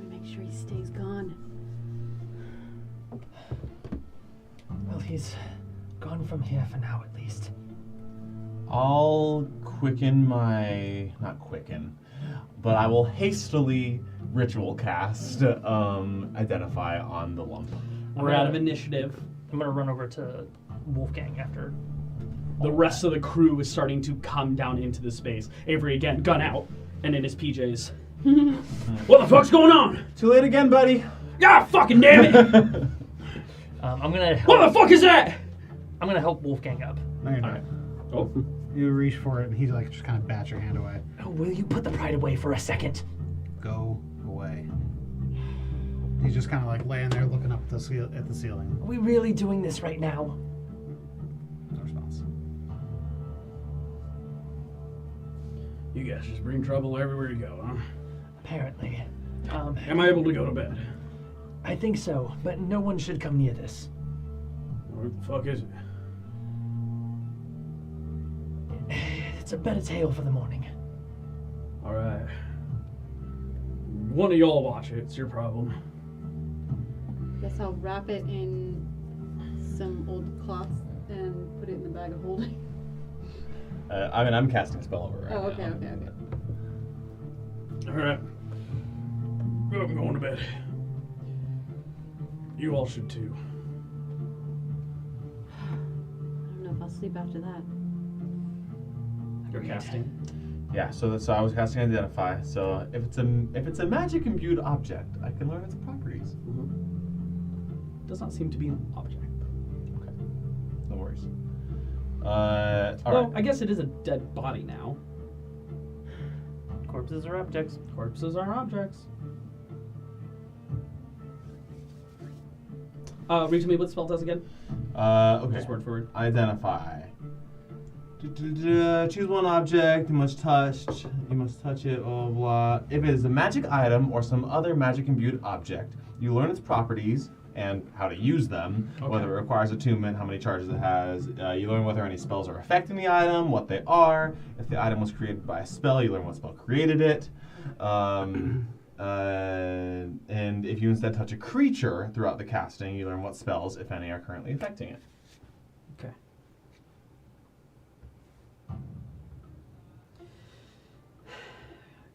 we make sure he stays gone? Well, he's gone from here for now, at least. I'll quicken my... not quicken, but I will hastily ritual cast Identify on the lump. We're out of initiative. I'm gonna run over to Wolfgang after. The rest of the crew is starting to come down into the space. Avery again, gun out, and in his PJs. What the fuck's going on? Too late again, buddy. Ah, fucking damn it! I'm gonna. Help, What the fuck is that? I'm gonna help Wolfgang up. No, you're not. Alright. Oh, You reach for it, and he like just kind of bats your hand away. Oh, will you put the pride away for a second? Go away. He's just kind of like laying there, looking up at the ceiling. Are we really doing this right now? No response. you guys just bring trouble everywhere you go, huh? Apparently. Am I able to go to bed? I think so, but no one should come near this. What the fuck is it? It's a better tale for the morning. Alright. One of y'all watch it, it's your problem. Guess I'll wrap it in some old cloth and put it in the bag of holding. I mean, I'm casting a spell over it right Oh, okay, now. okay, okay. Alright. I'm going to bed. You all should too. I don't know if I'll sleep after that. You're casting? Yeah, so I was casting Identify. So if it's a magic imbued object, I can learn its properties. Does not seem to be an object. Okay, no worries. Well, All right. I guess it is a dead body now. Corpses are objects. Corpses are objects. Read to me what spell does again. Okay. Just word for word. Identify. Choose one object. You must touch it. Blah, blah, blah. If it is a magic item or some other magic imbued object, you learn its properties and how to use them. Okay. Whether it requires attunement, how many charges it has. You learn whether any spells are affecting the item, what they are. If the item was created by a spell, you learn what spell created it. And if you instead touch a creature throughout the casting, you learn what spells, if any, are currently affecting it. Okay.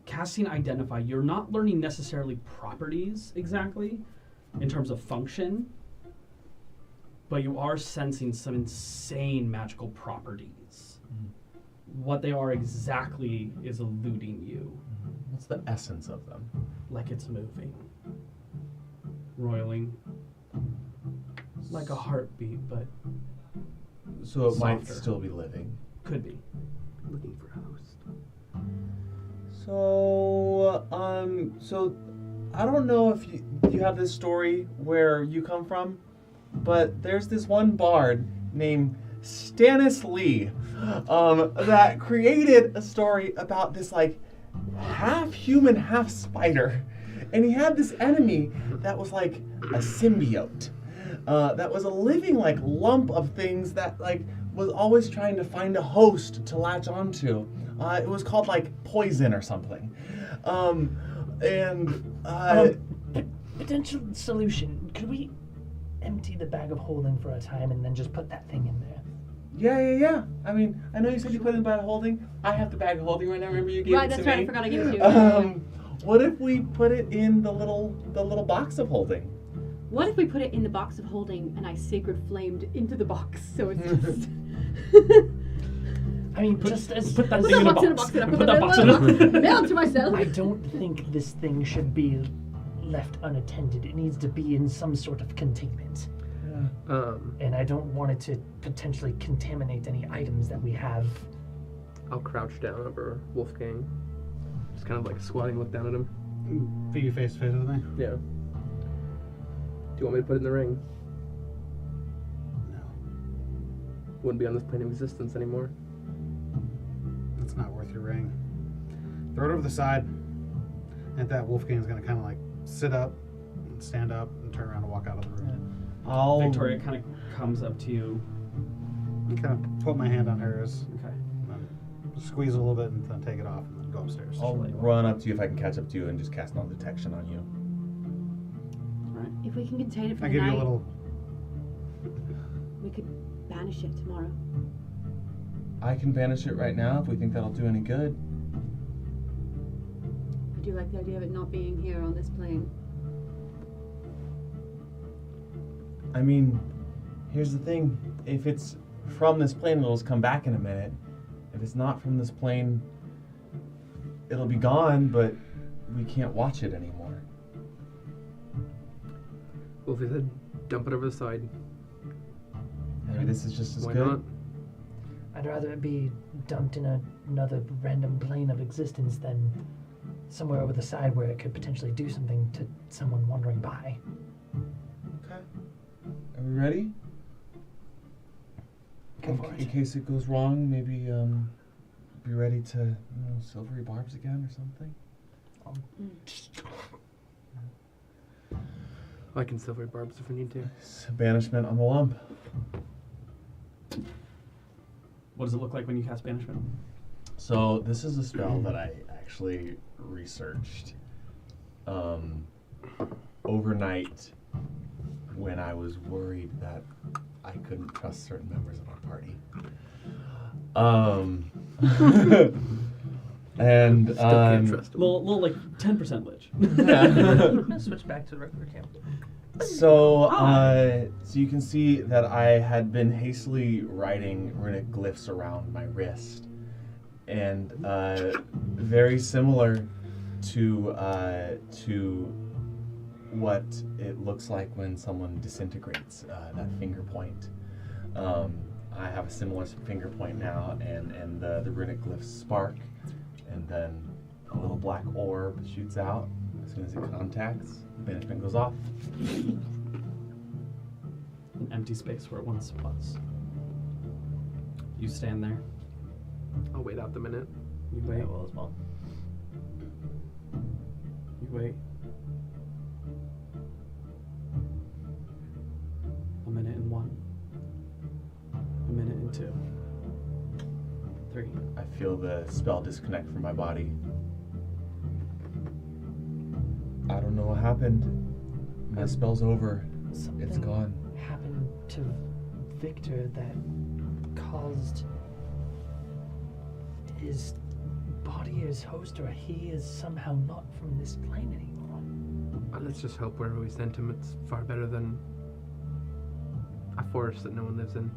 Casting Identify, you're not learning necessarily properties exactly in terms of function, but you are sensing some insane magical properties. What they are exactly is eluding you, What's the essence of them? like it's moving, roiling, like a heartbeat, but So it might Softer. still be living. could be. Looking for a host. So I don't know if you have this story where you come from, but there's this one bard named Stannis Lee that created a story about this like half human, half spider, and he had this enemy that was like a symbiote, that was a living like lump of things that like was always trying to find a host to latch onto. It was called like poison or something, Potential solution. Could we empty the bag of holding for a time and then just put that thing in there? Yeah. I mean, I know you said you put it in the bag of holding. I have the bag of holding right now. Remember you gave Right, it to that's right. me? I forgot I gave it to you. What if we put it in the little box of holding? What if we put it in the box of holding and I sacred flamed into the box so it's just... I mean, just as Put that Put thing that in a box box. in a box. Put that box in a Mail it to myself. I don't think this thing should be left unattended. It needs to be in some sort of containment. And I don't want it to potentially contaminate any items that we have. I'll crouch down over Wolfgang. Just kind of like squatting, look down at him. Put you face to face with me? Yeah. Do you want me to put it in the ring? No. Wouldn't be on this plane of existence anymore. It's not worth your ring. Throw it over the side. And at that, Wolfgang's gonna kind of like sit up, and stand up, and turn around and walk out of the room. Victoria kind of comes up to you. Kind of put my hand on hers, Okay. and then squeeze a little bit, and then take it off, and then go upstairs. I'll run up to you if I can catch up to you and just cast non-detection on you. Right. If we can contain it for I the give night, you a little. we could banish it tomorrow. I can banish it right now if we think that'll do any good. I do like the idea of it not being here on this plane. I mean, here's the thing. If it's from this plane, it'll just come back in a minute. If it's not from this plane, it'll be gone, but we can't watch it anymore. Wolfie said, dump it over the side. Maybe this is just as Why good. not? I'd rather it be dumped in another random plane of existence than somewhere over the side where it could potentially do something to someone wandering by. Okay. Are we ready? Go for In it. case it goes wrong, maybe be ready to, silvery barbs again or something. I can silver barbs if we need to. It's banishment on the lump. What does it look like when you cast banishment? So this is a spell that I actually researched overnight when I was worried that I couldn't trust certain members of our party. And Still can't trust him. Little like 10% lich. I'm gonna switch back to the regular camp. so you can see that I had been hastily writing runic glyphs around my wrist, and very similar to what it looks like when someone disintegrates, that finger point. I have a similar finger point now, and the runic glyphs spark, and then a little black orb shoots out. As soon as it contacts, banishment goes off. An empty space where it once was. You stand there. I'll wait out the minute. You wait. I will as well. You wait. A minute and 1. A minute and 2. 3. I feel the spell disconnect from my body. I don't know what happened. My spell's over. Something It's gone. happened to Victor that caused his body, his host, or he is somehow not from this plane anymore. Let's just hope wherever we sent him, it's far better than a forest that no one lives in.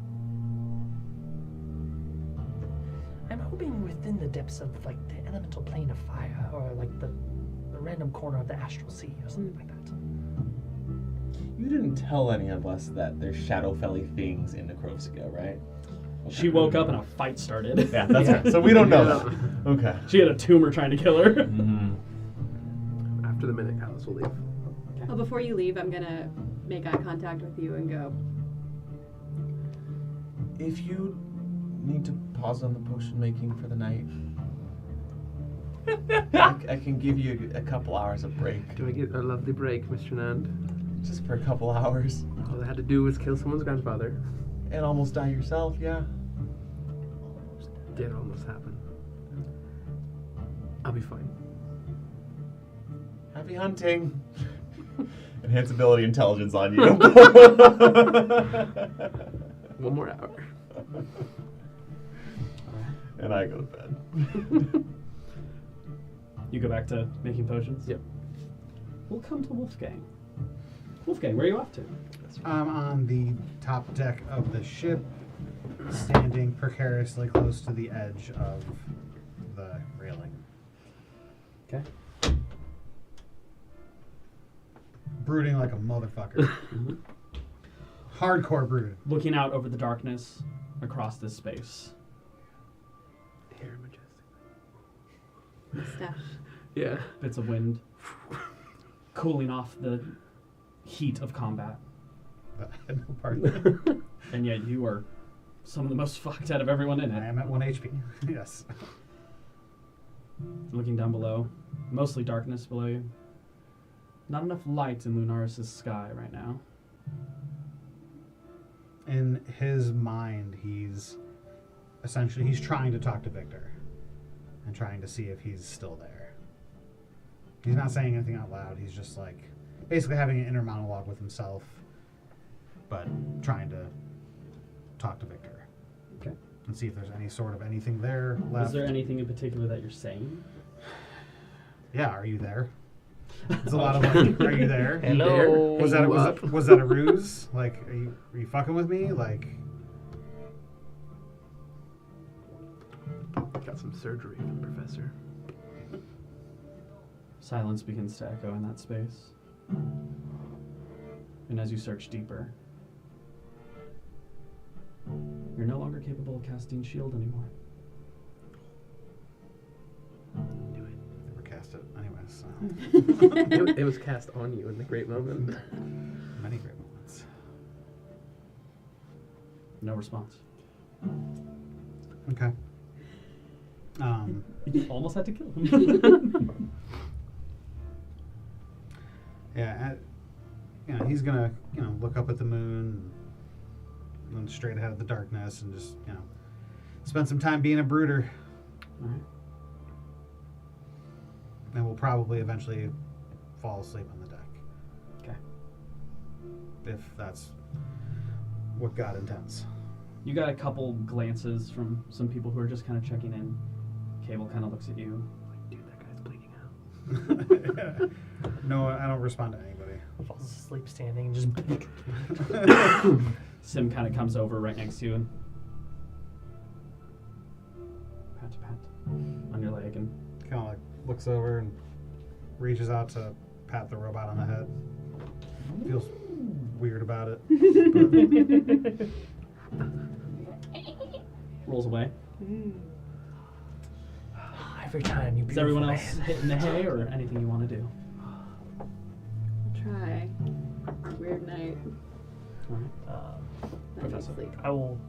I'm hoping within the depths of like the elemental plane of fire, or like the random corner of the astral sea, or something like that. You didn't tell any of us that there's Shadowfelly things in Nekrovska, right? She woke up and a fight started. Yeah, that's right. So we don't know that. Okay. She had a tumor trying to kill her. Mm-hmm. After the minute, Alice will leave. Well, before you leave, I'm gonna make eye contact with you and go, If you need to pause on the potion making for the night, I can give you a couple hours of break. Do I get a lovely break, Mr. Nand? Just for a couple hours. All I had to do was kill someone's grandfather. And almost die yourself, yeah. Did almost happen. I'll be fine. Happy hunting. Enhance ability intelligence on you. One more hour. And I go to bed. You go back to making potions? Yep. We'll come to Wolfgang. Wolfgang, where are you off to? I'm on the top deck of the ship, standing precariously close to the edge of the railing. Okay. Brooding like a motherfucker. Hardcore brooding. Looking out over the darkness across this space. Here, majestic. mustache. Yeah. Bits of wind. Cooling off the heat of combat. But I had no part in it. And yet you are some of the most fucked out of everyone in I it. am at 1 HP. Yes. Looking down below. Mostly darkness below you. Not enough light in Lunaris' sky right now. in his mind, he's trying to talk to Victor and trying to see if he's still there. He's not saying anything out loud. He's just like basically having an inner monologue with himself, but trying to talk to Victor. Okay. And see if there's any sort of anything there left. Is there anything in particular that you're saying? Yeah, are you there? It's a lot of like, are you there? Hello. Was that a ruse? Like, are you fucking with me? Like, Got some surgery for the professor. Silence begins to echo in that space. And as you search deeper, you're no longer capable of casting shield anymore. never cast it anyways. So. It was cast on you in the great moment. Many great moments. No response. Okay. You almost had to kill him. Yeah, he's gonna, look up at the moon and then straight ahead of the darkness and just, spend some time being a brooder. All right. And we'll probably eventually fall asleep on the deck. Okay. If that's what God intends. You got a couple glances from some people who are just kind of checking in. Cable kind of looks at you. Dude, that guy's bleeding out. No, I don't respond to anybody. Falls asleep standing and just. Sim kind of comes over right next to you and pat on your leg and Kind of like looks over and reaches out to pat the robot on the head. Feels weird about it. rolls away. Every time you. Is everyone else hitting the hay or anything you want to do? I'll try. Weird night. All right. Not need Professor. sleep. I will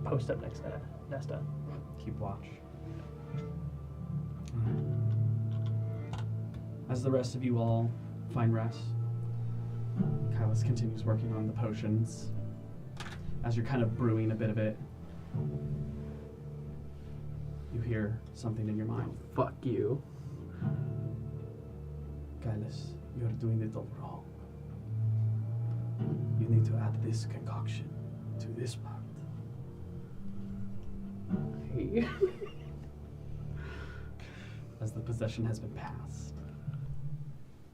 post up next to Nesta. Keep watch. As the rest of you all find rest, Kailas continues working on the potions. As you're kind of brewing a bit of it, you hear something in your mind. Fuck you. Kailas, you're doing it all wrong. You need to add this concoction to this part. As the possession has been passed,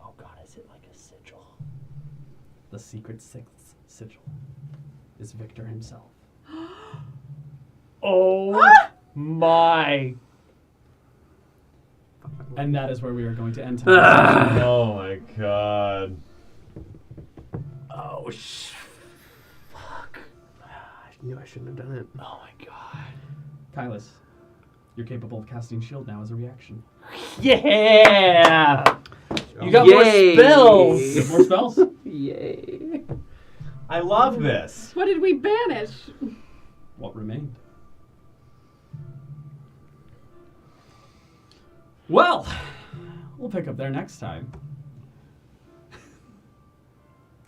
Oh God, is it like a sigil? the secret sixth sigil is Victor himself. Oh my! And that is where we are going to end tonight's session. Oh my god. Oh fuck! I knew I shouldn't have done it. Oh my God! Kailas, you're capable of casting shield now as a reaction. Yeah! You got Yay. more spells. You have more spells? Yay. I love this. What did we banish? What remained? Well, we'll pick up there next time.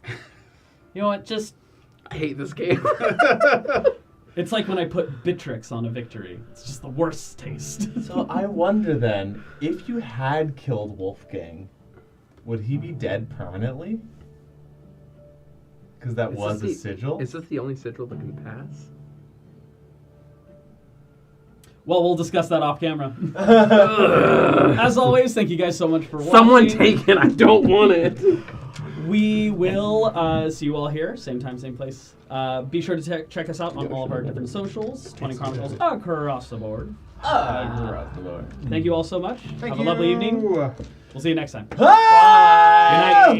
You know what? Just I hate this game. It's like when I put Bitrix on a victory. It's just the worst taste. So I wonder then, if you had killed Wolfgang, would he be dead permanently? Because that was a sigil? Is this the only sigil that can pass? Well, we'll discuss that off camera. As always, thank you guys so much for watching. Someone take it. I don't want it. We will see you all here, same time, same place. Be sure to check us out on all of our different socials, 20 Chronicles across the board. Thank you all so much. Have a lovely evening. We'll see you next time. Bye! Good night.